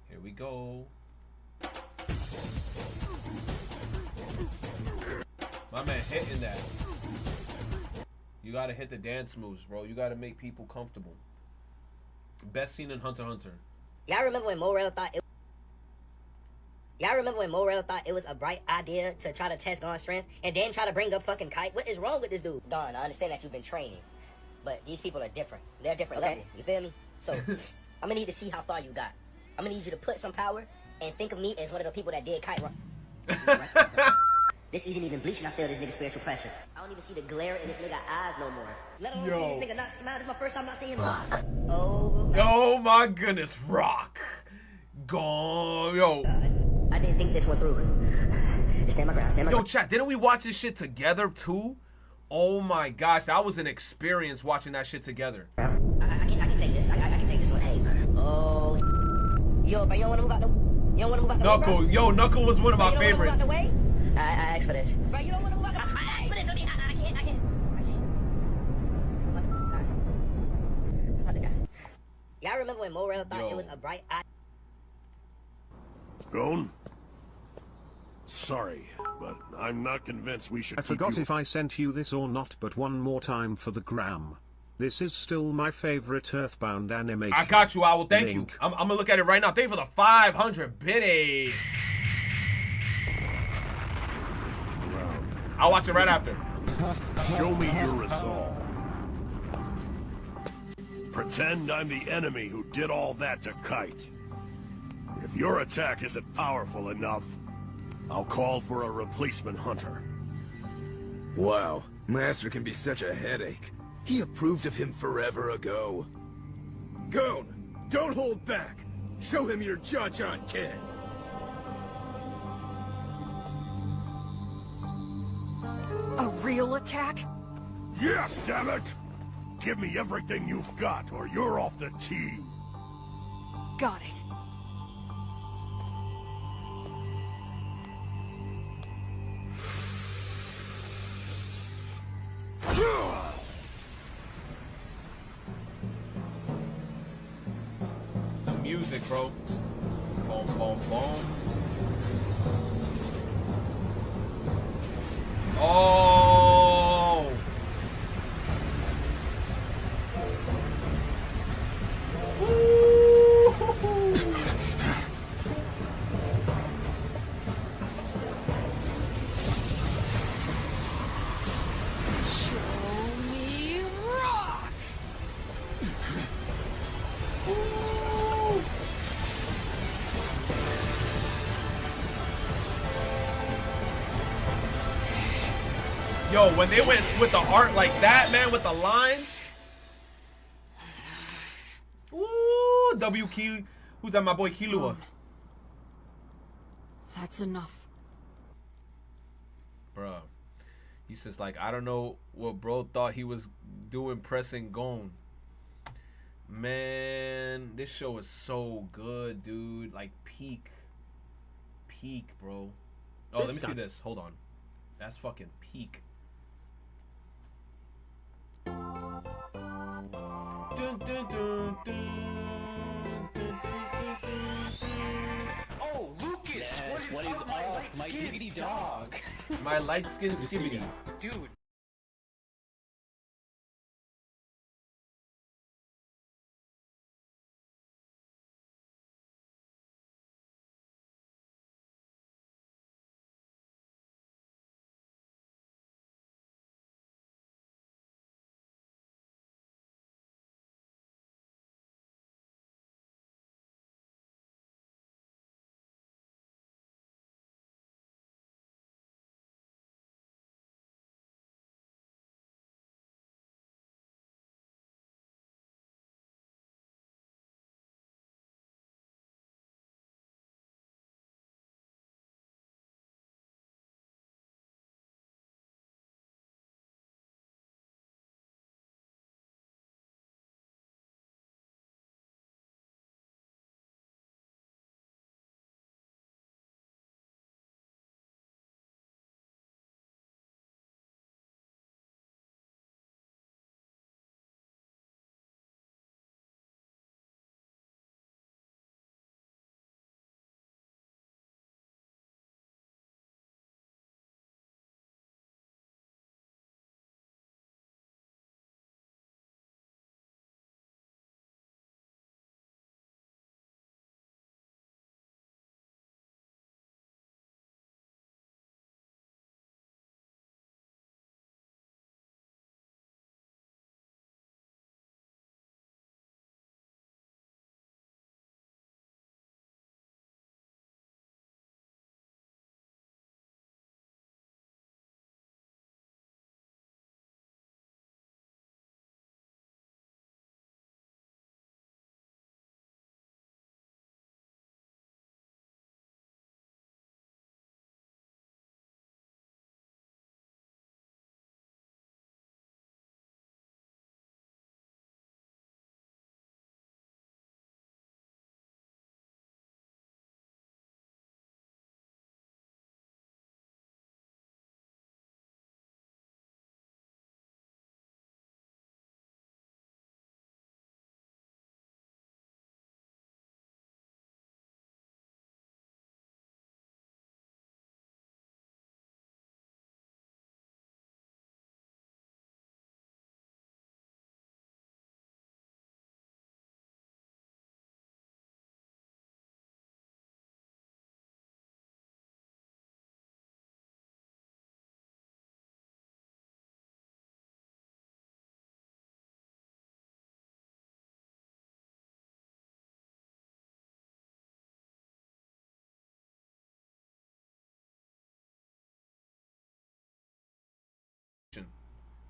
Here we go. My man hitting that. You gotta hit the dance moves, bro. You gotta make people comfortable. Best scene in Hunter x Hunter. Y'all remember when Morel thought it... Y'all remember when Morel thought it was a bright idea to try to test Gon's strength and then try to bring up fucking Kite? What is wrong with this dude? Gon, I understand that you've been training, but these people are different. They're different level. You feel me? So, I'm gonna need to see how far you got. I'm gonna need you to put some power and think of me as one of the people that did Kite wrong. This isn't even bleaching. I feel this nigga's spiritual pressure. I don't even see the glare in this nigga's eyes no more. Let alone see this nigga not smile. This is my first time not seeing him smile. Oh my goodness, Rock. Gone. Yo. I didn't think this one through. Just stand my ground. Stand my ground. Yo, chat, didn't we watch this shit together too? Oh my gosh, that was an experience watching that shit together. I can take this. I can take this one. Hey, man. Oh. Yo, bro, you don't want to move out the way? You don't want to move out the way, Knuckle. bro? Yo, Knuckle was one of my favorites. You don't want to move out the way? I asked for this. Bro, you don't want to move out the way? I asked for this. I can't. Y'all remember when Morel thought it was a bright eye? Gon? Sorry, but I'm not convinced we should I forgot if I sent you this or not, but one more time for the gram. This is still my favorite Earthbound animation. I got you, Owl. Thank you. I'm gonna look at it right now. Thank you for the 500 biddy. I'll watch it right after. Show me your resolve. Pretend I'm the enemy who did all that to Kite. If your attack isn't powerful enough, I'll call for a replacement hunter. Wow, Master can be such a headache. He approved of him forever ago. Gon, don't hold back. Show him your John kid. A real attack? Yes, damn it! Give me everything you've got, or you're off the team. Got it. The music, bro. Boom, boom, boom. Oh! Yo, when they went with the art like that, man, with the lines. Ooh, W Key. Who's that? My boy Kilua. That's enough. Bruh. He says, like, I don't know what bro thought he was doing pressing Gone. Man, this show is so good, dude. Like, peak. Peak, bro. Oh, let me see this. Hold on. That's fucking peak. Dun, dun, dun, dun, dun, dun, dun. Oh, Lucas, what is up, my diggity dog? My light-skinned skibbity. Dude.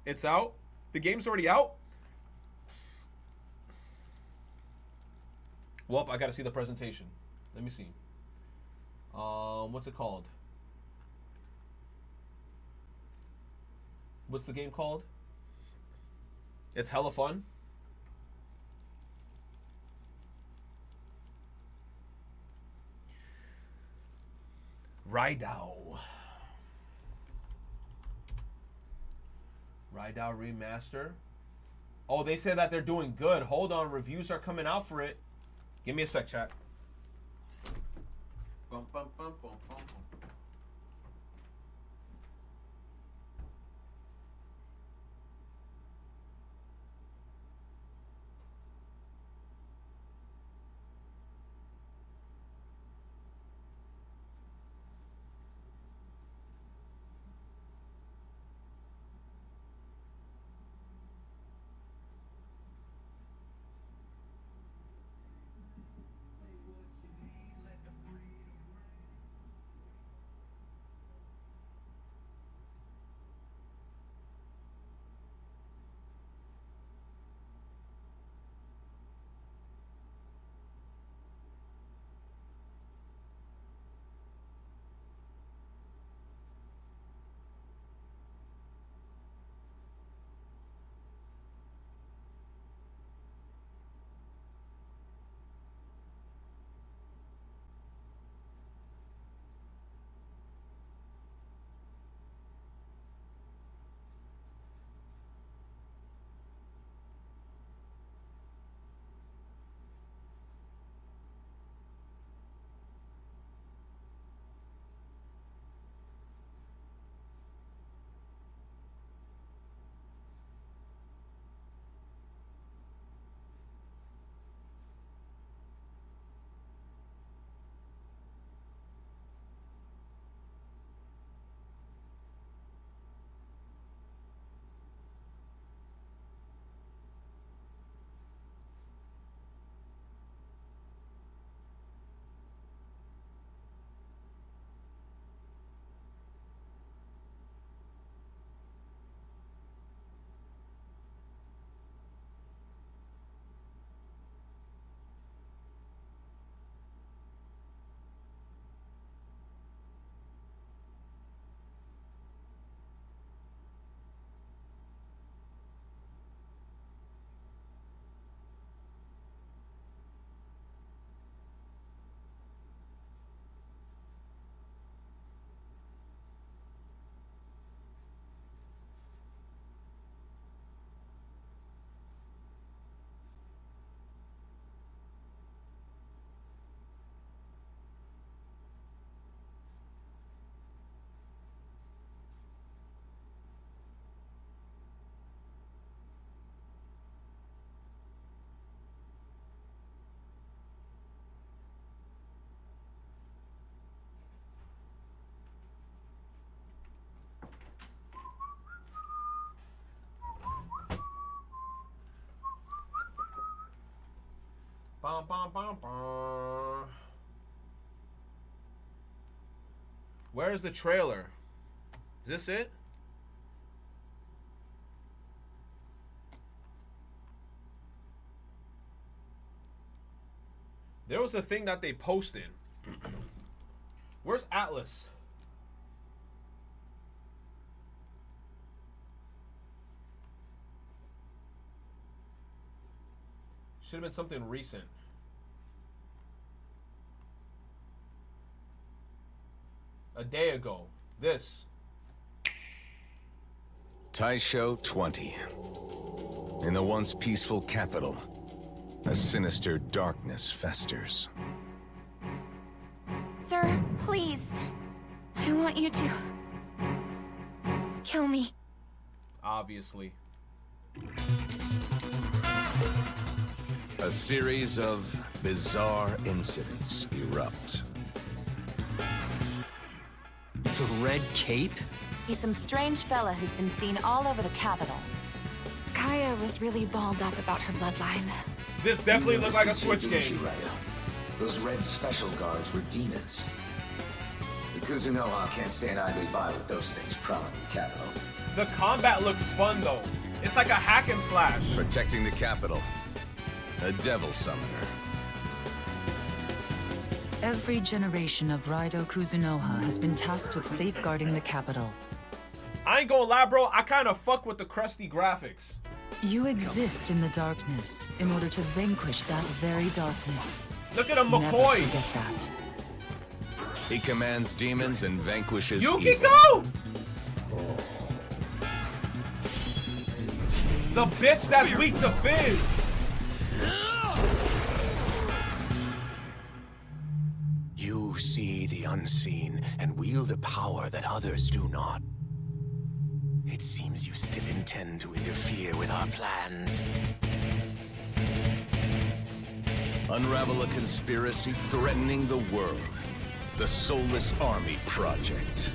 It's out. The game's already out. Well, I gotta see the presentation. Let me see. What's it called? What's the game called? It's hella fun. Raidao remaster. Oh, they say that they're doing good. Hold on, reviews are coming out for it. Give me a sec, chat. Bum, bum, bum, bum, bum, bum. bum, bum, bum, bum. Where is the trailer? Is this it? There was a thing that they posted. Where's Atlas? Should have been something recent. A day ago. This. Taisho 20. In the once peaceful capital, a sinister darkness festers. Sir, please. I want you to kill me. Obviously. A series of bizarre incidents erupt. The Red Cape? He's some strange fella who's been seen all over the capital. Kaya was really balled up about her bloodline. This definitely looks like a Switch game. Those red special guards were demons. The Kuzunoha can't stand idly by with those things prowling the capital. The combat looks fun though. It's like a hack and slash. Protecting the capital. A devil summoner. Every generation of Raido Kuzunoha has been tasked with safeguarding the capital. I ain't gonna lie, bro. I kind of fuck with the crusty graphics. You exist in the darkness in order to vanquish that very darkness. Look at him, Never McCoy. forget that. He commands demons and vanquishes evil. Yukiko! The bitch that's weak to Fizz. You see the unseen and wield a power that others do not. It seems you still intend to interfere with our plans. Unravel a conspiracy threatening the world. The Soulless Army Project.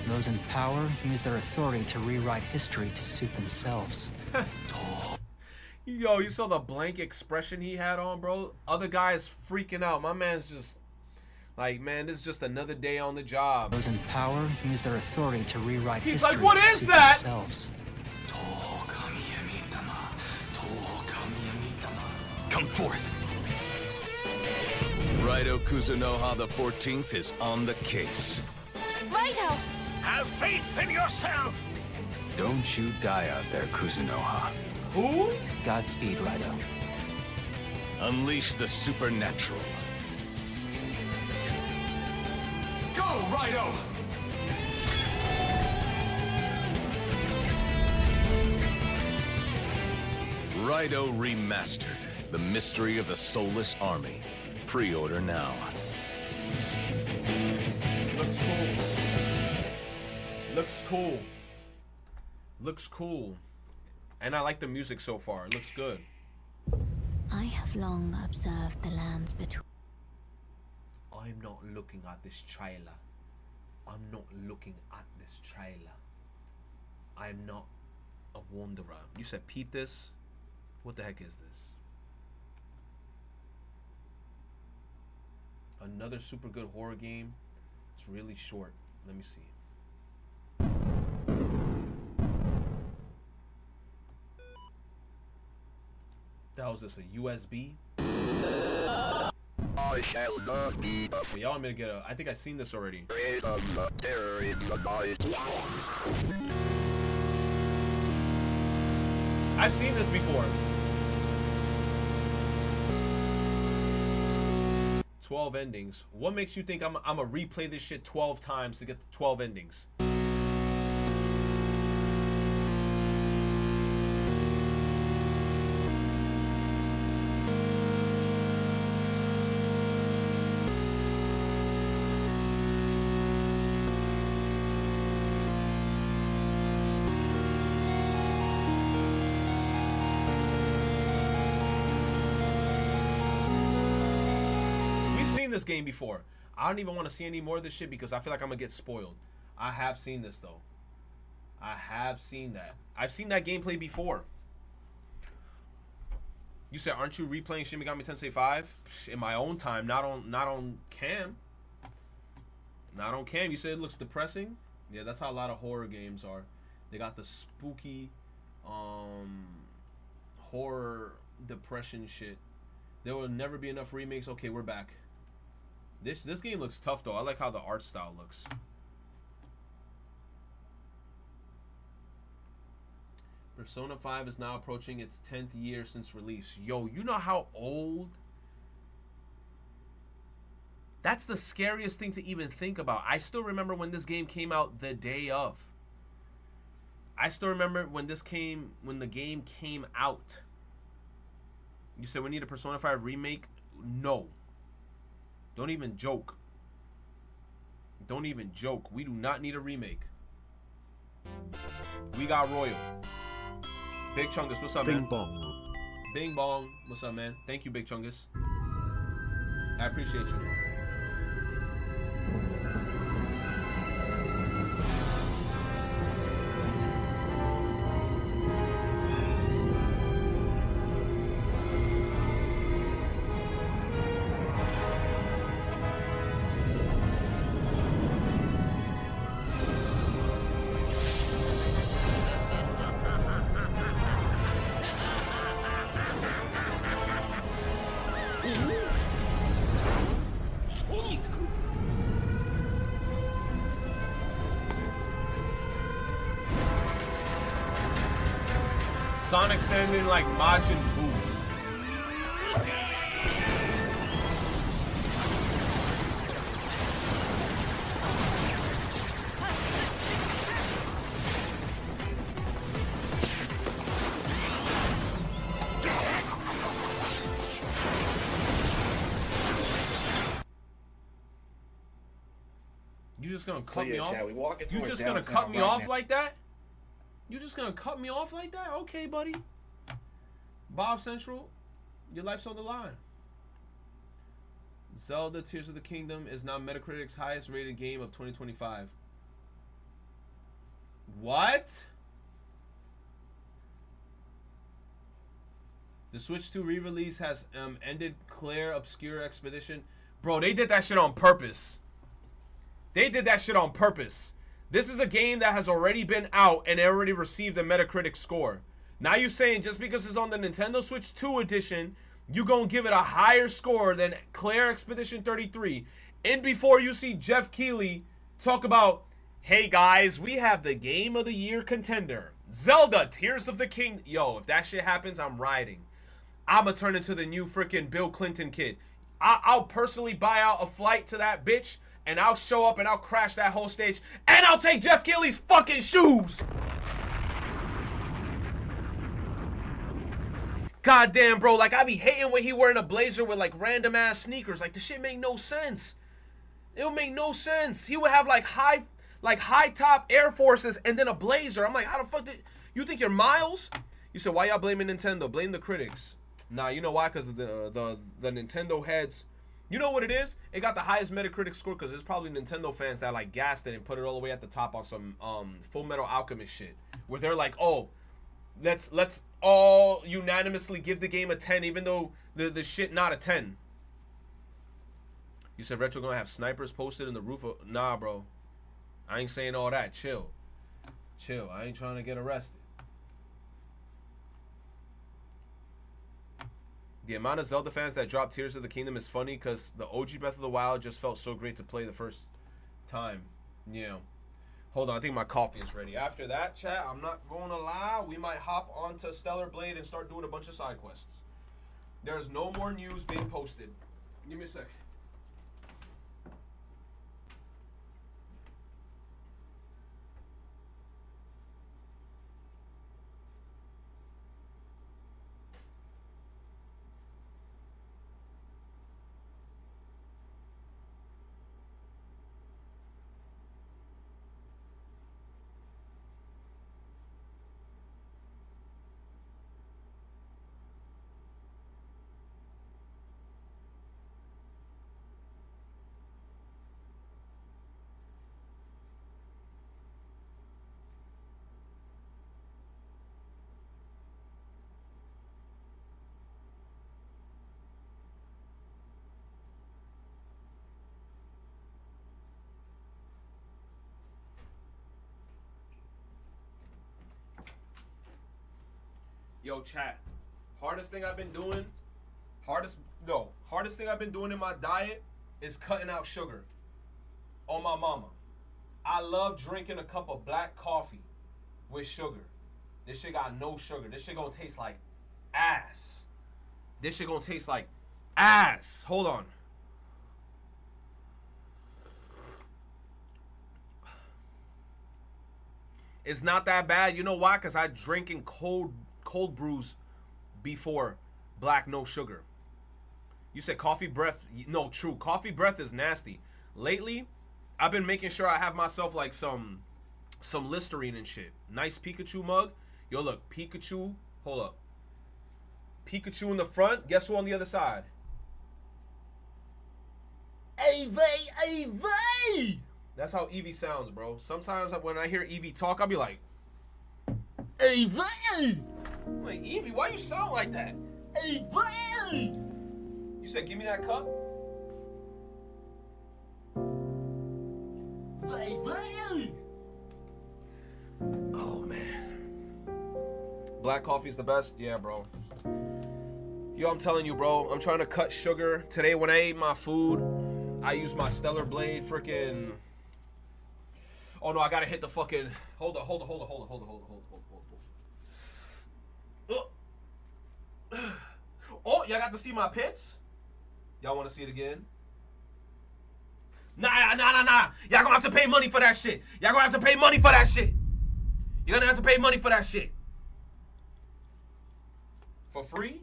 Those in power use their authority to rewrite history to suit themselves. Yo, you saw the blank expression he had on, bro? Other guys freaking out. My man's just like, man, this is just another day on the job. Those in power use their authority to rewrite He's history like, what to is suit that? themselves. Come forth. Raido Kuzunoha the 14th is on the case. Raido! Have faith in yourself! Don't you die out there, Kuzunoha. Who? Godspeed, Raido. Unleash the supernatural. Go, Raido! Raido Remastered. The Mystery of the Soulless Army. Pre-order now. Looks cool. Looks cool. Looks cool. And I like the music so far. It looks good. I have long observed the lands between. I'm not looking at this trailer. I'm not looking at this trailer. I'm not a wanderer. You said peep this? What the heck is this? Another super good horror game. It's really short. Let me see. That was this a USB? I shall not be. But y'all want me to get a... I think I've seen this already. I've seen this before. 12 endings. What makes you think I'm gonna replay this shit 12 times to get the 12 endings? This game before. I don't even want to see any more of this shit because I feel like I'm gonna get spoiled. I have seen this though. I have seen that. I've seen that gameplay before. You said, aren't you replaying Shin Megami Tensei 5? In my own time, not on cam. Not on cam. You said it looks depressing? Yeah, that's how a lot of horror games are. They got the spooky horror depression shit. There will never be enough remakes. Okay, we're back. This game looks tough though. I like how the art style looks. Persona 5 is now approaching its 10th year since release. Yo, you know how old? That's the scariest thing to even think about. I still remember when this game came out the day of. I still remember when the game came out. You said we need a Persona 5 remake? No. Don't even joke. Don't even joke. We do not need a remake. We got Royal. Big Chungus, what's up, man? Bing bong. Bing bong. What's up, man? Thank you, Big Chungus. I appreciate you. Sonic standing like Majin Buu. You just gonna cut me off? You just gonna cut me off like that? You just gonna cut me off like that? Okay, buddy. Bob Central, your life's on the line. Zelda Tears of the Kingdom is now Metacritic's highest rated game of 2025. What? The Switch 2 re-release has ended Claire Obscure Expedition. Bro, they did that shit on purpose. They did that shit on purpose. This is a game that has already been out and already received a Metacritic score. Now you're saying just because it's on the Nintendo Switch 2 edition, you gonna give it a higher score than Claire Expedition 33. And before you see Jeff Keighley talk about, hey guys, we have the Game of the Year contender, Zelda Tears of the King. Yo, if that shit happens, I'm riding. I'ma turn into the new freaking Bill Clinton kid. I'll personally buy out a flight to that bitch, and I'll show up and I'll crash that whole stage, and I'll take Jeff Keighley's fucking shoes. Goddamn, bro, like I be hating when he wearing a blazer with like random ass sneakers. Like the shit make no sense. It'll make no sense. He would have like high top Air Forces and then a blazer. I'm like, how the fuck did you think you're Miles? You said, why y'all blaming Nintendo? Blame the critics. Nah, you know why? Because the Nintendo heads. You know what it is? It got the highest Metacritic score because there's probably Nintendo fans that like gassed it and put it all the way at the top on some Full Metal Alchemist shit, where they're like, oh, let's all unanimously give the game a 10, even though the shit not a 10. You said Retro gonna have snipers posted in the roof of... Nah, bro. I ain't saying all that. Chill. Chill. I ain't trying to get arrested. The amount of Zelda fans that dropped Tears of the Kingdom is funny because the OG Breath of the Wild just felt so great to play the first time. Yeah. Hold on, I think my coffee is ready. After that, chat, I'm not going to lie, we might hop onto Stellar Blade and start doing a bunch of side quests. There's no more news being posted. Give me a sec. Yo, chat. Hardest thing I've been doing in my diet is cutting out sugar. On my mama. I love drinking a cup of black coffee with sugar. This shit got no sugar. This shit gonna taste like ass. This shit gonna taste like ass. Hold on. It's not that bad. You know why? Because I drinking cold brews before black, no sugar. You said coffee breath. No, true. Coffee breath is nasty. Lately, I've been making sure I have myself like some Listerine and shit. Nice Pikachu mug. Yo, look. Pikachu. Hold up. Pikachu in the front. Guess who on the other side? Eevee! That's how Eevee sounds, bro. Sometimes when I hear Eevee talk, I'll be like, Eevee! I'm like, Eevee, why you sound like that? Eevee! You said, give me that cup? Eevee! Oh, man. Black coffee's the best? Yeah, bro. Yo, I'm telling you, bro. I'm trying to cut sugar. Today, when I ate my food, I used my Stellar Blade freaking... Oh no, I gotta hit the fucking... Hold on. Oh, y'all got to see my pits? Y'all wanna see it again? Nah. Y'all gonna have to pay money for that shit. You're gonna have to pay money for that shit. For free?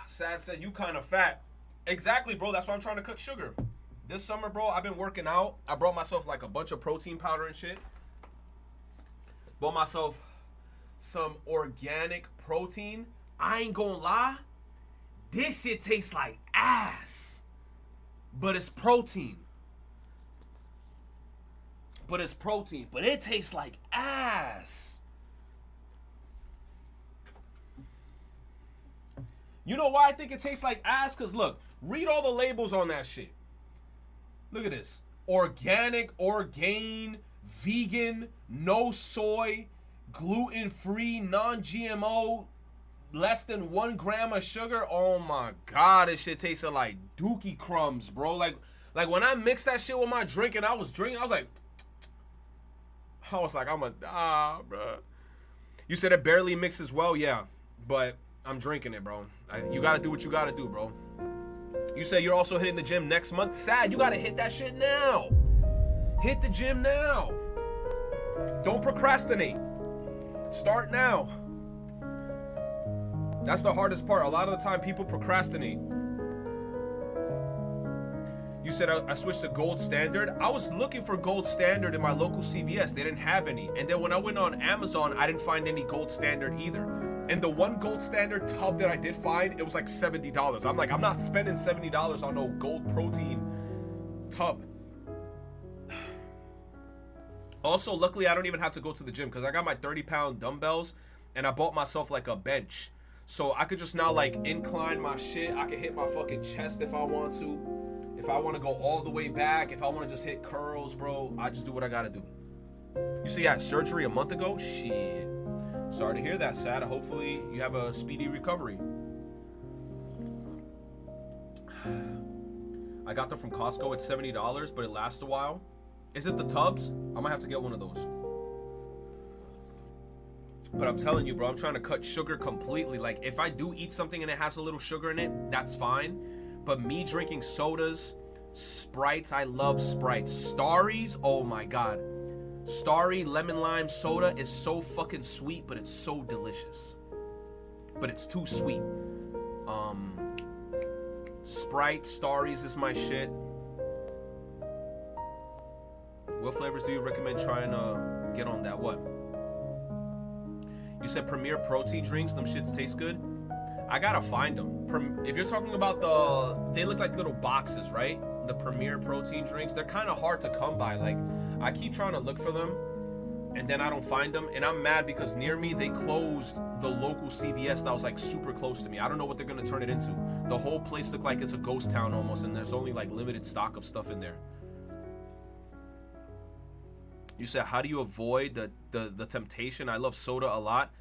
Sad said, you kind of fat. Exactly, bro. That's why I'm trying to cut sugar. This summer, bro, I've been working out. I brought myself like a bunch of protein powder and shit. Bought myself some organic protein. I ain't gonna lie. This shit tastes like ass. But it's protein. But it tastes like ass. You know why I think it tastes like ass? Because look, read all the labels on that shit. Look at this. Organic, Orgain, vegan, no soy, gluten-free, non-GMO, less than 1 gram of sugar. Oh my God, this shit tasted like dookie crumbs, bro. Like when I mixed that shit with my drink and I was like, I'm gonna die, bro. You said it barely mixes well, yeah, but I'm drinking it, bro. You gotta do what you gotta do, bro. You said you're also hitting the gym next month. Sad, you gotta hit that shit now. Hit the gym now. Don't procrastinate. Start now. That's the hardest part. A lot of the time, people procrastinate. You said I switched to Gold Standard. I was looking for Gold Standard in my local CVS. They didn't have any. And then when I went on Amazon, I didn't find any Gold Standard either. And the one Gold Standard tub that I did find, it was like $70. I'm like, I'm not spending $70 on no gold protein tub. Also, luckily, I don't even have to go to the gym because I got my 30-pound dumbbells and I bought myself like a bench. So I could just now like incline my shit. I can hit my fucking chest if I want to. If I want to go all the way back, if I want to just hit curls, bro, I just do what I gotta do. You see, I had surgery a month ago? Shit. Sorry to hear that, Sad. Hopefully you have a speedy recovery. I got them from Costco at $70, but it lasts a while. Is it the tubs? I might have to get one of those. But I'm telling you, bro, I'm trying to cut sugar completely. Like, if I do eat something and it has a little sugar in it, that's fine. But me drinking sodas, Sprites, I love Sprites. Starries, oh my God. Starry lemon lime soda is so fucking sweet, but it's so delicious. But it's too sweet. Sprite, Starries is my shit. What flavors do you recommend trying to get on that? What? You said Premier protein drinks, them shits taste good? I gotta find them. If you're talking about they look like little boxes, right? The Premier protein drinks, they're kind of hard to come by. Like, I keep trying to look for them, and then I don't find them, and I'm mad because near me they closed the local CVS that was like super close to me. I don't know what they're gonna turn it into. The whole place looked like it's a ghost town almost, and there's only like limited stock of stuff in there. You said, how do you avoid the temptation? I love soda a lot.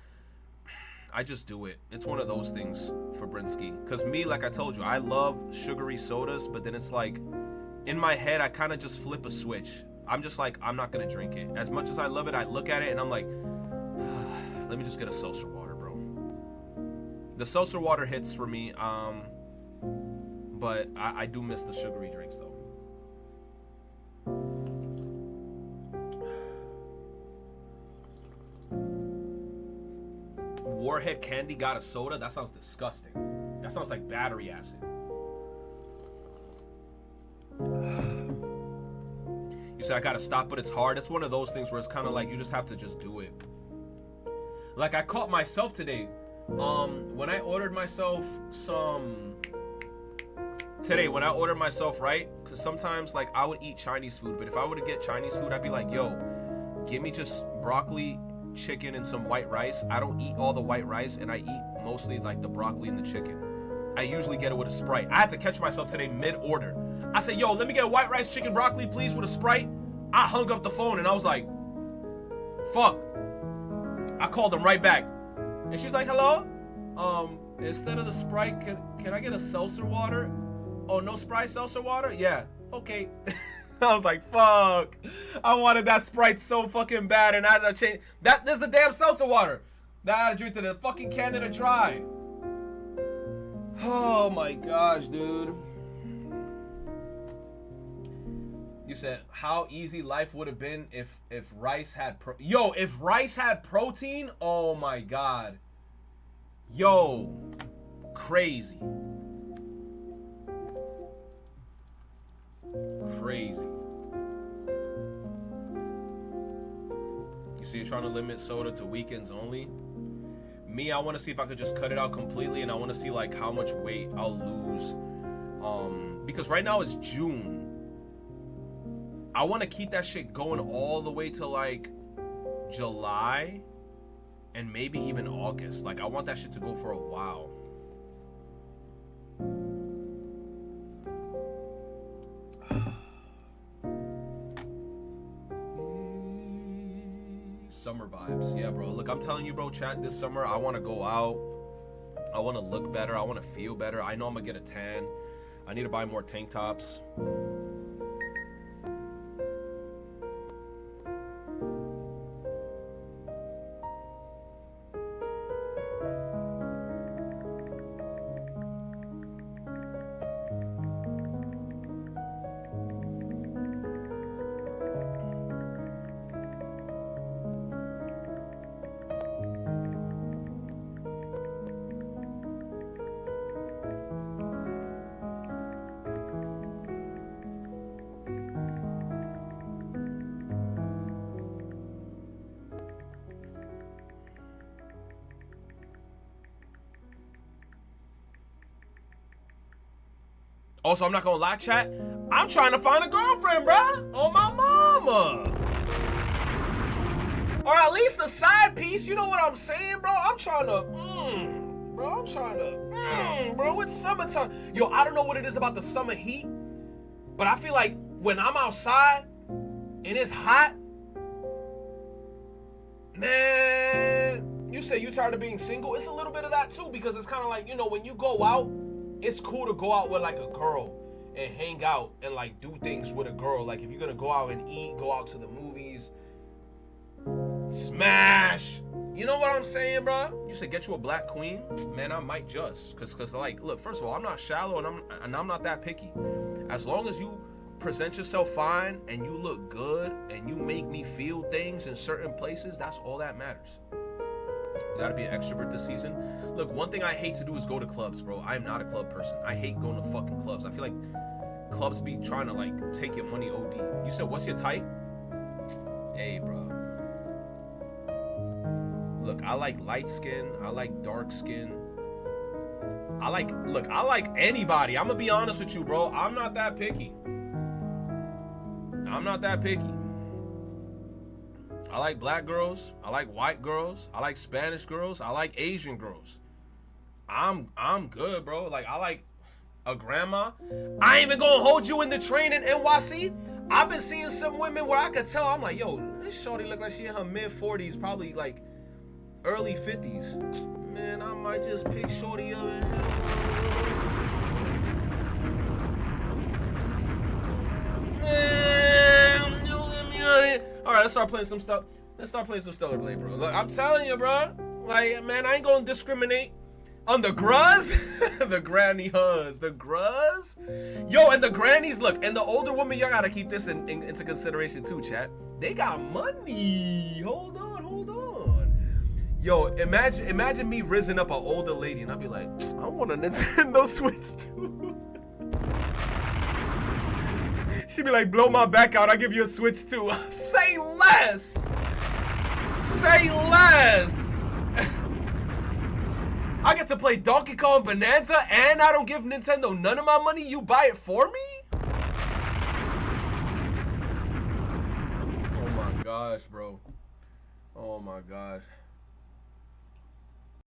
I just do it. It's one of those things for Brinsky. Because me, like I told you, I love sugary sodas, but then it's like, in my head, I kind of just flip a switch. I'm just like, I'm not going to drink it. As much as I love it, I look at it and I'm like, let me just get a seltzer water, bro. The seltzer water hits for me, but I do miss the sugary drinks, though. Warhead Candy got a soda? That sounds disgusting. That sounds like battery acid. You say I gotta stop, but it's hard. It's one of those things where it's kind of like you just have to just do it. Like I caught myself today. When I ordered myself right? Because sometimes like I would eat Chinese food, but if I were to get Chinese food, I'd be like, yo, give me just broccoli, chicken, and some white rice. I don't eat all the white rice, and I eat mostly like the broccoli and the chicken. I usually get it with a Sprite. I had to catch myself today mid-order. I said, yo, let me get a white rice, chicken, broccoli, please, with a Sprite. I hung up the phone, and I was like, fuck. I called him right back. And she's like, hello? Instead of the Sprite, can I get a seltzer water? Oh, no Sprite seltzer water? Yeah, okay. I was like, fuck. I wanted that Sprite so fucking bad, and I had to change. There's the damn seltzer water that I had to drink to the fucking Canada Dry. Oh my gosh, dude. You said how easy life would have been if rice had if rice had protein. Oh my god. Yo, crazy. Crazy. You see, you're trying to limit soda to weekends only. Me, I want to see if I could just cut it out completely, and I want to see like how much weight I'll lose. Because right now it's June. I want to keep that shit going all the way to like July and maybe even August. Like I want that shit to go for a while. Summer vibes. Yeah, bro. Look, I'm telling you, bro, chat, this summer, I want to go out. I want to look better. I want to feel better. I know I'm going to get a tan. I need to buy more tank tops. Also, I'm not gonna lie, chat. I'm trying to find a girlfriend, bruh. On my mama. Or at least a side piece. You know what I'm saying, bro? I'm trying to, bro. I'm trying to, bro. It's summertime. Yo, I don't know what it is about the summer heat, but I feel like when I'm outside and it's hot, man, you say you tired of being single. It's a little bit of that too, because it's kind of like, you know, when you go out, it's cool to go out with like a girl and hang out and like do things with a girl. Like if you're gonna go out and eat, go out to the movies, smash. You know what I'm saying, bro? You said get you a black queen, man. I might just, cause like, look. First of all, I'm not shallow and I'm not that picky. As long as you present yourself fine and you look good and you make me feel things in certain places, that's all that matters. You gotta be an extrovert this season. Look, one thing I hate to do is go to clubs, bro. I am not a club person. I hate going to fucking clubs. I feel like clubs be trying to like take your money OD. You said, what's your type? Hey, bro. Look, I like light skin. I like dark skin. I like anybody. I'm gonna be honest with you, bro. I'm not that picky. I'm not that picky. I like black girls. I like white girls. I like Spanish girls. I like Asian girls. I'm good, bro. Like, I like a grandma. I ain't even gonna hold you in the train in NYC. I've been seeing some women where I could tell, I'm like, yo, this shorty look like she in her mid-40s, probably like early 50s. Man, I might just pick shorty up and man, you get me out of here. All right, let's start playing some stuff. Let's start playing some Stellar Blade, bro. Look, I'm telling you, bro. Like, man, I ain't gonna discriminate on the gruz, the granny huns, the gruz. Yo, and the grannies, look, and the older women, y'all gotta keep this into consideration too, chat. They got money. Hold on. Yo, imagine me rizzing up an older lady, and I'd be like, I want a Nintendo Switch too. She'd be like, blow my back out, I'll give you a Switch too. Say less. Say less. I get to play Donkey Kong Bonanza and I don't give Nintendo none of my money. You buy it for me? Oh my gosh, bro. Oh my gosh.